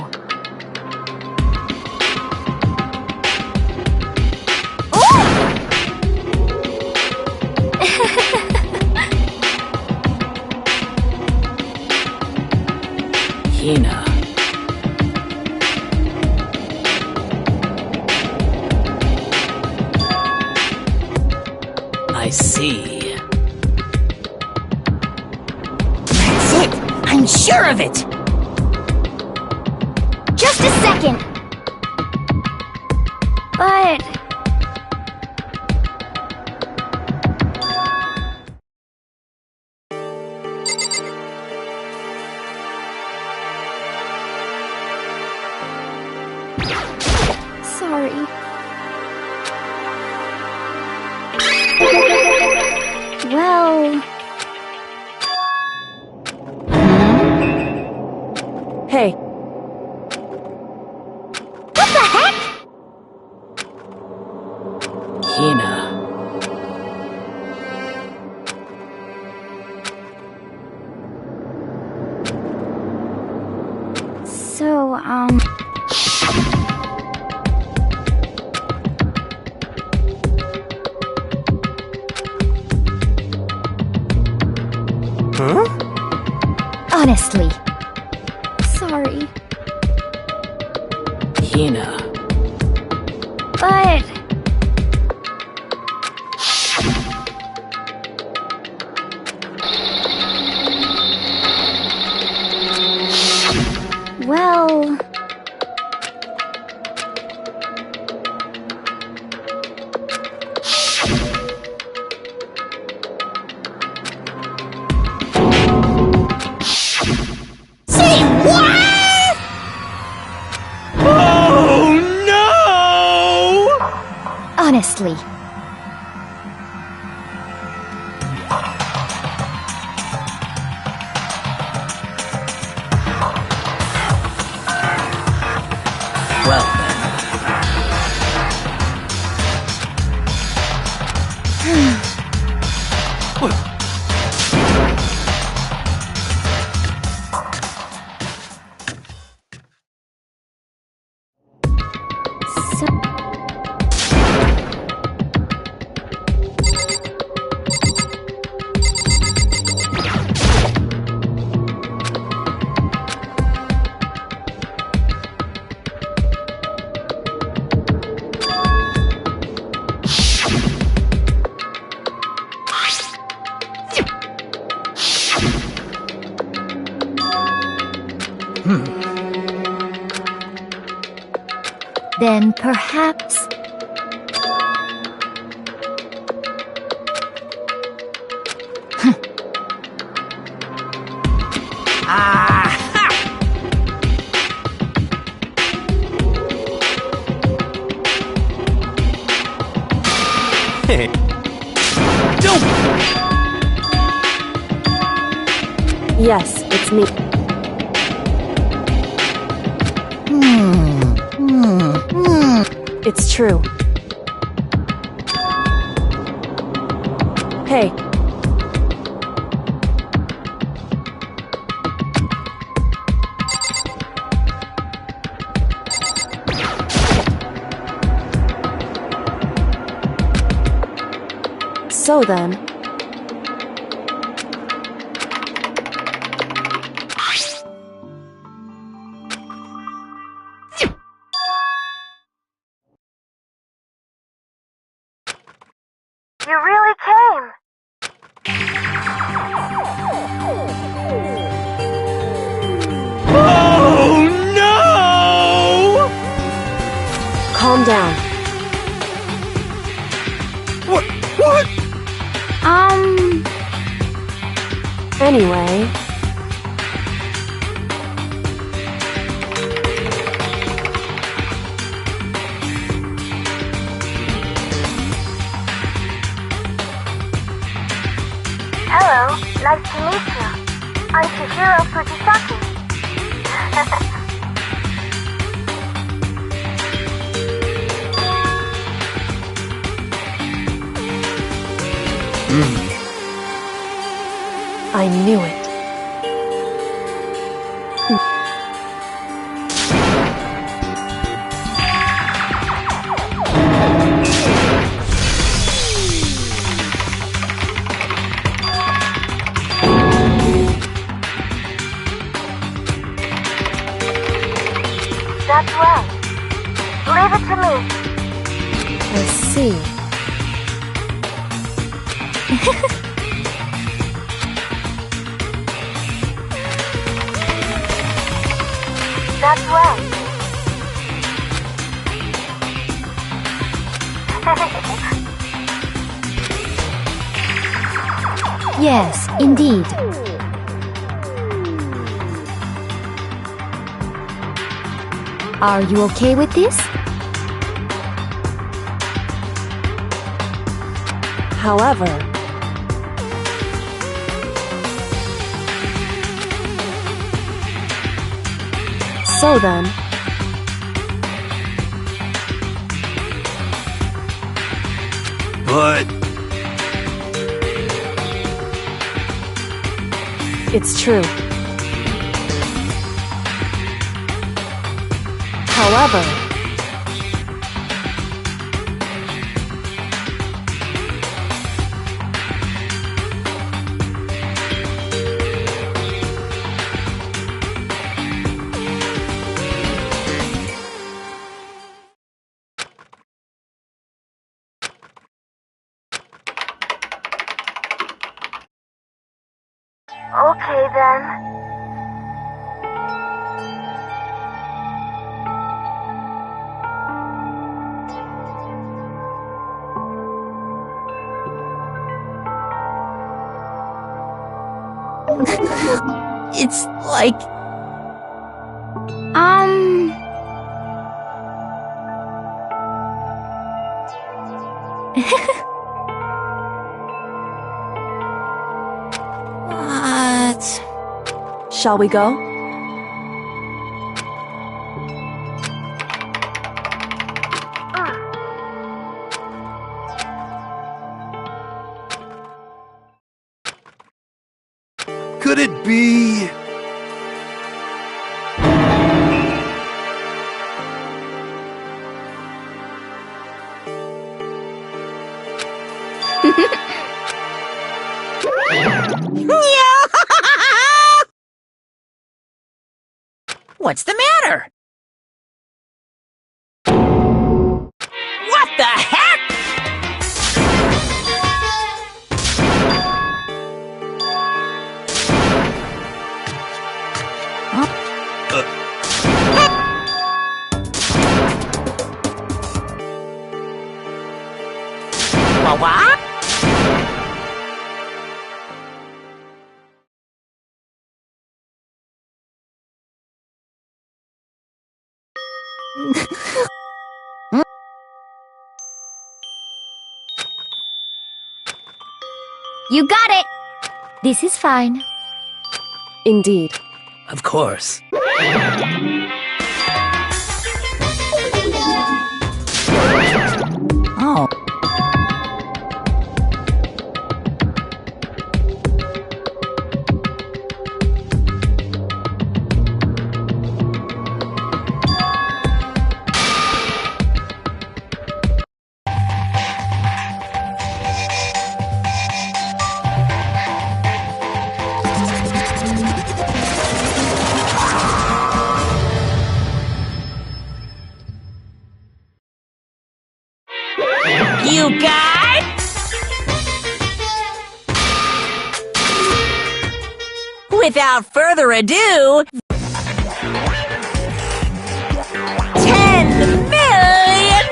Hina. I see. That's it! I'm sure of it! Just a second. But... Sorry. Well... Hey, What the heck? Hina. So, Huh? Honestly. sorry. Hina. But... Honestly. Well Then perhaps... Hey. Yes, it's me. It's true. Hey. So then... You really came! Oh no! Calm down. What? Anyway... Hello, nice to meet you. I'm Chihiro Fujisaki. I knew it. That's right. Leave it to me. I see. That's right. Yes, indeed. Are you okay with this? However... So then... But... It's true. However... Okay then. It's like... What? Shall we go? Could it be... What's the matter? What the heck? What? You got it! This is fine. Indeed. Of course. Oh. You guys? Without further ado, $10 million!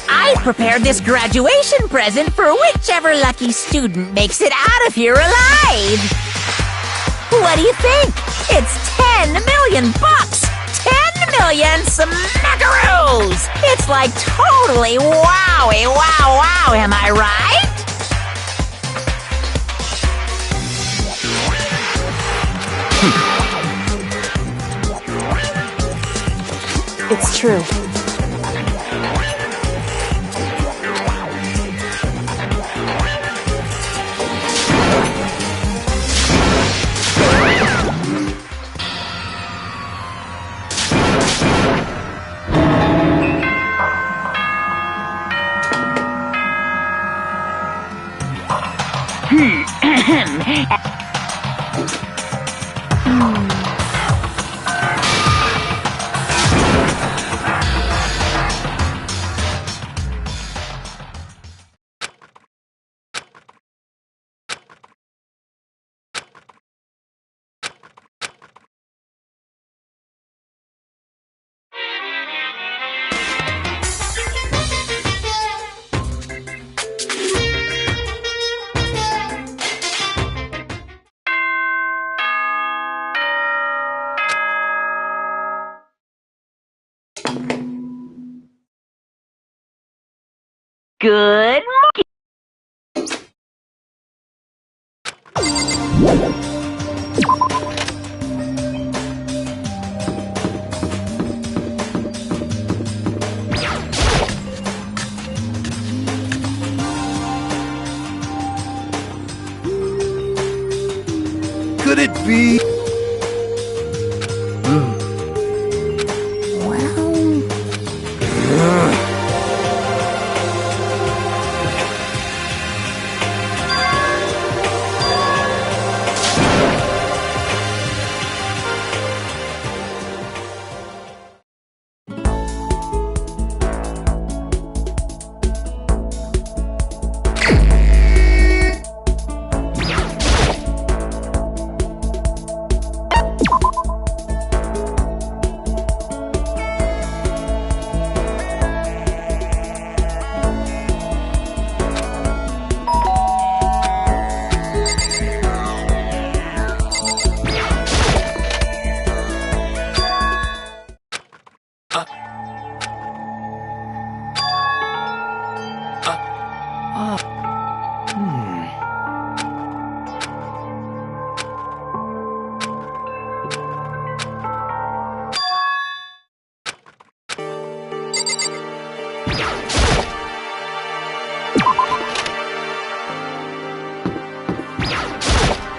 I prepared this graduation present for whichever lucky student makes it out of here alive. What do you think? It's $10 million! 10 million smackaroos! It's like totally wowie, wow, am I right? It's true. Good. Could it be...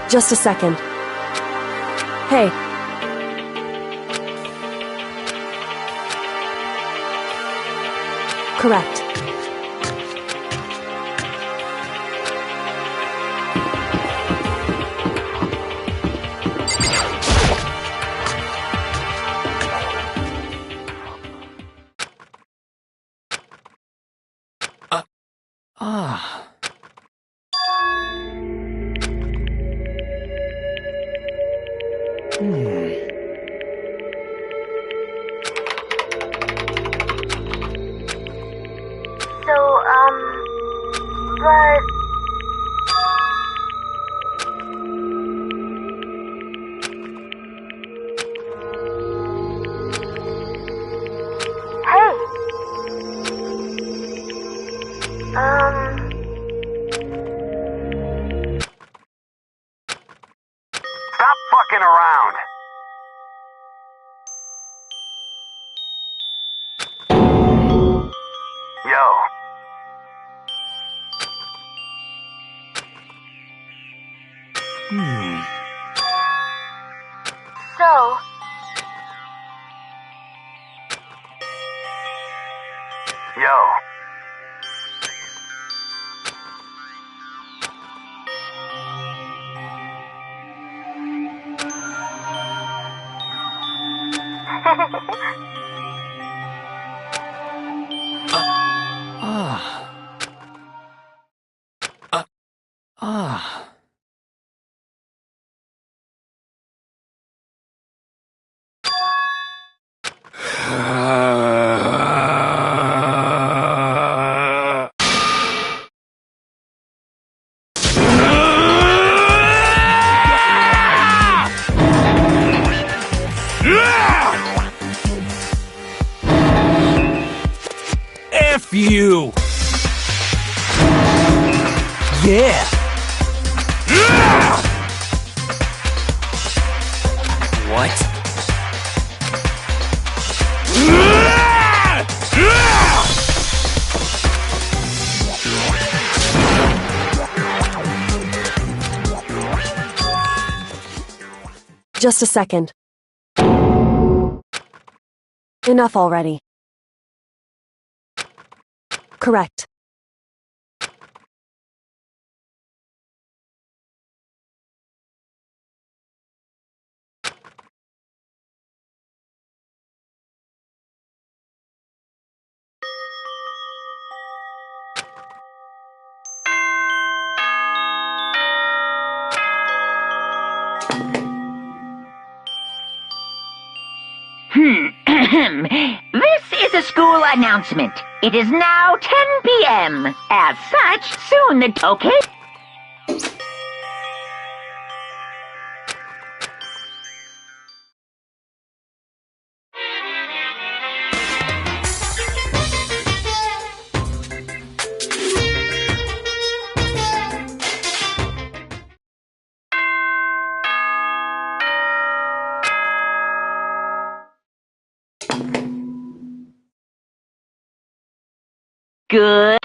Just a second. Hey. Correct. But... Hey! Stop fucking around! Yo. So... Yo. F you! Yeah! What? Just a second. Enough already. Correct. This is a school announcement. It is now 10 p.m. As such, soon the... Okay? Good.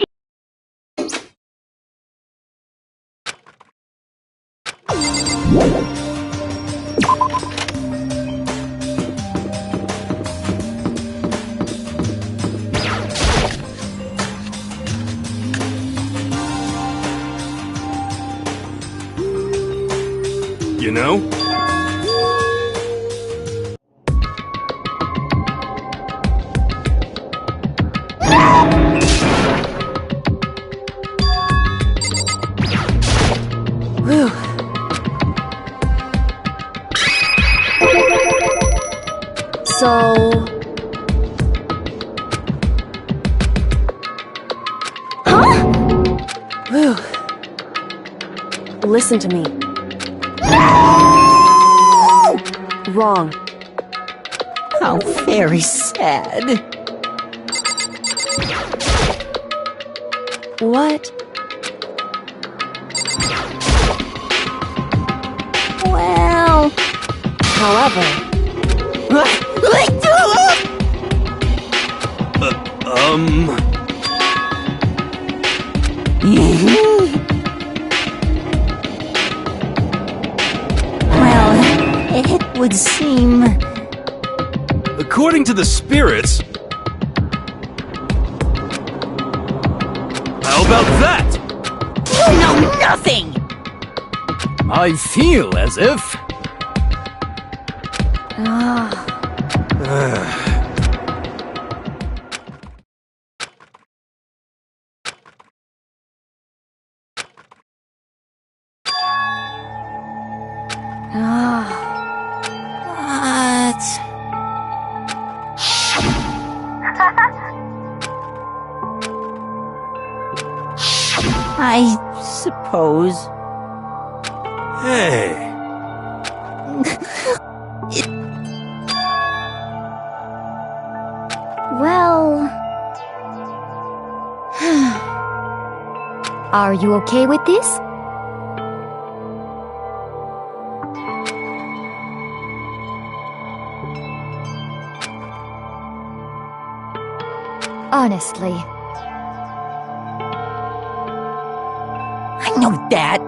You know? Whew. So... Huh? Whew. Listen to me. Wrong. How very sad. What However, Well, it would seem... According to the spirits... How about that? You know nothing! I feel as if... What? I suppose. Hey. well... Are you okay with this? Honestly. I know that.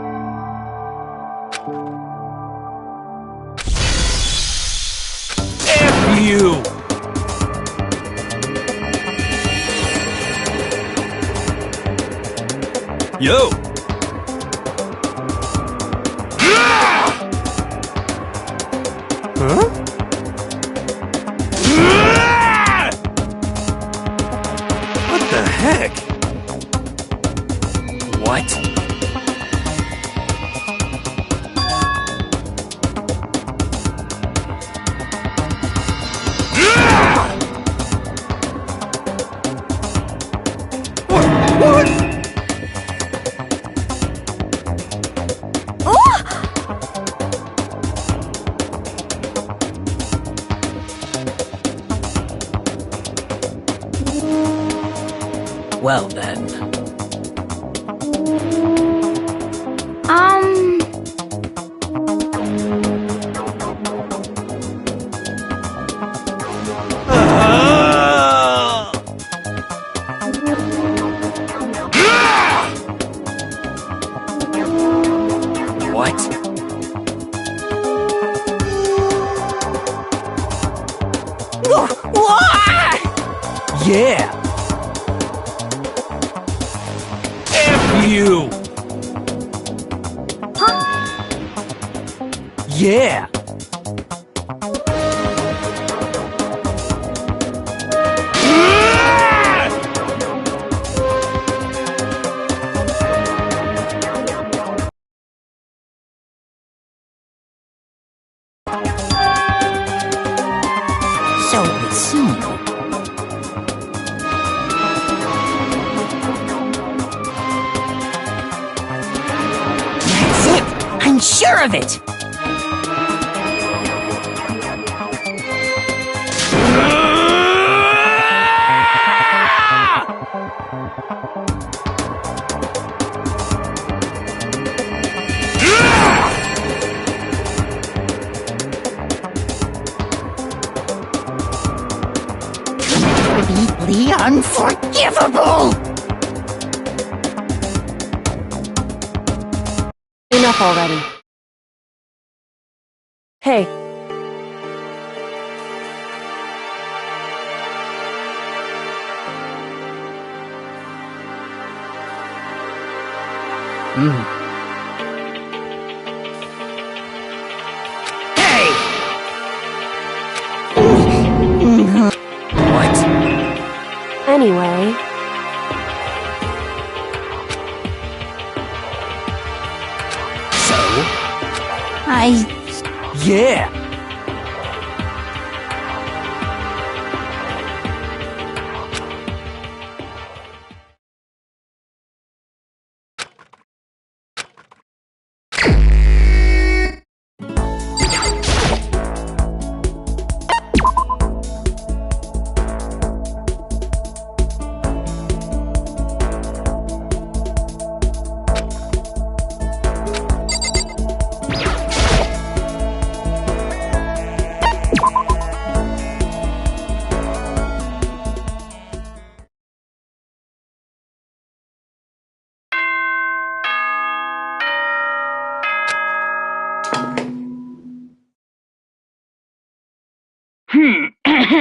F you! Yo! Huh? What the heck? What? Well then. What? Yeah! F you! Yeah! So it would seem. That's it! I'm sure of it! Completely unforgivable! Enough already. Hey. What? Anyway, So? Yeah!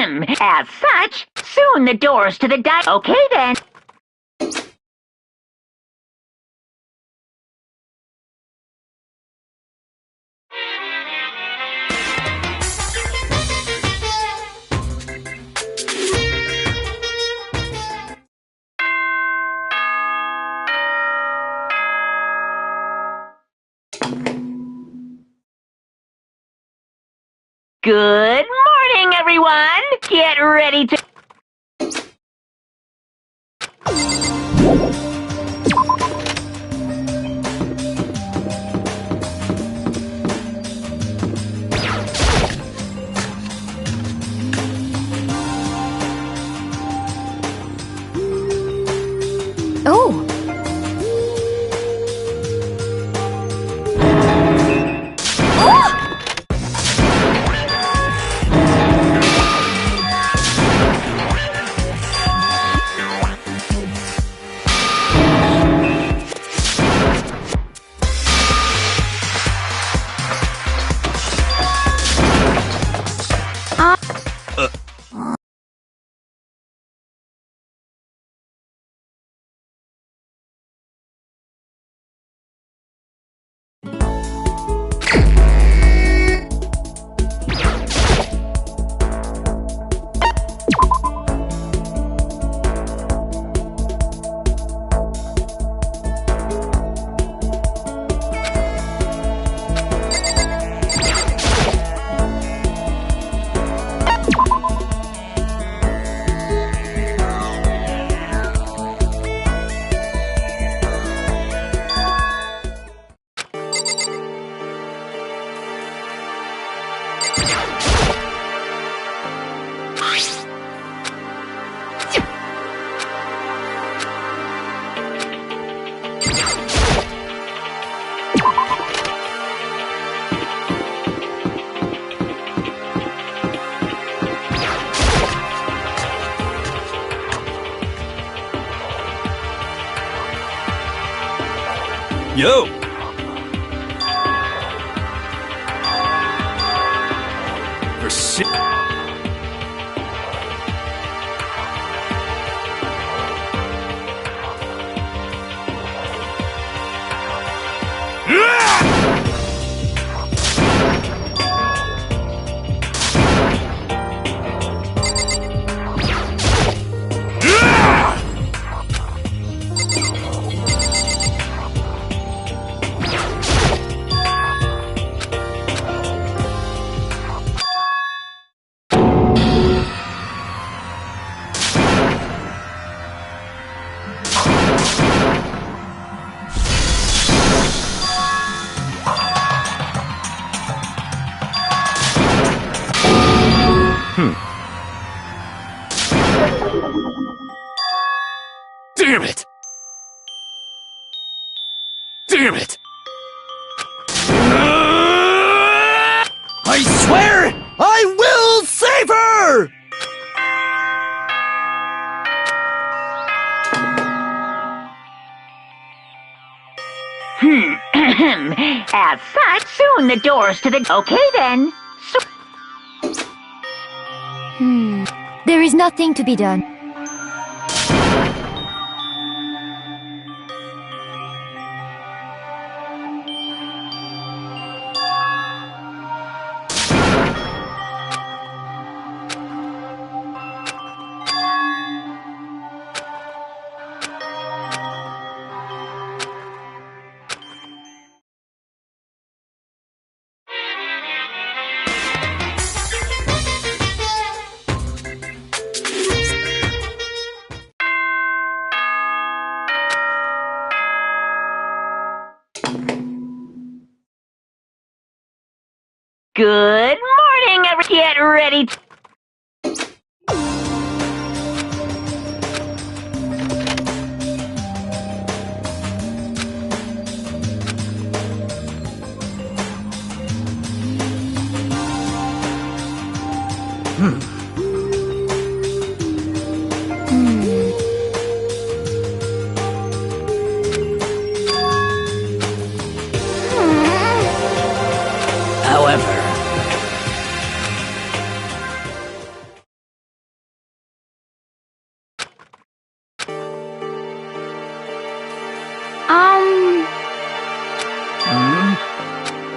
As such, soon the doors to the Okay then. Good morning, everyone! Get ready to... Oh! Yo! For shit. Damn it! Damn it! I swear I will save her! As such, soon the doors to the... Okay then. There is nothing to be done. Good morning, Get ready to... However,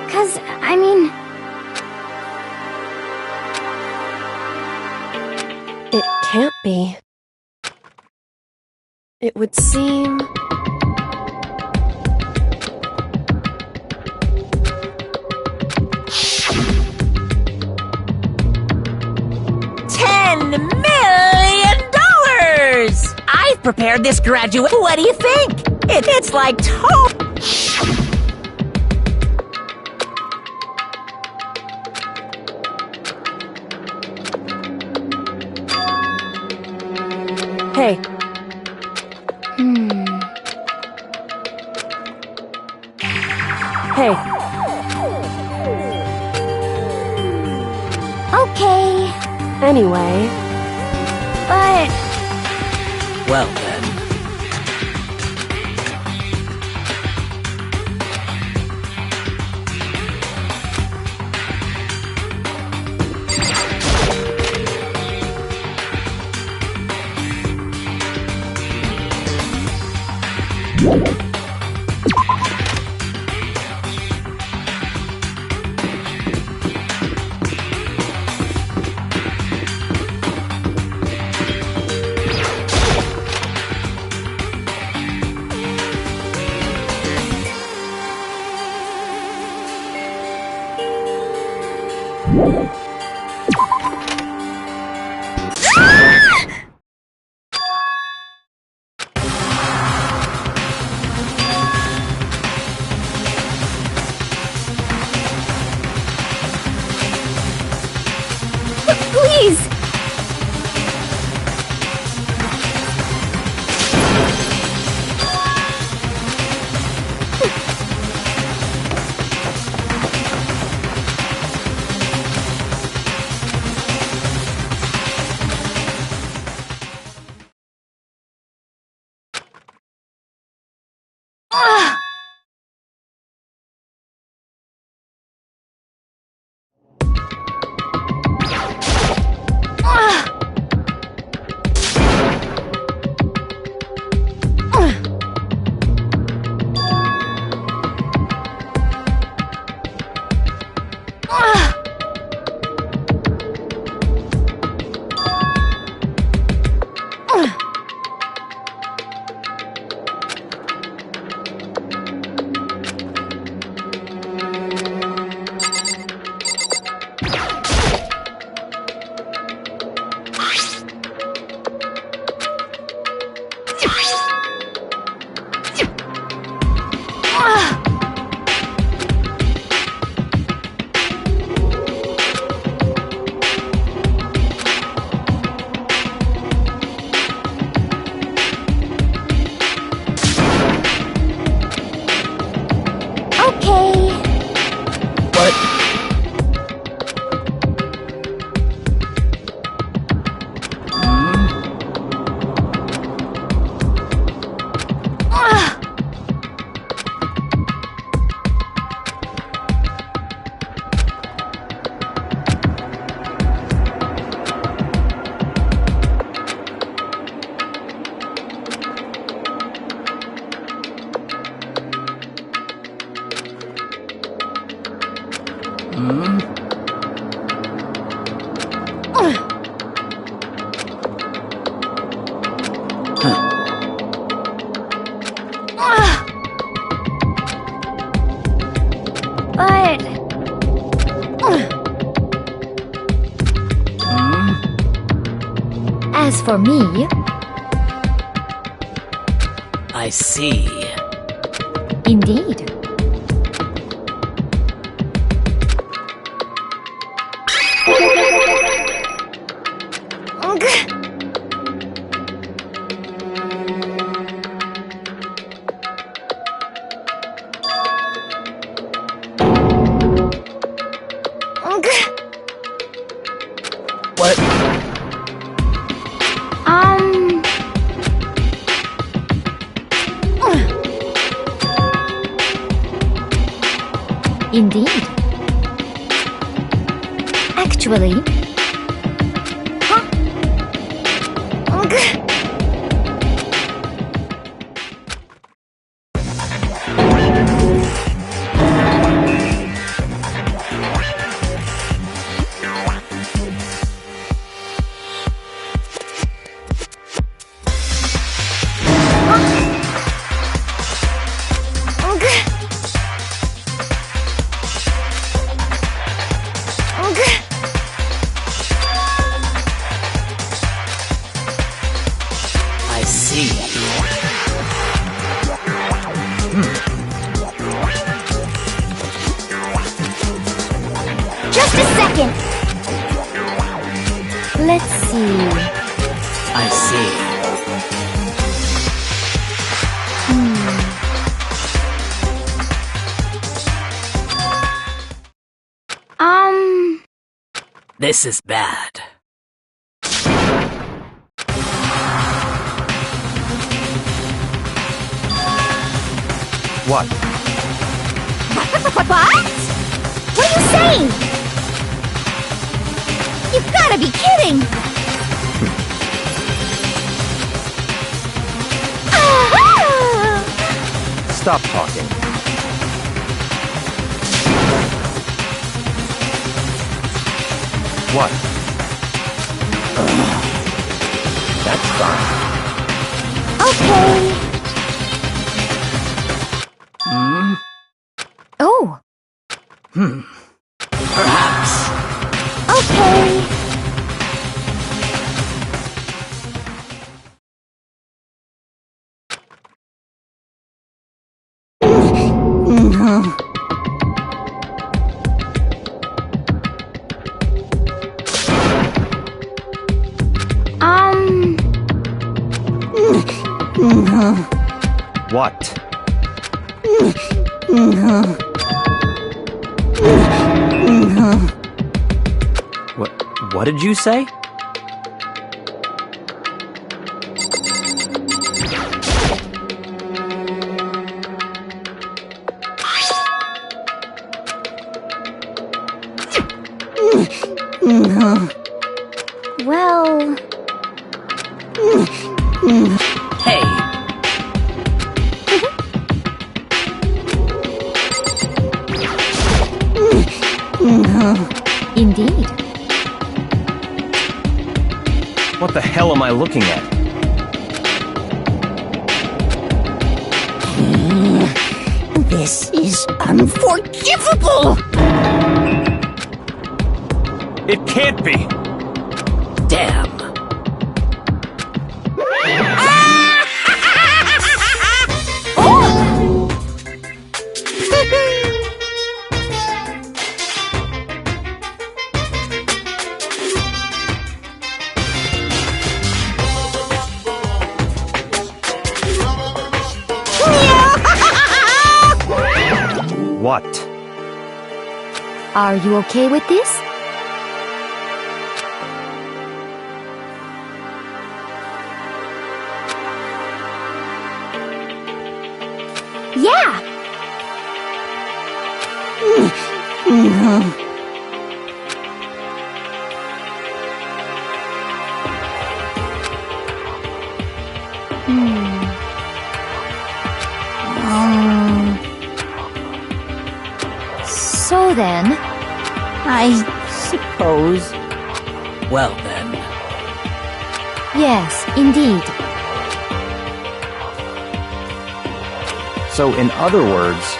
'Cause, I mean... It can't be. It would seem... $10 million! I've prepared this graduate. What do you think? It's like Hey. Hey. Okay. Anyway. But... Well then. Please! But... As for me... I see. Indeed. What? Indeed. Actually... second. Let's see. I see. This is bad. What? What? What are you saying? You've gotta be kidding! Stop talking. What? That's fine. Okay. Oh. Perhaps. Okay. What? What did you say? Well... Hey. Indeed. What the hell am I looking at? This is unforgivable! It can't be! Damn. What? Are you okay with this? Yeah! So then... I suppose. Well then. Yes, indeed. So in other words...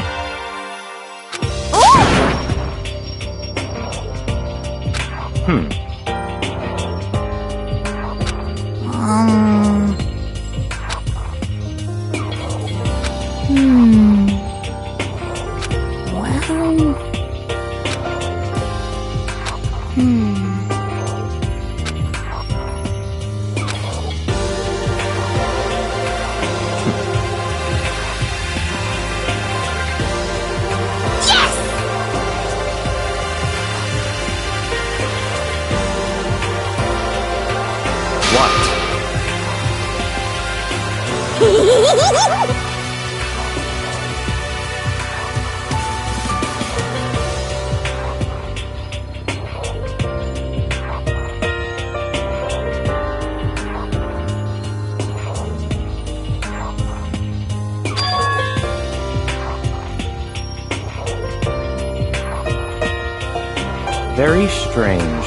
Very strange.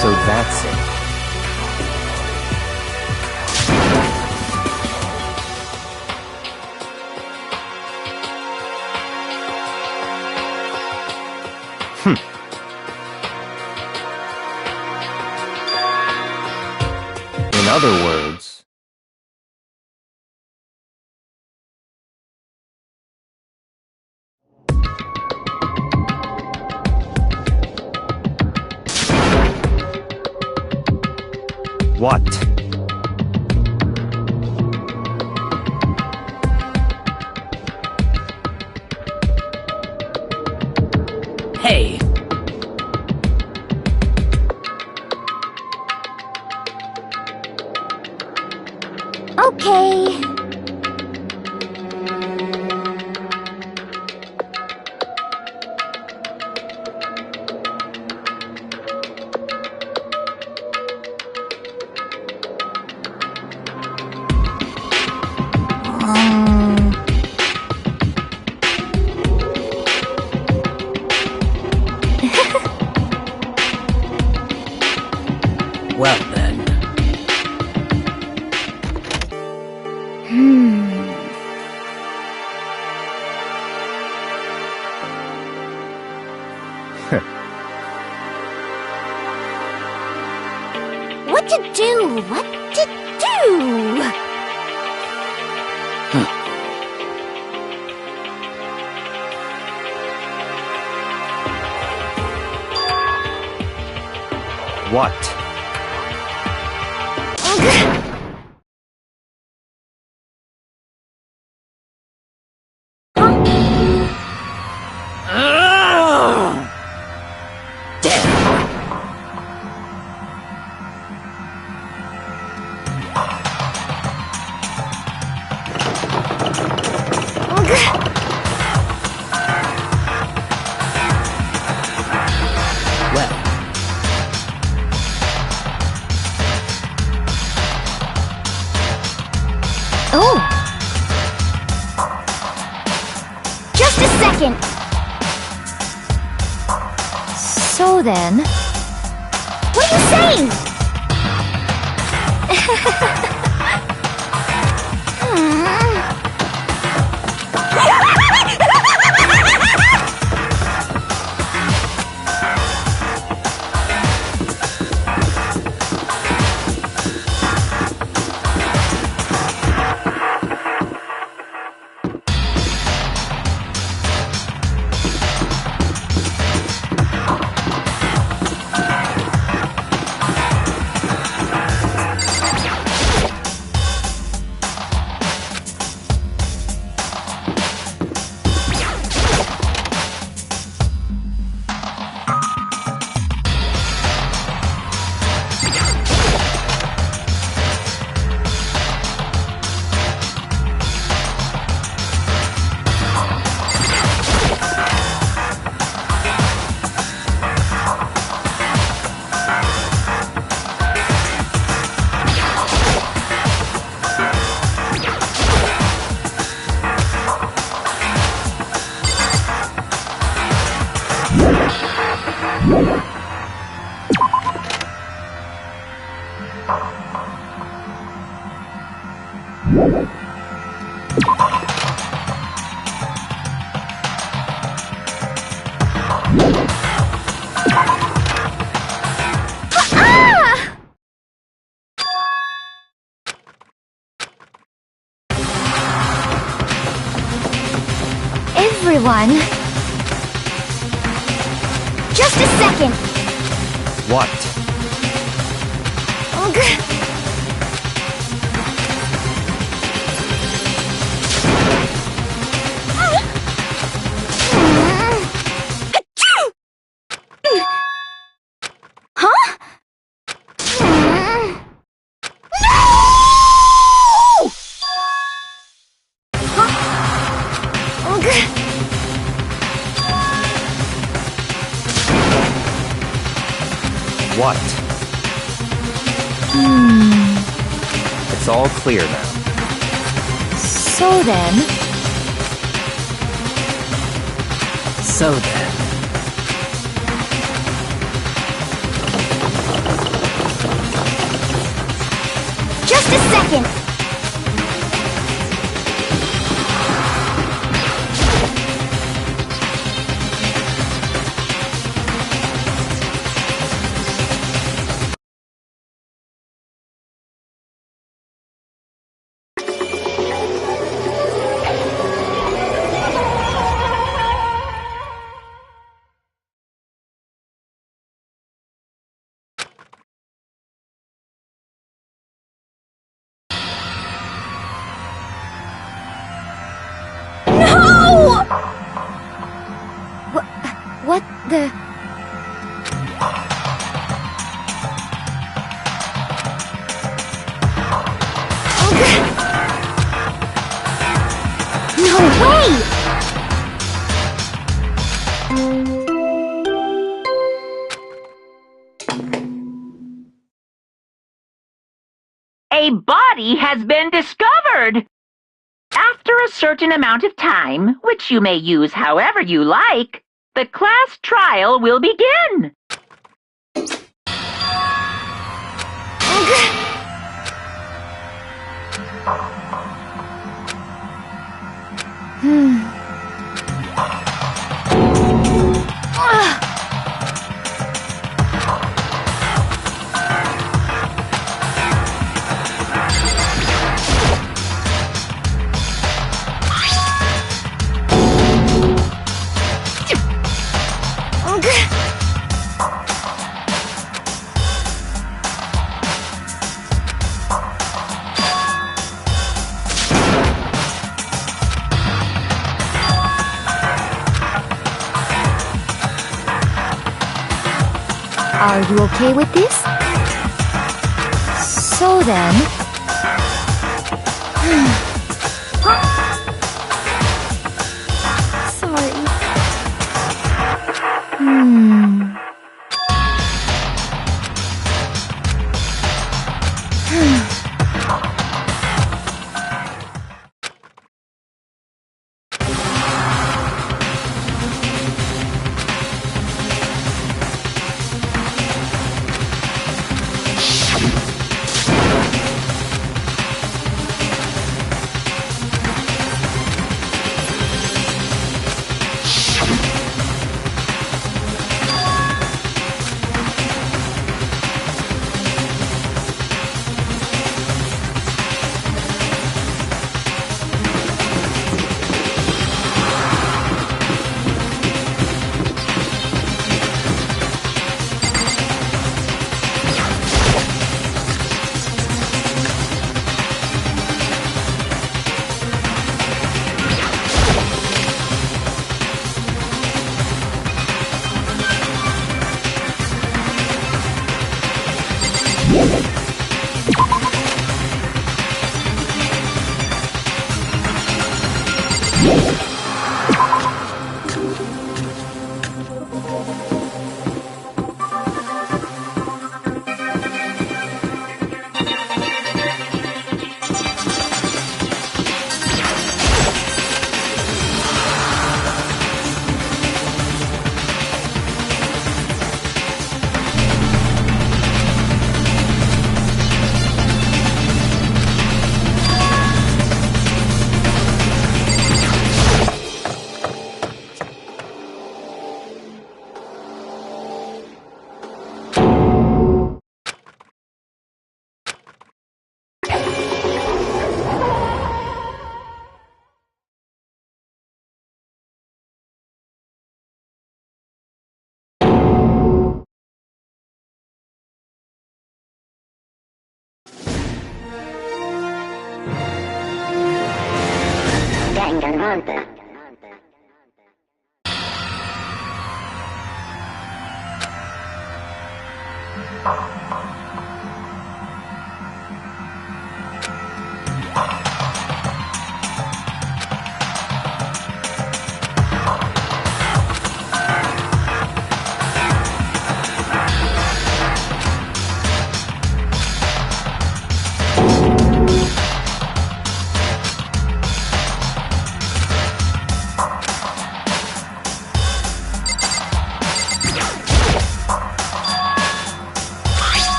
So that's it. In other words... What? Hey. Okay. Well then. What to do? What to do? What? Oh! Just a second! So then... What are you saying? Everyone... Just a second! What? What? It's all clear now. So then... So then. Just a second! The... No way! A body has been discovered! After a certain amount of time, which you may use however you like, the class trial will begin. Are you okay with this? So then... Sorry.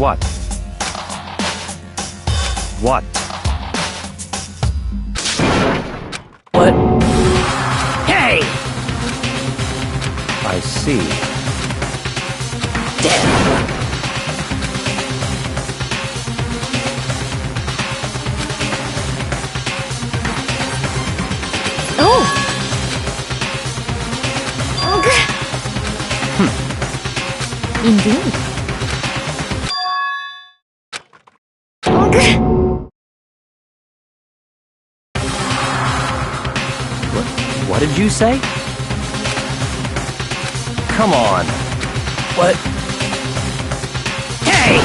What? What? see. Damn. Oh! Indeed. What did you say? Come on. What? Hey!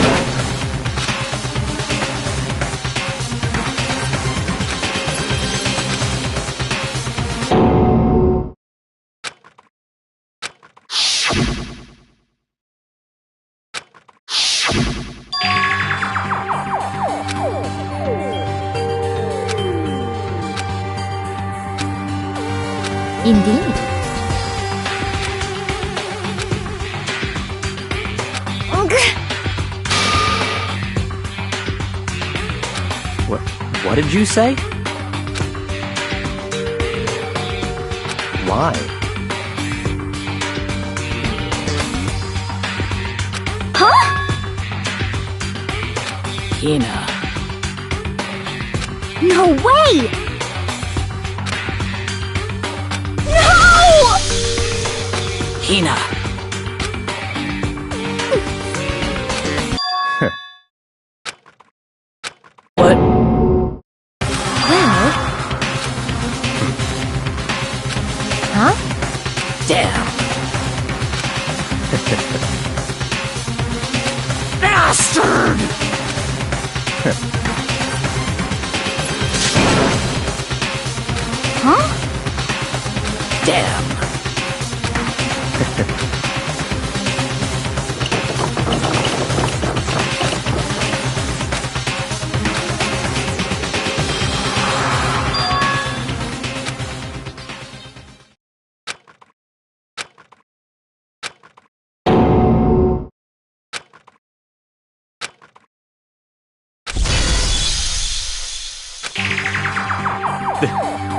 Indeed. What did you say? Why? Huh? Hina. No way! No! Hina. What? Well... Huh? Damn. Bastard! Huh? Damn.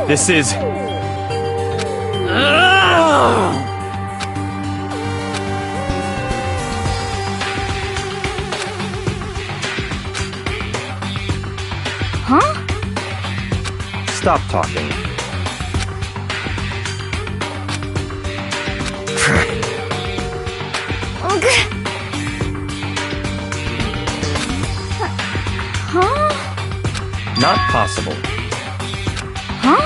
This is... Huh? Stop talking. Huh? Not possible. Huh?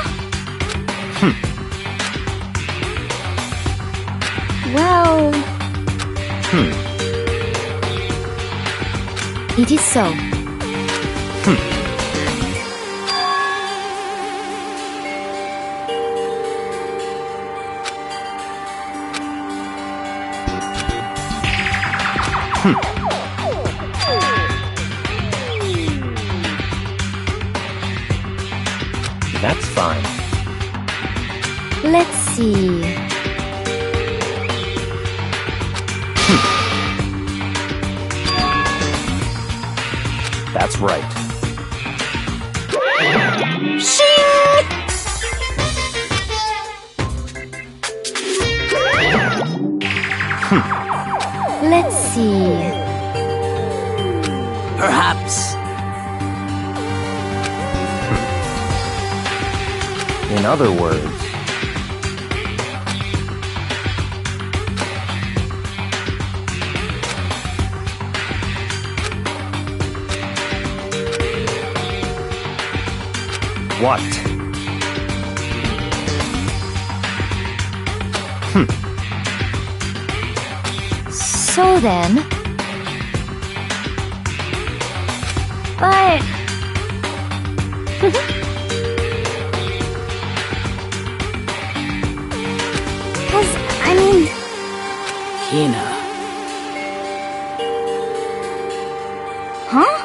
Well... It is so. That's fine. Let's see. That's right. Let's see. Perhaps. In other words... What? So then... But... Cause, I mean... Hina. Huh?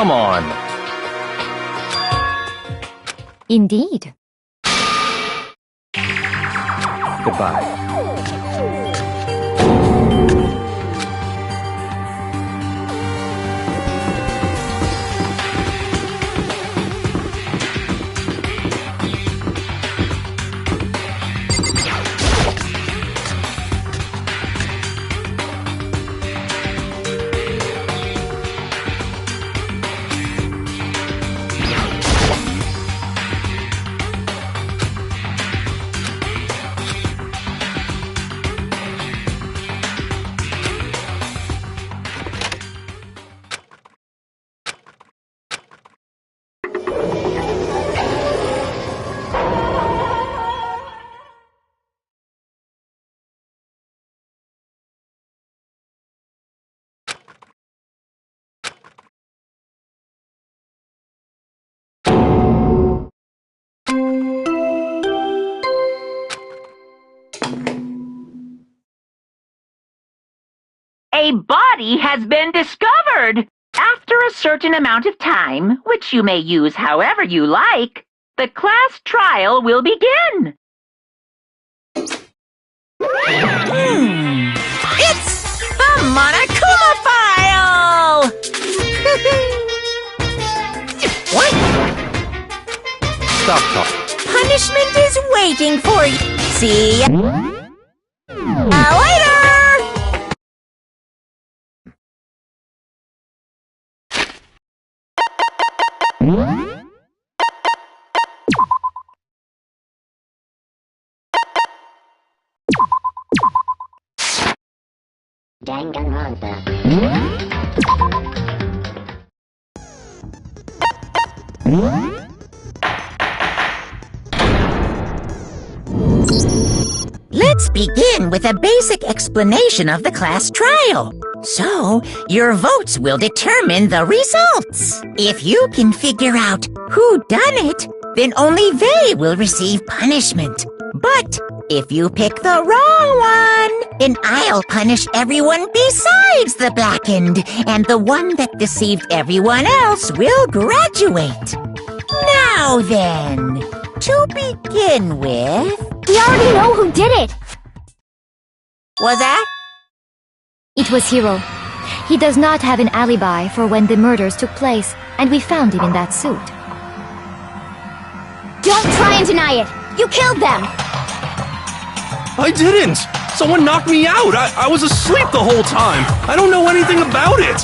Come on. Indeed. Goodbye. A body has been discovered! After a certain amount of time, which you may use however you like, the class trial will begin. It's the Monokuma file! What? Stop talking. Punishment is waiting for you. See ya later! Let's begin with a basic explanation of the class trial. So, your votes will determine the results. If you can figure out who done it, then only they will receive punishment. But if you pick the wrong one, then I'll punish everyone besides the blackened, and the one that deceived everyone else will graduate. Now then, to begin with... We already know who did it! Was that? It was Hiro. He does not have an alibi for when the murders took place, and we found him in that suit. Don't try and deny it! You killed them! I didn't! Someone knocked me out! I was asleep the whole time! I don't know anything about it!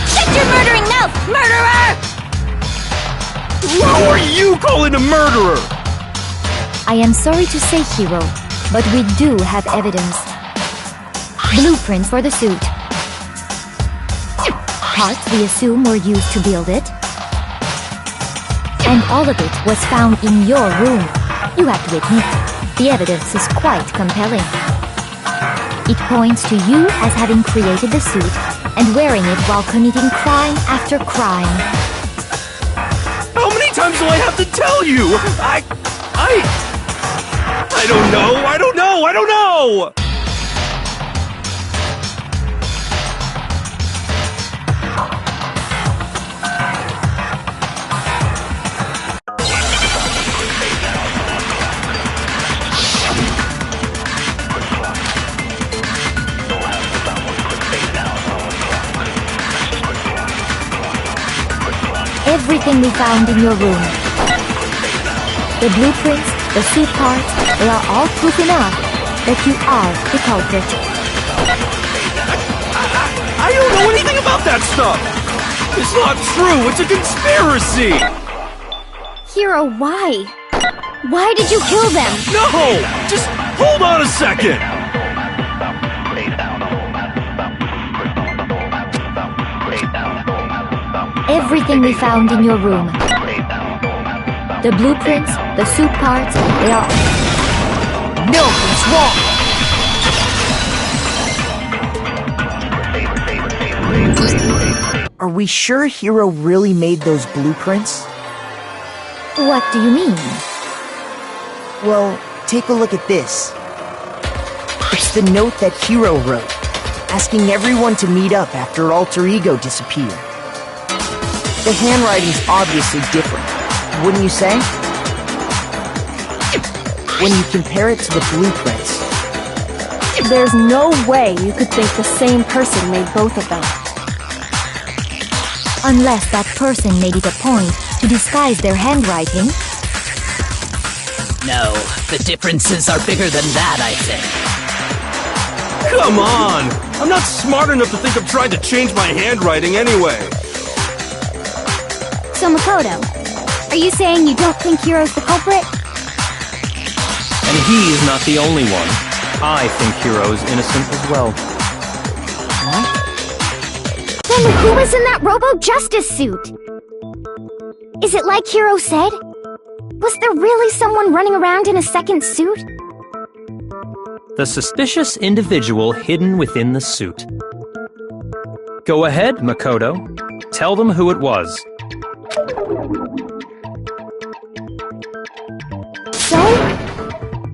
Shut your murdering mouth, murderer! Who are you calling a murderer? I am sorry to say, Hiro, but we do have evidence. Blueprints for the suit. Parts we assume were used to build it. And all of it was found in your room. You have to admit, the evidence is quite compelling. It points to you as having created the suit and wearing it while committing crime after crime. How many times do I have to tell you? I don't know! Everything we found in your room. The blueprints, the suit parts, they are all proof enough that you are the culprit. I don't know anything about that stuff! It's not true! It's a conspiracy! Hiro, why? Why did you kill them? No! Just hold on a second! Everything we found in your room. The blueprints, the suit parts, they are... No, he's wrong! Are we sure Hiro really made those blueprints? What do you mean? Well, take a look at this. It's the note that Hiro wrote, asking everyone to meet up after Alter Ego disappeared. The handwriting's obviously different, wouldn't you say? When you compare it to the blueprints. There's no way you could think the same person made both of them. Unless that person made it a point to disguise their handwriting. No, the differences are bigger than that, I think. Come on! I'm not smart enough to think of trying to change my handwriting anyway. So Makoto, are you saying you don't think Hiro's the culprit? And he's not the only one. I think Hiro's innocent as well. Then who was in that Robo-Justice suit? Is it like Hiro said? Was there really someone running around in a second suit? The suspicious individual hidden within the suit. Go ahead, Makoto. Tell them who it was. So,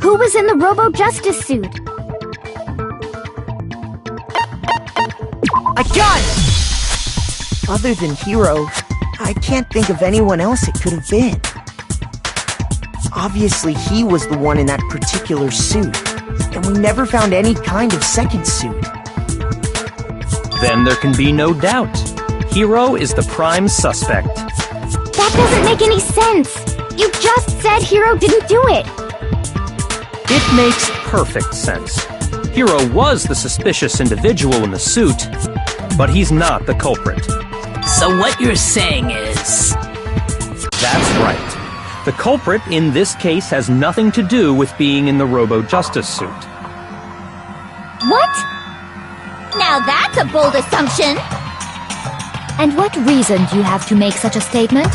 who was in the Robo-Justice suit? I got it! Other than Hiro, I can't think of anyone else it could have been. Obviously, he was the one in that particular suit, and we never found any kind of second suit. Then there can be no doubt. Hiro is the prime suspect. That doesn't make any sense! You just said Hiro didn't do it! It makes perfect sense. Hiro was the suspicious individual in the suit, but he's not the culprit. So what you're saying is... That's right. The culprit in this case has nothing to do with being in the Robo-Justice suit. What? Now that's a bold assumption! And what reason do you have to make such a statement?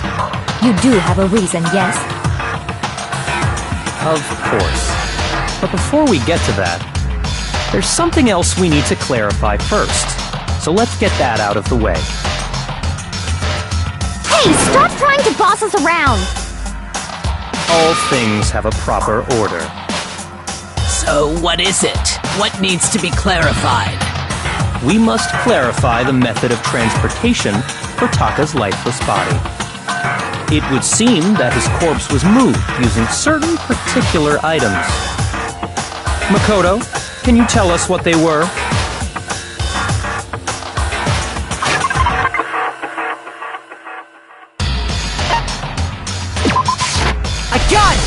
You do have a reason, yes? Of course. But before we get to that, there's something else we need to clarify first. So let's get that out of the way. Hey, stop trying to boss us around! All things have a proper order. So what is it? What needs to be clarified? We must clarify the method of transportation for Taka's lifeless body. It would seem that his corpse was moved using certain particular items. Makoto, can you tell us what they were? I got it!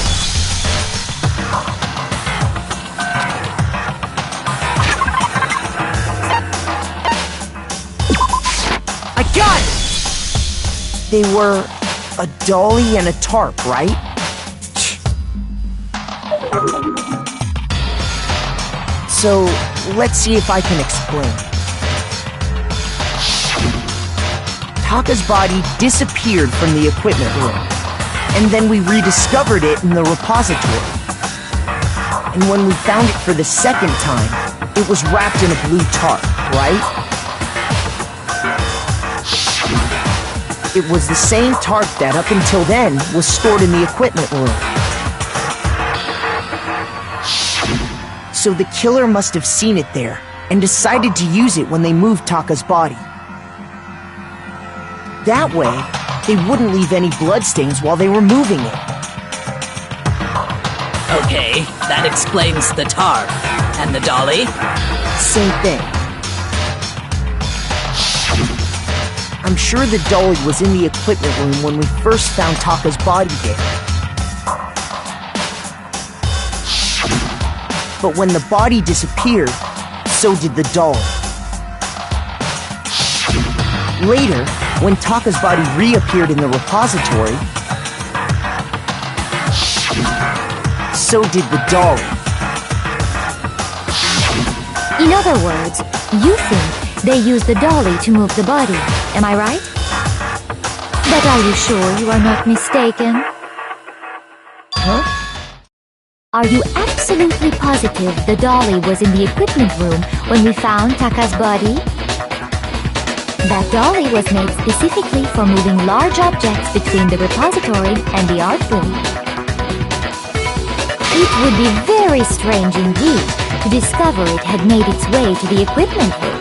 I got it! They were a dolly and a tarp, right? So, let's see if I can explain. Taka's body disappeared from the equipment room, and then we rediscovered it in the repository. And when we found it for the second time, it was wrapped in a blue tarp, right? It was the same tarp that, up until then, was stored in the equipment room. So the killer must have seen it there, and decided to use it when they moved Taka's body. That way, they wouldn't leave any bloodstains while they were moving it. Okay, that explains the tarp. And the dolly? Same thing. I'm sure the dolly was in the equipment room when we first found Taka's body there. But when the body disappeared, so did the dolly. Later, when Taka's body reappeared in the repository, so did the dolly. In other words, you think they used the dolly to move the body, am I right? But are you sure you are not mistaken? Huh? Are you absolutely positive the dolly was in the equipment room when we found Taka's body? That dolly was made specifically for moving large objects between the repository and the art room. It would be very strange indeed to discover it had made its way to the equipment room.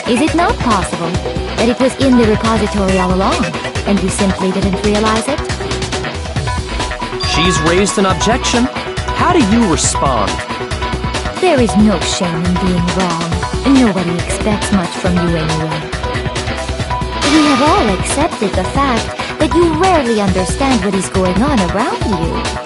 Is it not possible that it was in the repository all along, and you simply didn't realize it? She's raised an objection. How do you respond? There is no shame in being wrong, and nobody expects much from you anyway. We have all accepted the fact that you rarely understand what is going on around you.